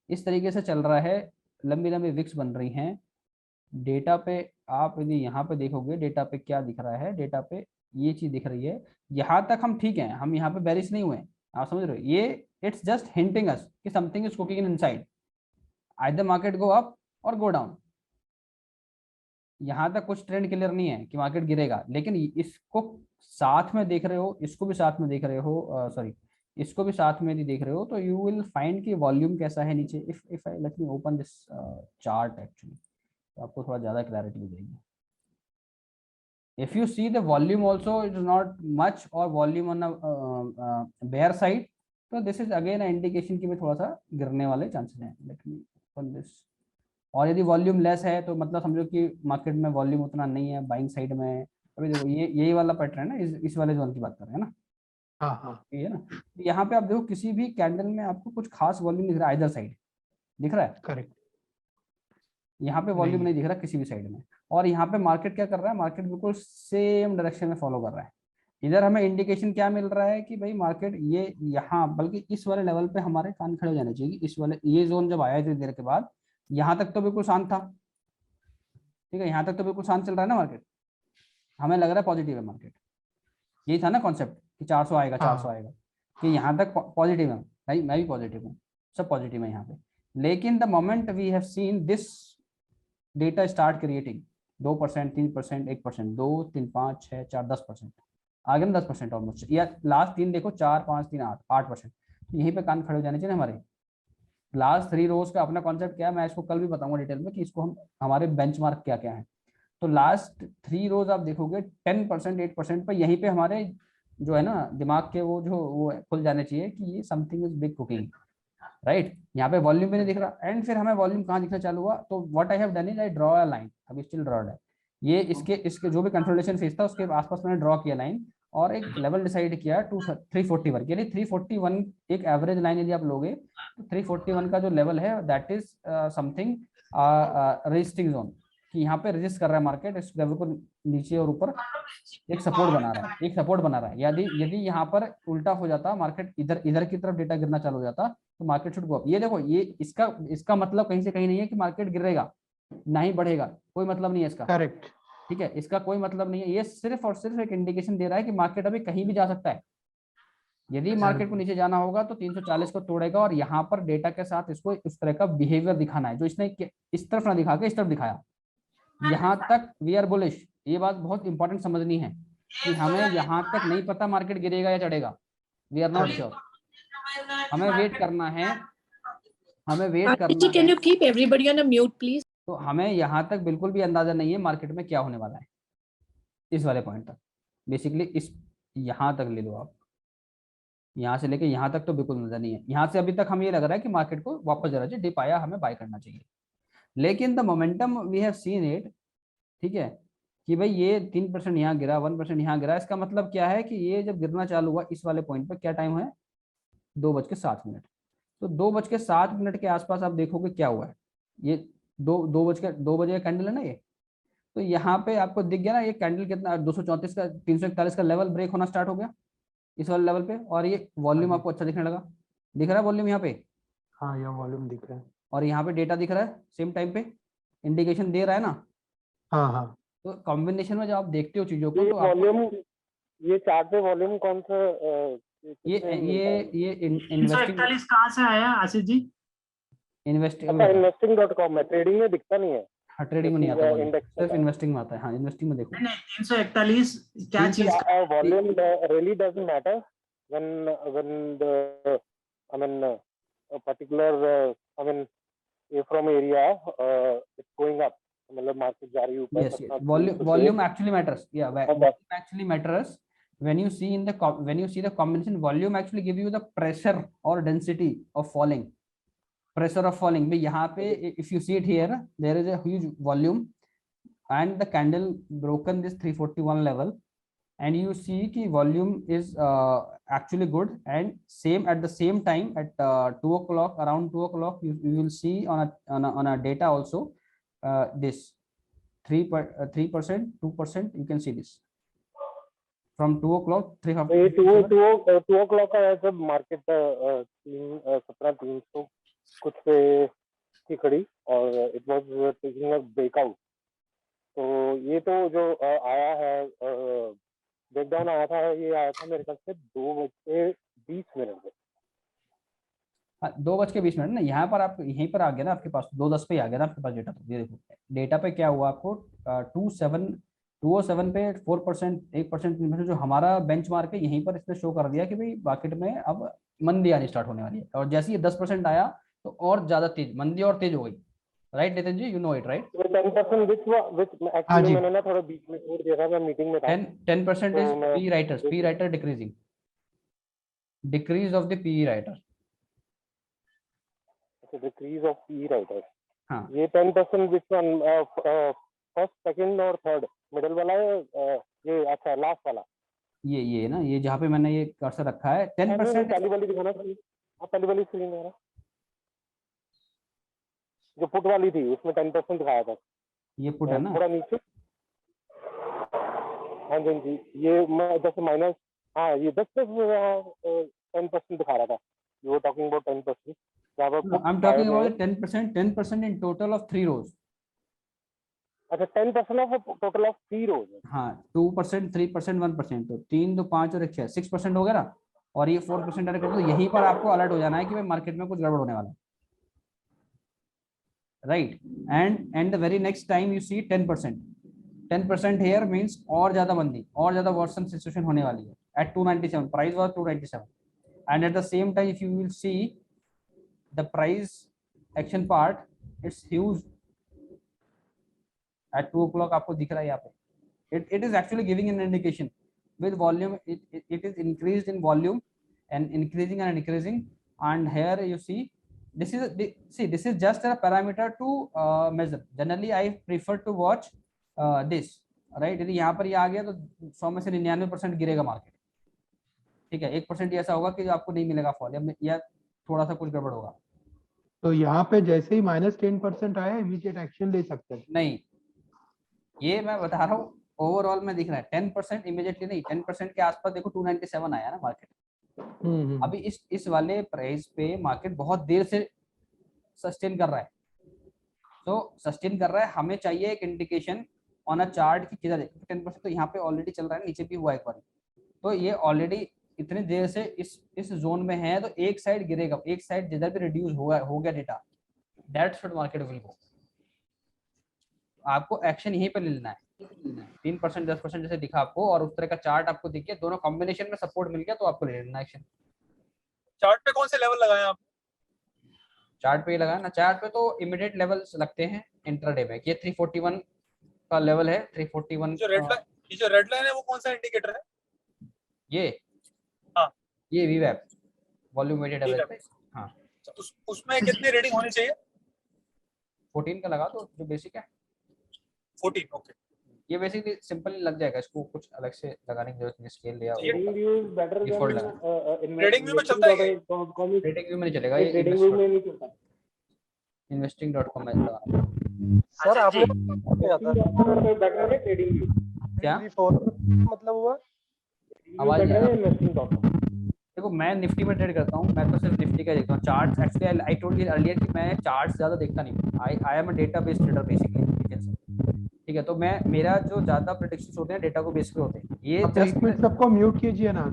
[SPEAKER 2] इस तरीके से चल रहा है. लंबी लंबी विक्स बन रही हैं. डेटा पे आप यदि यहाँ पे देखोगे, डेटा पे क्या दिख रहा है? डेटा पे ये चीज दिख रही है. यहाँ तक हम ठीक हैं, हम यहाँ पे बेरिश नहीं हुए. आप समझ रहे हो? ये इट्स जस्ट हिंटिंग अस कि something is cooking inside. Either market go up और गो डाउन. यहाँ तक कुछ ट्रेंड क्लियर नहीं है कि मार्केट गिरेगा, लेकिन इसको साथ में देख रहे हो, इसको भी साथ में देख रहे हो, सॉरी इसको भी साथ में यदि देख रहे हो, तो यू विल फाइंड कि वॉल्यूम कैसा है नीचे. If I let me open this chart actually, तो आपको थोड़ा ज्यादा क्लैरिटी मिल जाएगी. If you see the volume also it is not much, और वॉल्यूम ऑन बेयर साइड, तो this is again a indication कि थोड़ा सा गिरने वाले चांसेस हैं. Let me open this. और यदि वॉल्यूम लेस है तो मतलब समझो कि मार्केट में वॉल्यूम उतना नहीं है, बाइंग साइड में. अभी देखो ये यही वाला पैटर्न है ना, इस वाले जोन की बात कर रहे हैं ना.
[SPEAKER 6] हाँ
[SPEAKER 2] ये है ना. यहाँ पे आप देखो किसी भी कैंडल में आपको कुछ खास वॉल्यूम दिख रहा है, आइदर साइड दिख रहा है.
[SPEAKER 6] करेक्ट.
[SPEAKER 2] यहाँ पे वॉल्यूम नहीं दिख रहा किसी भी साइड में. और यहाँ पे मार्केट क्या कर रहा है? मार्केट बिल्कुल सेम डायरेक्शन में फॉलो कर रहा है. इधर हमें इंडिकेशन क्या मिल रहा है कि भाई मार्केट ये यहाँ, बल्कि इस वाले लेवल पे हमारे कान खड़े हो जाने चाहिए. इस वाले ये जोन जब आया इतनी देर के बाद, यहाँ तक तो बिल्कुल शांत था. ठीक है, यहाँ तक तो बिल्कुल शांत चल रहा है ना मार्केट, हमें लग रहा है पॉजिटिव है मार्केट, यही था ना कॉन्सेप्ट कि 400 आएगा 400 आएगा, कि यहाँ तक पॉजिटिव है भाई, मैं भी पॉजिटिव हूँ, सब पॉजिटिव है यहाँ पे। लेकिन the moment we have seen this data start creating 2%, 3%, 1%, 2, 3, 5, 6, 4, 10%, आगे में 10% ऑलमोस्ट, या लास्ट 3 देखो 4, 5, 3, 8, 8%, यहीं पे कान खड़े हो जाने चाहिए हमारे। लास्ट 3 रोज का अपना कॉन्सेप्ट क्या है, मैं इसको कल भी बताऊंगा डिटेल में कि इसको हम हमारे बेंचमार्क क्या क्या है। तो लास्ट 3 रोज आप देखोगे 10%, 8% पर यहीं पे हमारे जो है ना दिमाग के वो खुल जाने चाहिए कि ये something is big cooking, right. यहाँ पे वॉल्यूम भी नहीं दिख रहा, एंड फिर हमें वॉल्यूम कहाँ दिखना चालू हुआ, तो what I have done is I draw a line, अभी स्टिल ड्रॉड है ये, इसके जो भी कंसोलिडेशन फेज था उसके आसपास मैंने ड्रॉ किया लाइन, और एक लेवल डिसाइड किया 341, यानी 341 एक एवरेज लाइन यदि आप लोगे तो 341 का जो लेवल है that is something resisting zone, कि यहाँ पे रेजिस्ट कर रहा है मार्केट, इस लेवल को नीचे और ऊपर एक सपोर्ट बना रहा है, एक सपोर्ट बना रहा है। यदि यहाँ पर उल्टा हो जाता, मार्केट इधर की तरफ डेटा गिरना चालू हो जाता, तो मार्केट शुड गो अप। ये देखो, ये इसका मतलब कहीं से कहीं नहीं है कि मार्केट गिरेगा ना ही बढ़ेगा, कोई मतलब नहीं है इसका,
[SPEAKER 6] करेक्ट,
[SPEAKER 2] ठीक है, इसका कोई मतलब नहीं है, ये सिर्फ और सिर्फ एक इंडिकेशन दे रहा है कि मार्केट अभी कहीं भी जा सकता है। यदि मार्केट को नीचे जाना होगा तो 340 को तोड़ेगा, और यहाँ पर डेटा के साथ इसको उस तरह का बिहेवियर दिखाना है जो इसने इस तरफ ना दिखा के इस तरफ दिखाया। यहाँ तक वी आर बुलिश, ये बात बहुत इंपॉर्टेंट समझनी है कि हमें यहाँ तक नहीं पता मार्केट गिरेगा या चढ़ेगा, वी आर नॉट श्योर, हमें वेट करना है, हमें वेट करना है।
[SPEAKER 5] Can you keep everybody on a mute please?
[SPEAKER 2] तो हमें यहाँ तक बिल्कुल भी अंदाजा नहीं है मार्केट में क्या होने वाला है, इस वाले पॉइंट तक बेसिकली, इस यहाँ तक ले लो आप, यहाँ से लेके यहाँ तक तो बिल्कुल नजर नहीं है। यहाँ से अभी तक हमें ये लग रहा है कि मार्केट को वापस जरा जी डिप आया, हमें बाय करना चाहिए, लेकिन the momentum we have seen it, ठीक है, कि भाई ये 3% यहाँ गिरा, 1% यहाँ गिरा, इसका मतलब क्या है कि ये जब गिरना चालू हुआ इस वाले पॉइंट पर, क्या टाइम है 2:07, तो 2:07 के आसपास आप देखोगे क्या हुआ है, ये 2 बजे का कैंडल है ना ये, तो यहाँ पे आपको दिख गया ना ये कैंडल कितना 234 का 341 का लेवल ब्रेक होना स्टार्ट हो गया इस वाले लेवल पे, और ये वॉल्यूम आपको अच्छा दिखने लगा, दिख रहा है वॉल्यूम यहाँ पे,
[SPEAKER 6] हाँ यहाँ वॉल्यूम दिख रहा है,
[SPEAKER 2] और यहाँ पे डेटा दिख रहा है सेम टाइम पे, इंडिकेशन दे रहा है ना।
[SPEAKER 6] हाँ हाँ,
[SPEAKER 2] तो कॉम्बिनेशन में जब आप देखते हो चीजों को, तो
[SPEAKER 8] वॉल्यूम, ये चार्ट पे वॉल्यूम कौन सा
[SPEAKER 2] ये इन्वेस्टिंग
[SPEAKER 11] 341 कहाँ से आया आशीष जी?
[SPEAKER 8] investing.com में, ट्रेडिंग में दिखता नहीं है,
[SPEAKER 2] हाँ ट्रेडिंग में नहीं आता वॉल्यूम, सिर्फ इन्वेस्टिंग में आता है, हाँ इन्वेस्टिंग में देखो।
[SPEAKER 11] नहीं 341 क्या चीज का?
[SPEAKER 8] Volume really doesn't matter when the I mean a particular I mean from area it's going up, मतलब मार्केट जा रही है ऊपर।
[SPEAKER 2] Yes, volume actually matters, yeah, volume actually matters when you see the combination, volume actually give you the pressure or density of falling, pressure of falling भी यहाँ पे, if you see it here there is a huge volume and the candle broken this 341 level, and you see कि volume is actually good, and same at the same time at 2 o'clock, around 2 o'clock you will see on a data also this 3%, 2%, you can see this from 2 o'clock 2
[SPEAKER 8] o'clock का है जब market 17,300 कुछ पे की खड़ी, और it was taking a breakout, तो ये तो जो आया है ब्रेकडाउन आया था, ये आया था मेरे ख्याल से 2:20 पे,
[SPEAKER 2] 2:20 ना, यहाँ पर आप यहीं पर आ गया ना आपके पास, 2:10 पे आ गया ना आपके पास डेटा, तो ये देखो डेटा पे क्या हुआ आपको 207 पे 4%, 1% जो हमारा बेंचमार्क है यहीं पर इसने शो कर दिया कि भाई मार्केट में अब मंदी आनी स्टार्ट होने वाली है, और जैसे ही 10% आया तो और ज्यादा तेज मंदी और तेज हो गई, right Nitin ji, you know it right.
[SPEAKER 8] 10% which actually मैंने ना थोड़ा बीच में छोड़ दिया था, मैं मीटिंग में था।
[SPEAKER 2] 10% is P writer decreasing, decrease of the P writer,
[SPEAKER 8] decrease of P writer,
[SPEAKER 2] हाँ
[SPEAKER 8] ये 10% which one फर्स्ट, सेकंड और थर्ड, मिडिल वाला है ये, अच्छा लास्ट वाला,
[SPEAKER 2] ये ना, ये जहाँ पे मैंने ये कर्सर रखा है 10%
[SPEAKER 8] पहली वाली दिखाना, पहली वाली स्क्रीन में जो पुट वाली थी उसमें 10% दिखाया था,
[SPEAKER 2] ये पुट है ना
[SPEAKER 8] थोड़ा नीचे, हाँ जी ये जैसे माइनस, हाँ ये 10% दिखा रहा था, you were talking about 10%,
[SPEAKER 2] I'm talking about 10% in total of 3 rows.
[SPEAKER 13] अच्छा 10% ऑफ टोटल ऑफ 3 रोज।
[SPEAKER 2] हाँ 2%, 3%, 1%, तो 3, 2, 5 और 1, 6, 6% हो गया ना, और ये 4% डायरेक्ट, तो यहीं पर आपको अलर्ट हो जाना है कि भाई मार्केट में कुछ गड़बड़ होने वाला है, right. And the very next time you see 10% here means और ज्यादा मंदी, और ज्यादा वर्सन सिचुएशन होने वाली है at 297, price was 297, and at the same time if you will see the price action part, it's huge at 2 o'clock, आपको दिख रहा है यहाँ पे, it is actually giving an indication with volume, it is increased in volume and increasing and increasing, and here you see this is just a parameter to measure. Generally I prefer to watch this, right? यदि यहाँ पर ये आ गया तो 100 में से 99% गिरेगा market, ठीक है, 1% ऐसा होगा कि आपको नहीं मिलेगा फॉल, या थोड़ा सा कुछ गड़बड़ होगा।
[SPEAKER 6] तो यहाँ पे जैसे ही -10% आया इमीडिएट एक्शन ले सकते हैं?
[SPEAKER 2] नहीं, ये मैं बता रहा हूँ ओवरऑल में दिख रहा है 10% इमीडिएटली नहीं, 10% के आसपास देखो 297 आया ना मार्केट। अभी इस वाले प्राइस पे मार्केट बहुत देर से सस्टेन कर रहा है, तो सस्टेन कर रहा है, हमें चाहिए एक इंडिकेशन ऑन अ चार्ट की किधर है, 10% तो यहाँ पे ऑलरेडी चल रहा है, नीचे भी हुआ एक बार, तो ये ऑलरेडी इतनी देर से इस जोन में है, तो एक साइड गिरेगा, एक साइड जिधर भी रिड्यूस हो गया data, that should market will गो। आपको एक्शन यहीं पे ले लेना है, 3%, 10% जैसे दिखा आपको, और उस तरह का चार्ट आपको दिख गया, दोनों कॉम्बिनेशन में सपोर्ट मिल गया, तो आपको ले लेना एक्शन।
[SPEAKER 4] चार्ट पे कौन से लेवल लगाए आप?
[SPEAKER 2] चार्ट पे लगाया ना, चार्ट पे तो इमीडिएट लेवल्स लगते हैं इंट्राडे में, ये 341 का लेवल है, 341।
[SPEAKER 4] जो रेड लाइन है वो कौन सा इंडिकेटर है?
[SPEAKER 2] ये
[SPEAKER 4] हाँ,
[SPEAKER 2] ये वीवैप वॉल्यूम वेटेड एवरेज, हाँ।
[SPEAKER 4] उसमें कितनी रीडिंग होनी चाहिए?
[SPEAKER 2] 14 का लगा दो, जो बेसिक है
[SPEAKER 4] 14, ओके।
[SPEAKER 2] ये बेसिकली सिंपल लग जाएगा, इसको कुछ अलग से लगाने की जरूरत नहीं, स्केल लिया
[SPEAKER 13] trading view is better than
[SPEAKER 4] trading view में चलता है,
[SPEAKER 2] ट्रेडिंग व्यू में नहीं चलेगा, ये
[SPEAKER 13] ट्रेडिंग व्यू में नहीं चलता,
[SPEAKER 2] investing.com में लगा।
[SPEAKER 10] सर आप लोग
[SPEAKER 13] बेटर है ट्रेडिंग व्यू,
[SPEAKER 2] क्या
[SPEAKER 10] मतलब हुआ?
[SPEAKER 2] आवाज नहीं आ रहा।
[SPEAKER 13] investing.com।
[SPEAKER 2] देखो मैं निफ्टी में ट्रेड करता हूँ, मैं तो सिर्फ निफ्टी का देखता हूँ, charts actually I told you earlier कि मैं चार्ट्स ज्यादा देखता नहीं, I am a database trader basically, ठीक है, तो मैं मेरा जो ज्यादा प्रेडिक्शंस होते हैं डेटा को बेस पे होते हैं। ये
[SPEAKER 6] एक मिनट सबको म्यूट कीजिए ना,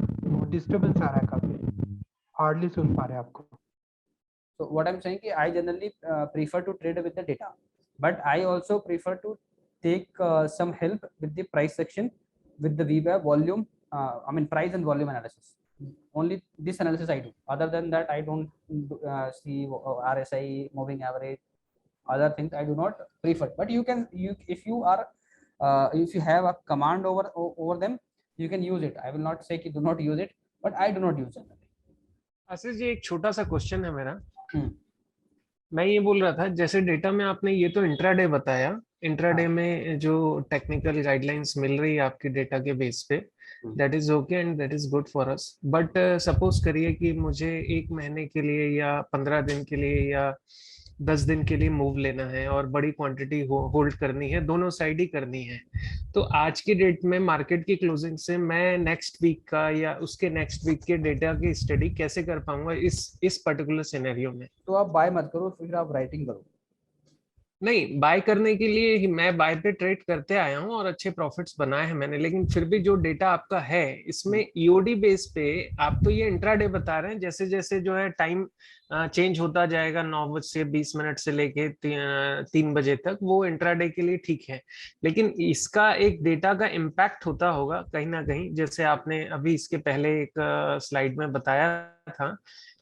[SPEAKER 6] डिस्टरबेंस आ रहा है काफी, हार्डली सुन पा रहे हैं आपको।
[SPEAKER 2] So what I'm saying is I generally prefer to trade with the data, but I also prefer to take some help with the price section, with the VWAP volume, I mean price and volume analysis. Only this analysis I do. Other than that, I don't see RSI, moving average, other things I do not prefer. But you can, if you are, if you have a command over them, you can use it. I will not say कि do not use it, but I do not use it.
[SPEAKER 14] Ashish ji एक छोटा सा question है मेरा, मैं ये बोल रहा था जैसे डेटा में आपने ये तो इंट्राडे बताया, इंट्राडे में जो टेक्निकल गाइडलाइंस मिल रही है आपकी डेटा के बेस पे, that is okay and that is good for us, but suppose करिए कि मुझे 1 महीने के लिए या 15 दिन के लिए या 10 दिन के लिए मूव लेना है और बड़ी क्वांटिटी होल्ड करनी है, दोनों साइड ही करनी है, तो आज की डेट में मार्केट की क्लोजिंग से मैं नेक्स्ट वीक का या उसके नेक्स्ट वीक के डेटा की स्टडी कैसे कर पाऊंगा इस पर्टिकुलर सिनेरियो में?
[SPEAKER 2] तो आप बाय मत करो, फिर आप राइटिंग करो।
[SPEAKER 14] नहीं, बाय करने के लिए ही मैं बाय पे ट्रेड करते आया हूं और अच्छे प्रॉफिट्स बनाए हैं मैंने, लेकिन फिर भी जो डेटा आपका है इसमें ईओडी बेस पे आप तो ये इंट्राडे बता रहे हैं, जैसे जैसे जो है टाइम चेंज होता जाएगा 9:20 से लेके 3 बजे तक, वो इंट्राडे के लिए ठीक है, लेकिन इसका एक डेटा का इम्पैक्ट होता होगा कहीं ना कहीं, जैसे आपने अभी इसके पहले एक स्लाइड में बताया था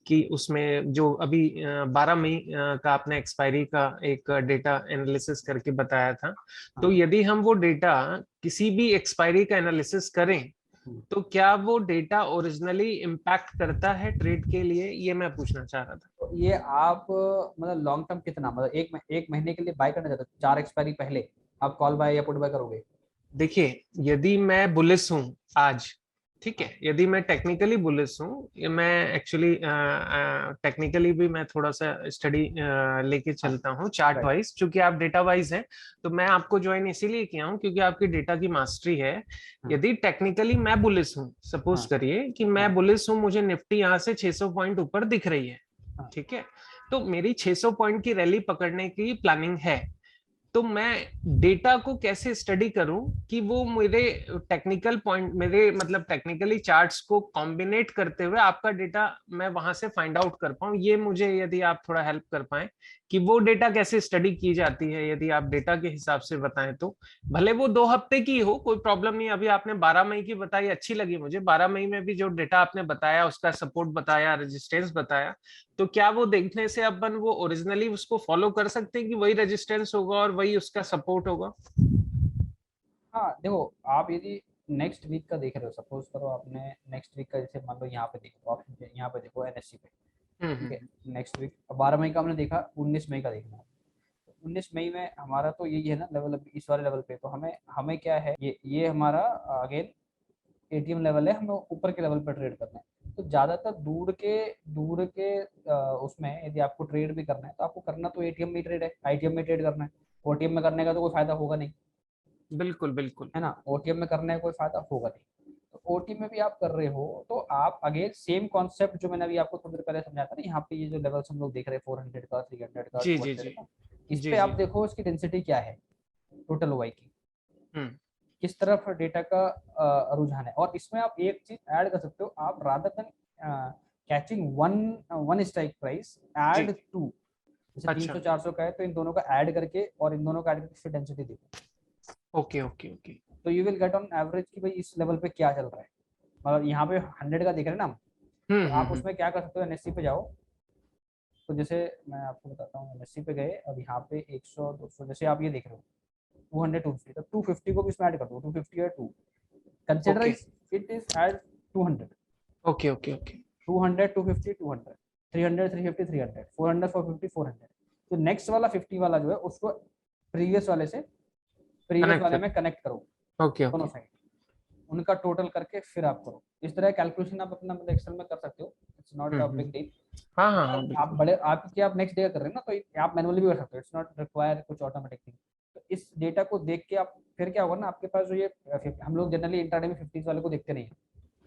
[SPEAKER 14] कि उसमें जो अभी 12 मई का आपने एक्सपायरी का एक डेटा एनालिसिस करके बताया था, तो यदि हम वो डेटा किसी भी एक्सपायरी का एनालिसिस करें तो क्या वो डेटा ओरिजिनली इम्पैक्ट करता है ट्रेड के लिए, ये मैं पूछना चाह रहा था।
[SPEAKER 2] तो ये आप मतलब लॉन्ग टर्म कितना, मतलब एक महीने के लिए बाय करना चाहते हो, 4 एक्सपायरी पहले आप कॉल बाय या पुट बाय करोगे?
[SPEAKER 14] देखिए यदि मैं बुलिश हूं आज, ठीक है, यदि मैं टेक्निकली बुलिश हूँ, मैं एक्चुअली टेक्निकली भी मैं थोड़ा सा स्टडी लेके चलता हूँ चार्ट वाइज, क्योंकि आप डेटा वाइज है तो मैं आपको ज्वाइन इसीलिए किया हूँ क्योंकि आपकी डेटा की मास्टरी है। यदि टेक्निकली मैं बुलिश हूँ, सपोज करिए कि मैं बुलिश हूँ, मुझे निफ्टी यहाँ से 600 पॉइंट ऊपर दिख रही है, ठीक है, तो मेरी 600 पॉइंट की रैली पकड़ने की प्लानिंग है, तो मैं डेटा को कैसे स्टडी करूं कि वो मेरे टेक्निकल पॉइंट, मेरे मतलब टेक्निकली चार्ट्स को कॉम्बिनेट करते हुए आपका डेटा मैं वहां से फाइंड आउट कर पाऊं। ये मुझे यदि आप थोड़ा हेल्प कर पाएं कि वो डेटा कैसे स्टडी की जाती है, यदि आप डेटा के हिसाब से बताएं तो। भले वो 2 हफ्ते की हो, कोई प्रॉब्लम नहीं। अभी आपने 12 मई की बताई, अच्छी लगी मुझे। 12 मई में भी जो डेटा आपने बताया, उसका सपोर्ट बताया, रेजिस्टेंस बताया, तो क्या वो देखने से अपन वो ओरिजिनली उसको फॉलो कर सकते हैं कि वही रेजिस्टेंस होगा और वही उसका सपोर्ट होगा?
[SPEAKER 2] हाँ देखो, आप यदि नेक्स्ट वीक का देख रहे हो, सपोज करो आपने नेक्स्ट वीक का, जैसे मान लो यहाँ पे देखो, ऑप्शन पे यहाँ पे देखो एनएससी पे, ठीक है, नेक्स्ट वीक 12 मई का हमने देखा, 19 मई का देखना है। 19 मई में हमारा तो यही है ना लेवल, अभी इस वाले लेवल पे तो हमें क्या है, ये हमारा अगेन एटीएम लेवल है, हमें ऊपर के लेवल पर ट्रेड करना है। तो ज्यादातर दूर के उसमें यदि आपको ट्रेड भी करना है तो आपको करना तो एटीएम में ट्रेड है, आईटीएम में ट्रेड करना है। ओटीएम में करने का तो कोई फायदा होगा नहीं।
[SPEAKER 14] बिल्कुल बिल्कुल,
[SPEAKER 2] है ना, ओटीएम में करने का कोई फायदा होगा नहीं। तो ओटीएम में भी आप कर रहे हो तो आप अगेन सेम कॉन्सेप्ट जो मैंने अभी आपको थोड़ी देर पहले समझाया था ना, यहाँ पे ये जो लेवल्स हम लोग देख रहे हैं 400 का, 300 का,
[SPEAKER 14] जी
[SPEAKER 2] 200
[SPEAKER 14] जी
[SPEAKER 2] का, इस
[SPEAKER 14] जी
[SPEAKER 2] पे
[SPEAKER 14] जी
[SPEAKER 2] आप देखो इसकी डेंसिटी क्या है टोटल ओवाई की, किस तरफ डेटा का रुझान है। और इसमें आप एक चीज ऐड कर सकते हो, आप rather than catching one strike price add two, जैसे 300 400 का है तो इन दोनों का ऐड करके और इन दोनों का ऐड करके फिर डेंसिटी देखो।
[SPEAKER 14] ओके ओके ओके,
[SPEAKER 2] तो you will get on average कि भाई इस लेवल पे क्या चल रहा है। मतलब यहाँ पे 100 का देख रहे हैं ना हम, तो आप उसमें क्या कर सकते हो, एनएससी पे जाओ। तो जैसे मैं आपको बताता हूँ, एनएससी पे गए और यहाँ पे 100 200, जैसे आप ये देख रहे हो 200 250, तो 250 को भी इसमें ऐड कर दो, 250 और 2 consider it is as 200।
[SPEAKER 14] Okay okay okay,
[SPEAKER 2] 200 250 200 300 350 300 400 450 400। तो नेक्स्ट वाला 50 वाला जो है उसको प्रीवियस वाले में कनेक्ट करो।
[SPEAKER 14] ओके
[SPEAKER 2] दोनों साइड उनका टोटल करके फिर आप करो। इस तरह कैलकुलेशन आप अपना मतलब एक्सेल में कर सकते हो, it's not a big deal.
[SPEAKER 14] हाँ हाँ,
[SPEAKER 2] आप नेक्स्ट डे कर रहे हैं ना, तो आप मैनुअली भी कर सकते हो, इट्स नॉट रिक्वायर कुछ ऑटोमेटिक थिंग। तो इस डेटा को देख के आप फिर क्या होगा ना, आपके पास जो ये हम लोग जनरली इंट्राडे में 50 वाले को देखते नहीं है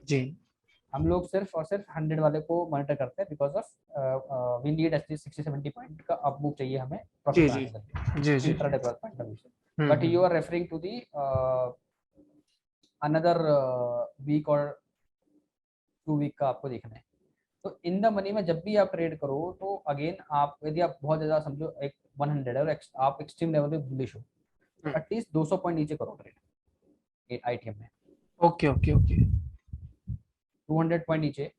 [SPEAKER 14] जी,
[SPEAKER 2] हम लोग सिर्फ और सिर्फ 100 वाले को मॉनिटर करते हैं, because of we need at least 60-70 point का अप मूव चाहिए हमें प्रॉफिट बनाने के लिए इंट्राडे पॉइंट ऑफ व्यू से। But you are referring to the another week और 2 वीक का आपको देखना है। तो इन द मनी में जब भी आप ट्रेड करो तो अगेन आप यदि आप बहुत ज्यादा समझो एक 100 है और आप एक्सट्रीम लेवल पे बुलिश हो, तो एटलीस्ट 200 पॉइंट नीचे करो ट्रेड आईटीएम में।
[SPEAKER 14] ओके ओके ओके,
[SPEAKER 2] 200 पॉइंट नीचे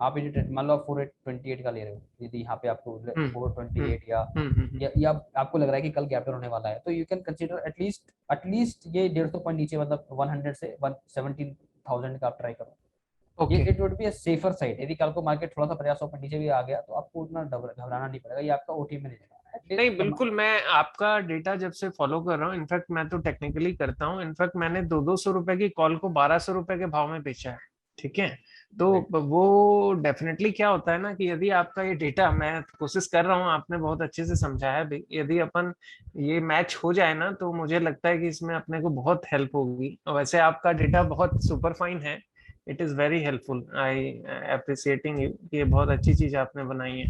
[SPEAKER 2] आप यदि ट्रेड मान लो आप 428 का ले रहे हो, यदि यहाँ पे आपको 428 या आपको लग रहा है कि कल गैप डाउन होने वाला है, तो यू कैन कंसीडर एटलीस्ट ये 150 पॉइंट नीचे, मतलब 100 से 117,000 का आप ट्राई करो। ये it would be a safer side. यदि कल को मार्केट थोड़ा सा 50 पॉइंट नीचे भी आ गया तो आपको उतना घबराना नहीं पड़ेगा, ये आपका ओटीएम में नहीं जाएगा।
[SPEAKER 14] नहीं बिल्कुल, मैं आपका डेटा जब से फॉलो कर रहा हूँ, इनफैक्ट मैं तो टेक्निकली करता हूँ, इनफैक्ट मैंने 200 रुपए की कॉल को 1200 रुपए के भाव में बेचा है, ठीक है। तो वो डेफिनेटली क्या होता है ना कि यदि आपका ये डेटा, मैं कोशिश कर रहा हूँ, आपने बहुत अच्छे से समझाया भी, यदि अपन ये मैच हो जाए ना तो मुझे लगता है कि इसमें अपने को बहुत हेल्प होगी। वैसे आपका डेटा बहुत सुपर फाइन है, it is very helpful, I appreciating you, ये बहुत अच्छी चीज आपने बनाई है।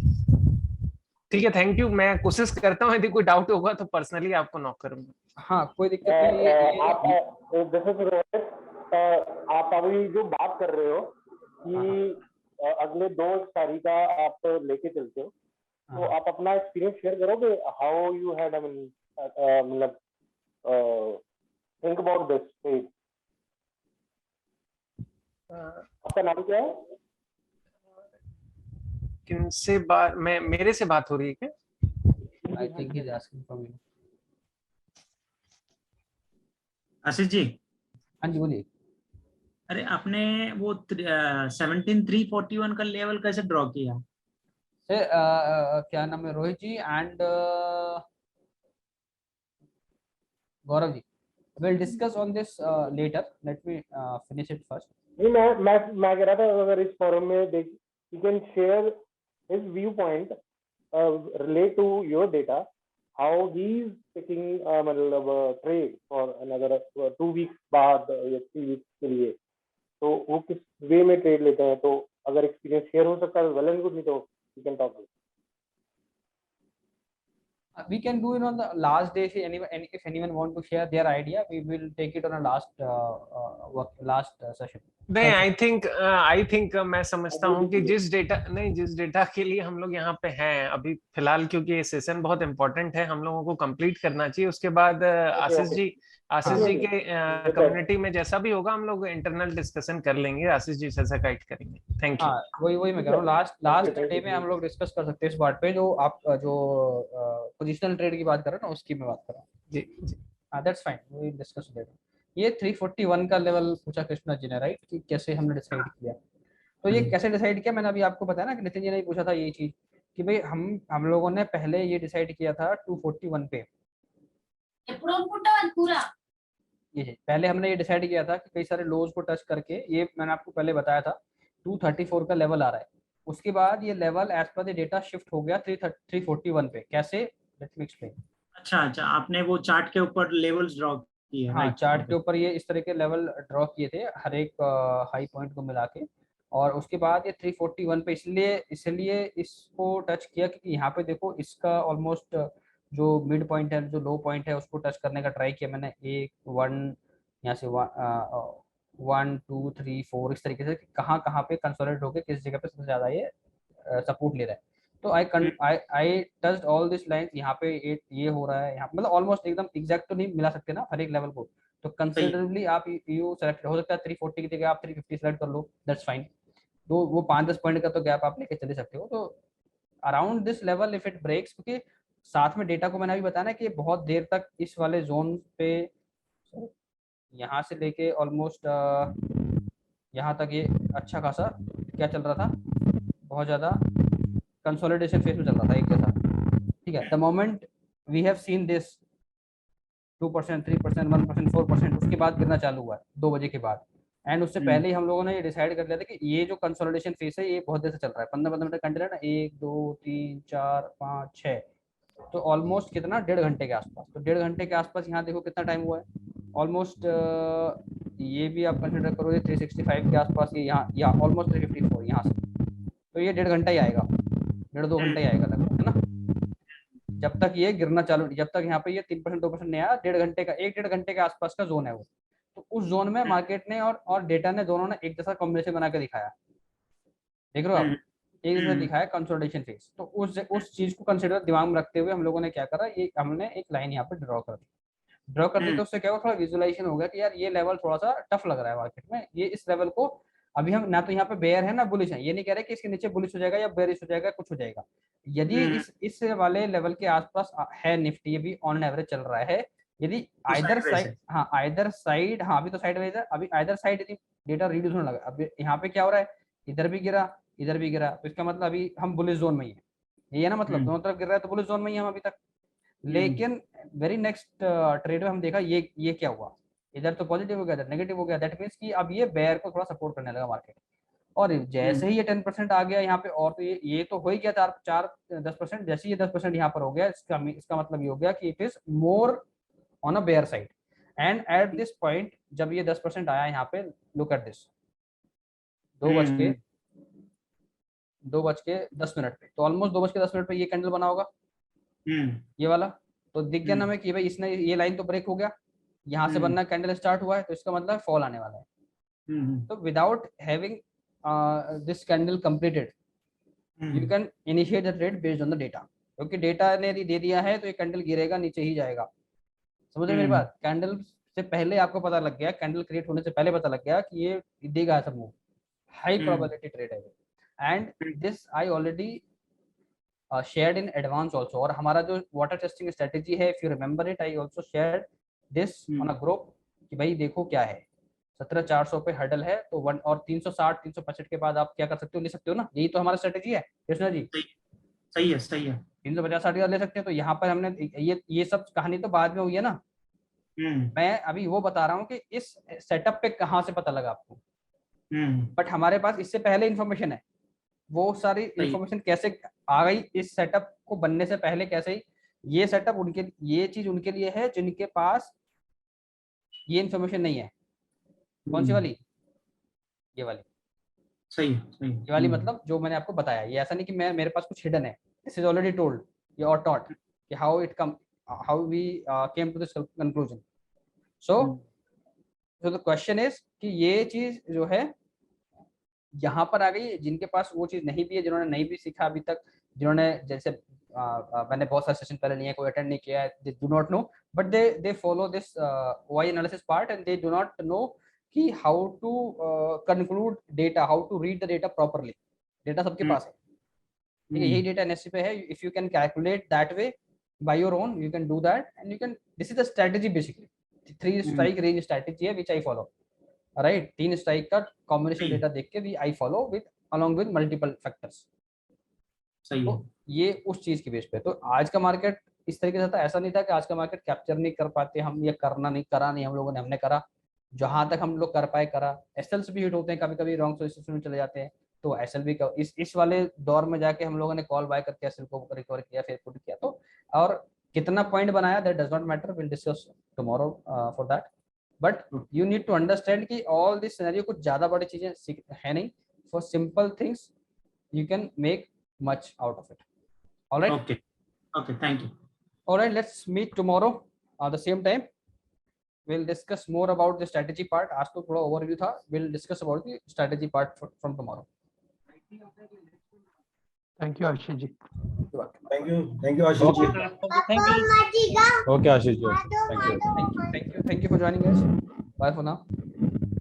[SPEAKER 14] ठीक है, थैंक यू। मैं कोशिश करता हूँ, यदि कोई डाउट होगा तो पर्सनली आपको नॉक करूंगा।
[SPEAKER 2] हाँ कोई दिक्कत नहीं है।
[SPEAKER 13] आप जैसे आप अभी जो बात कर रहे हो कि अगले 2 एक्सपायरी का आप लेके चलते हो, तो आप अपना एक्सपीरियंस शेयर करोगे, हाउ यू हैड मतलब थिंक अबाउट दिस पेज। आपका नाम क्या है?
[SPEAKER 14] किनसे बात, मेरे से बात हो रही है क्या?
[SPEAKER 2] I think he is asking from you.
[SPEAKER 11] Ashish ji,
[SPEAKER 2] हाँ जी बोलिए।
[SPEAKER 11] अरे आपने वो 17,341 का लेवल कैसे ड्रॉ किया?
[SPEAKER 2] क्या नाम है, Rohit ji and Gaurav ji, we'll discuss on this later, let me finish it first.
[SPEAKER 13] नहीं, मैं कह रहा था अगर इस फोरम में देख, you can share his viewpoint relate to your data, how he's taking मतलब trade for another 2 weeks बाद या 3 weeks के लिए, तो वो किस वे में ट्रेड लेते हैं। तो अगर एक्सपीरियंस शेयर हो सकता है वेल एंड गुड, नहीं तो you can talk.
[SPEAKER 2] We can do it on the last day. If anyone want to share their idea, we will take it on a last session.
[SPEAKER 14] नहीं, I think मैं समझता हूँ कि जिस data के लिए हम लोग यहाँ पे हैं अभी फिलहाल, क्योंकि ये सेशन बहुत इंपॉर्टेंट है, हम लोगों को कंप्लीट करना चाहिए। उसके बाद आशीष जी के कम्युनिटी में जैसा भी होगा हम लोग इंटरनल डिस्कशन कर लेंगे, आशीष जी से गाइड करेंगे। Thank you.
[SPEAKER 2] वही मैं कह रहा हूँ, लास्ट डे में हम लोग डिस्कस कर सकते हैं इस बात पे, जो आप जो पोजिशनल ट्रेड की बात कर रहे हैं ना, उसकी मैं बात कर रहा हूँ।
[SPEAKER 14] जी
[SPEAKER 2] that's fine, we discuss later. ये 341 का लेवल पूछा कृष्णा जी ने, राइट, कि कैसे हमने डिसाइड किया। तो ये कैसे डिसाइड किया, मैंने अभी आपको बताया ना कि नितिन जी ने पूछा था ये चीज कि भाई हम लोगों ने पहले ये डिसाइड किया था 241 पे। ये पहले हमने ये डिसाइड किया था कि कई सारे लोज को टच करके, ये मैंने आपको पहले बताया था 234 का लेवल आ रहा है। उसके बाद ये level as per the data shift हो गया 341 पे। कैसे, लेट मी एक्सप्लेन।
[SPEAKER 11] अच्छा, आपने वो चार्ट के ऊपर लेवल्स ड्रॉ किए?
[SPEAKER 2] हाँ, चार्ट के ऊपर ये इस तरह के लेवल ड्रॉ किए थे हर एक हाई पॉइंट को मिला के, और उसके बाद ये 341 पे इसलिए इसको टच किया क्योंकि यहाँ पे देखो इसका ऑलमोस्ट जो मिड पॉइंट है, जो लो पॉइंट है, उसको टच करने का ट्राई किया मैंने। 1 यहाँ से 1 2 3 4 इस तरीके से कहाँ पे कंसोलिडेट होकर किस जगह पे सबसे ज्यादा ये सपोर्ट ले रहा है। तो आई टच्ड ऑल दिस लाइंस। यहाँ पे ये हो रहा है, यहाँ मतलब ऑलमोस्ट एकदम एग्जैक्ट तो नहीं मिला सकते ना हर एक लेवल को, तो कंसिडरेबली आप यू सेलेक्ट हो सकता है 340 की जगह आप 350 सेलेक्ट कर लो, दैट्स फाइन। तो वो 5-10 पॉइंट का तो गैप आप लेके चले सकते हो। तो around this level if it breaks, क्योंकि साथ में डेटा को मैंने अभी बताया ना कि बहुत देर तक इस वाले जोन पे, यहाँ से लेके ऑलमोस्ट यहाँ तक ये अच्छा खासा क्या चल रहा था, बहुत ज्यादा कंसोलिडेशन फेज में चल रहा था एक जैसा, ठीक है। The moment we have seen this 2%, 3%, 1%, 4%, उसके बाद गिरना चालू हुआ है 2 बजे के बाद। एंड उससे पहले ही हम लोगों ने ये डिसाइड कर लिया था कि ये जो कंसोलिडेशन फेज है ये बहुत देर से चल रहा है, 15-15 मिनट कंटिन्यू ना, 1 2 3 4 5 6, तो ऑलमोस्ट कितना, 1.5 घंटे के आसपास। तो 1.5 घंटे के आसपास यहाँ देखो कितना टाइम हुआ है, ऑलमोस्ट ये भी आप कंसिडर करो 365 के आसपास, ये यहाँ ऑलमोस्ट 354 यहाँ से, तो ये 1.5 घंटा ही आएगा, 1.5-2 घंटा ही आएगा लगभग, है ना, जब तक ये गिरना चालू, जब तक यहाँ पे ये 3% 2% नहीं आया। 1.5 घंटे का 1-1.5 घंटे के आसपास का जोन है वो। तो उस जोन में मार्केट ने और डेटा ने दोनों ने एक जैसा कॉम्बिनेशन बना के दिखाया, देख रहे हो आप, एक जैसा दिखाया कंसोलिडेशन फेज। तो उस चीज को कंसिडर दिमाग में रखते हुए हम लोगों ने क्या करा, ये हमने एक लाइन यहाँ पे ड्रॉ कर दी। तो उससे क्या हुआ, थोड़ा विजुअलाइजेशन हो गया कि यार ये लेवल थोड़ा सा टफ लग रहा है मार्केट में, ये इस लेवल को अभी हम ना तो यहाँ पे बेयर है ना बुलिश है, ये नहीं कह रहे कि इसके नीचे बुलिश हो जाएगा या बेयरिश हो जाएगा, कुछ हो जाएगा। यदि इस वाले लेवल के आसपास है निफ्टी, ये भी ऑन एवरेज चल रहा है, यदि आइदर साइड, हाँ अभी तो साइड वाइज है, अभी आइदर साइड यदि डेटा रिड्यूस होने लगा, अभी यहाँ पे क्या हो रहा है, इधर भी गिरा इधर भी गिरा, तो इसका मतलब अभी हम बुलिश जोन में ही है, ये है ना, मतलब दोनों तरफ गिर रहा है तो बुलिश जोन में ही हम अभी तक। लेकिन वेरी नेक्स्ट ट्रेड में हम देखा ये क्या हुआ, इधर तो पॉजिटिव हो गया, इधर नेगेटिव हो गया, दैट मींस कि अब ये बेयर को थोड़ा सपोर्ट करने लगा मार्केट। और जैसे ही ये 10% आ गया यहाँ पे, और तो ये तो हो ही गया 4-10%, जैसे ये 10% यहाँ पर हो गया, इसका मतलब ये हो गया कि it is more on a bear side. And at this point जब ये 10% आया यहाँ पे, लुक एट दिस, 2:10 पे, तो ऑलमोस्ट 2:10 पे ये कैंडल बना होगा, ये वाला, तो दिख गया ना हमें कि भाई इसने ये लाइन तो ब्रेक हो गया, यहाँ से बनना कैंडल स्टार्ट हुआ है, तो इसका मतलब फॉल आने वाला है। तो without having this candle completed, you can initiate the trade based on the data, क्योंकि डेटा ने दे दिया है तो ये कैंडल गिरेगा, नीचे ही जाएगा, समझ रहे मेरी बात। कैंडल से पहले आपको पता लग गया, कैंडल क्रिएट होने से पहले पता लग गया कि ये देगा ऐसा मूव, हाई प्रोबेबिलिटी ट्रेड है, and this I already shared in advance also। और हमारा जो वाटर टेस्टिंग स्ट्रेटेजी है, if you remember it, I also shared this on a group कि भाई देखो क्या है, 17,400 पे हर्डल है, तो 1 और 360-365 के बाद आप क्या कर सकते हो, ले सकते हो ना, यही तो हमारा स्ट्रेटेजी है कृष्णा जी।
[SPEAKER 11] सही है
[SPEAKER 2] 350-60 ले सकते हैं। तो यहाँ पर हमने ये सब कहानी तो बाद में हुई है ना, मैं अभी वो बता रहा हूँ कि इस सेटअप पे कहाँ से पता लगा आपको, बट हमारे पास इससे पहले इंफॉर्मेशन है, वो सारी इंफॉर्मेशन कैसे आ गई इस सेटअप को बनने से पहले, कैसे ये सेटअप ये चीज उनके लिए है जिनके पास ये इंफॉर्मेशन नहीं है। कौन सी वाली, ये वाली,
[SPEAKER 11] सही
[SPEAKER 2] ये वाली, मतलब जो मैंने आपको बताया, ये ऐसा नहीं कि मेरे पास कुछ हिडन है, दिस इज ऑलरेडी टोल्ड ये और टॉट कि how we came to this conclusion. So the question is कि ये चीज जो है यहाँ पर आ गई, जिनके पास वो चीज नहीं भी है, जिन्होंने नहीं भी सीखा अभी तक, जिन्होंने जैसे मैंने बहुत सारे सेशन पहले लिए, कोई अटेंड नहीं किया, they do not know, but they follow this OI analysis part and they do not know कि how to conclude data, how to read the data properly. Data सबके पास है, ठीक है, यही data NSE पे है. If you can calculate that way by your own, you can do that, and you can, this is the strategy basically. 3 strike range strategy है which I follow. Right, 3 strike का combination data देख के भी I follow with along with multiple factors.
[SPEAKER 11] सही है.
[SPEAKER 2] ये उस चीज के बेस पे. तो आज का मार्केट इस तरीके से था, ऐसा नहीं था कि आज का मार्केट कैप्चर नहीं कर पाते हम, ये करना नहीं करा नहीं हम लोगों ने, हमने करा जहां तक हम लोग कर पाए करा. एसएल्स भी हिट होते हैं कभी कभी, रॉन्ग सोल्यूशन में चले जाते हैं, तो एसएल भी इस वाले दौर में जाके हम लोगों ने कॉल बाय करके एसएल को रिकवर किया, फिर पुट किया. तो और कितना पॉइंट बनाया that does not matter, will discuss tomorrow for that. But you need to understand कि ऑल दिस सिनेरियो कुछ ज्यादा बड़ी चीजें है नहीं. For simple things you can make much out of it. Alright,
[SPEAKER 11] okay, thank you.
[SPEAKER 2] Alright, let's meet tomorrow at the same time. We'll discuss more about the strategy part. आज तो थोड़ा overview था. We'll discuss about the strategy part from tomorrow.
[SPEAKER 6] Thank you, Ashish ji.
[SPEAKER 12] Thank you, Ashish ji.
[SPEAKER 10] Okay, Ashish ji. Thank you.
[SPEAKER 2] Thank you for joining us. Bye for now.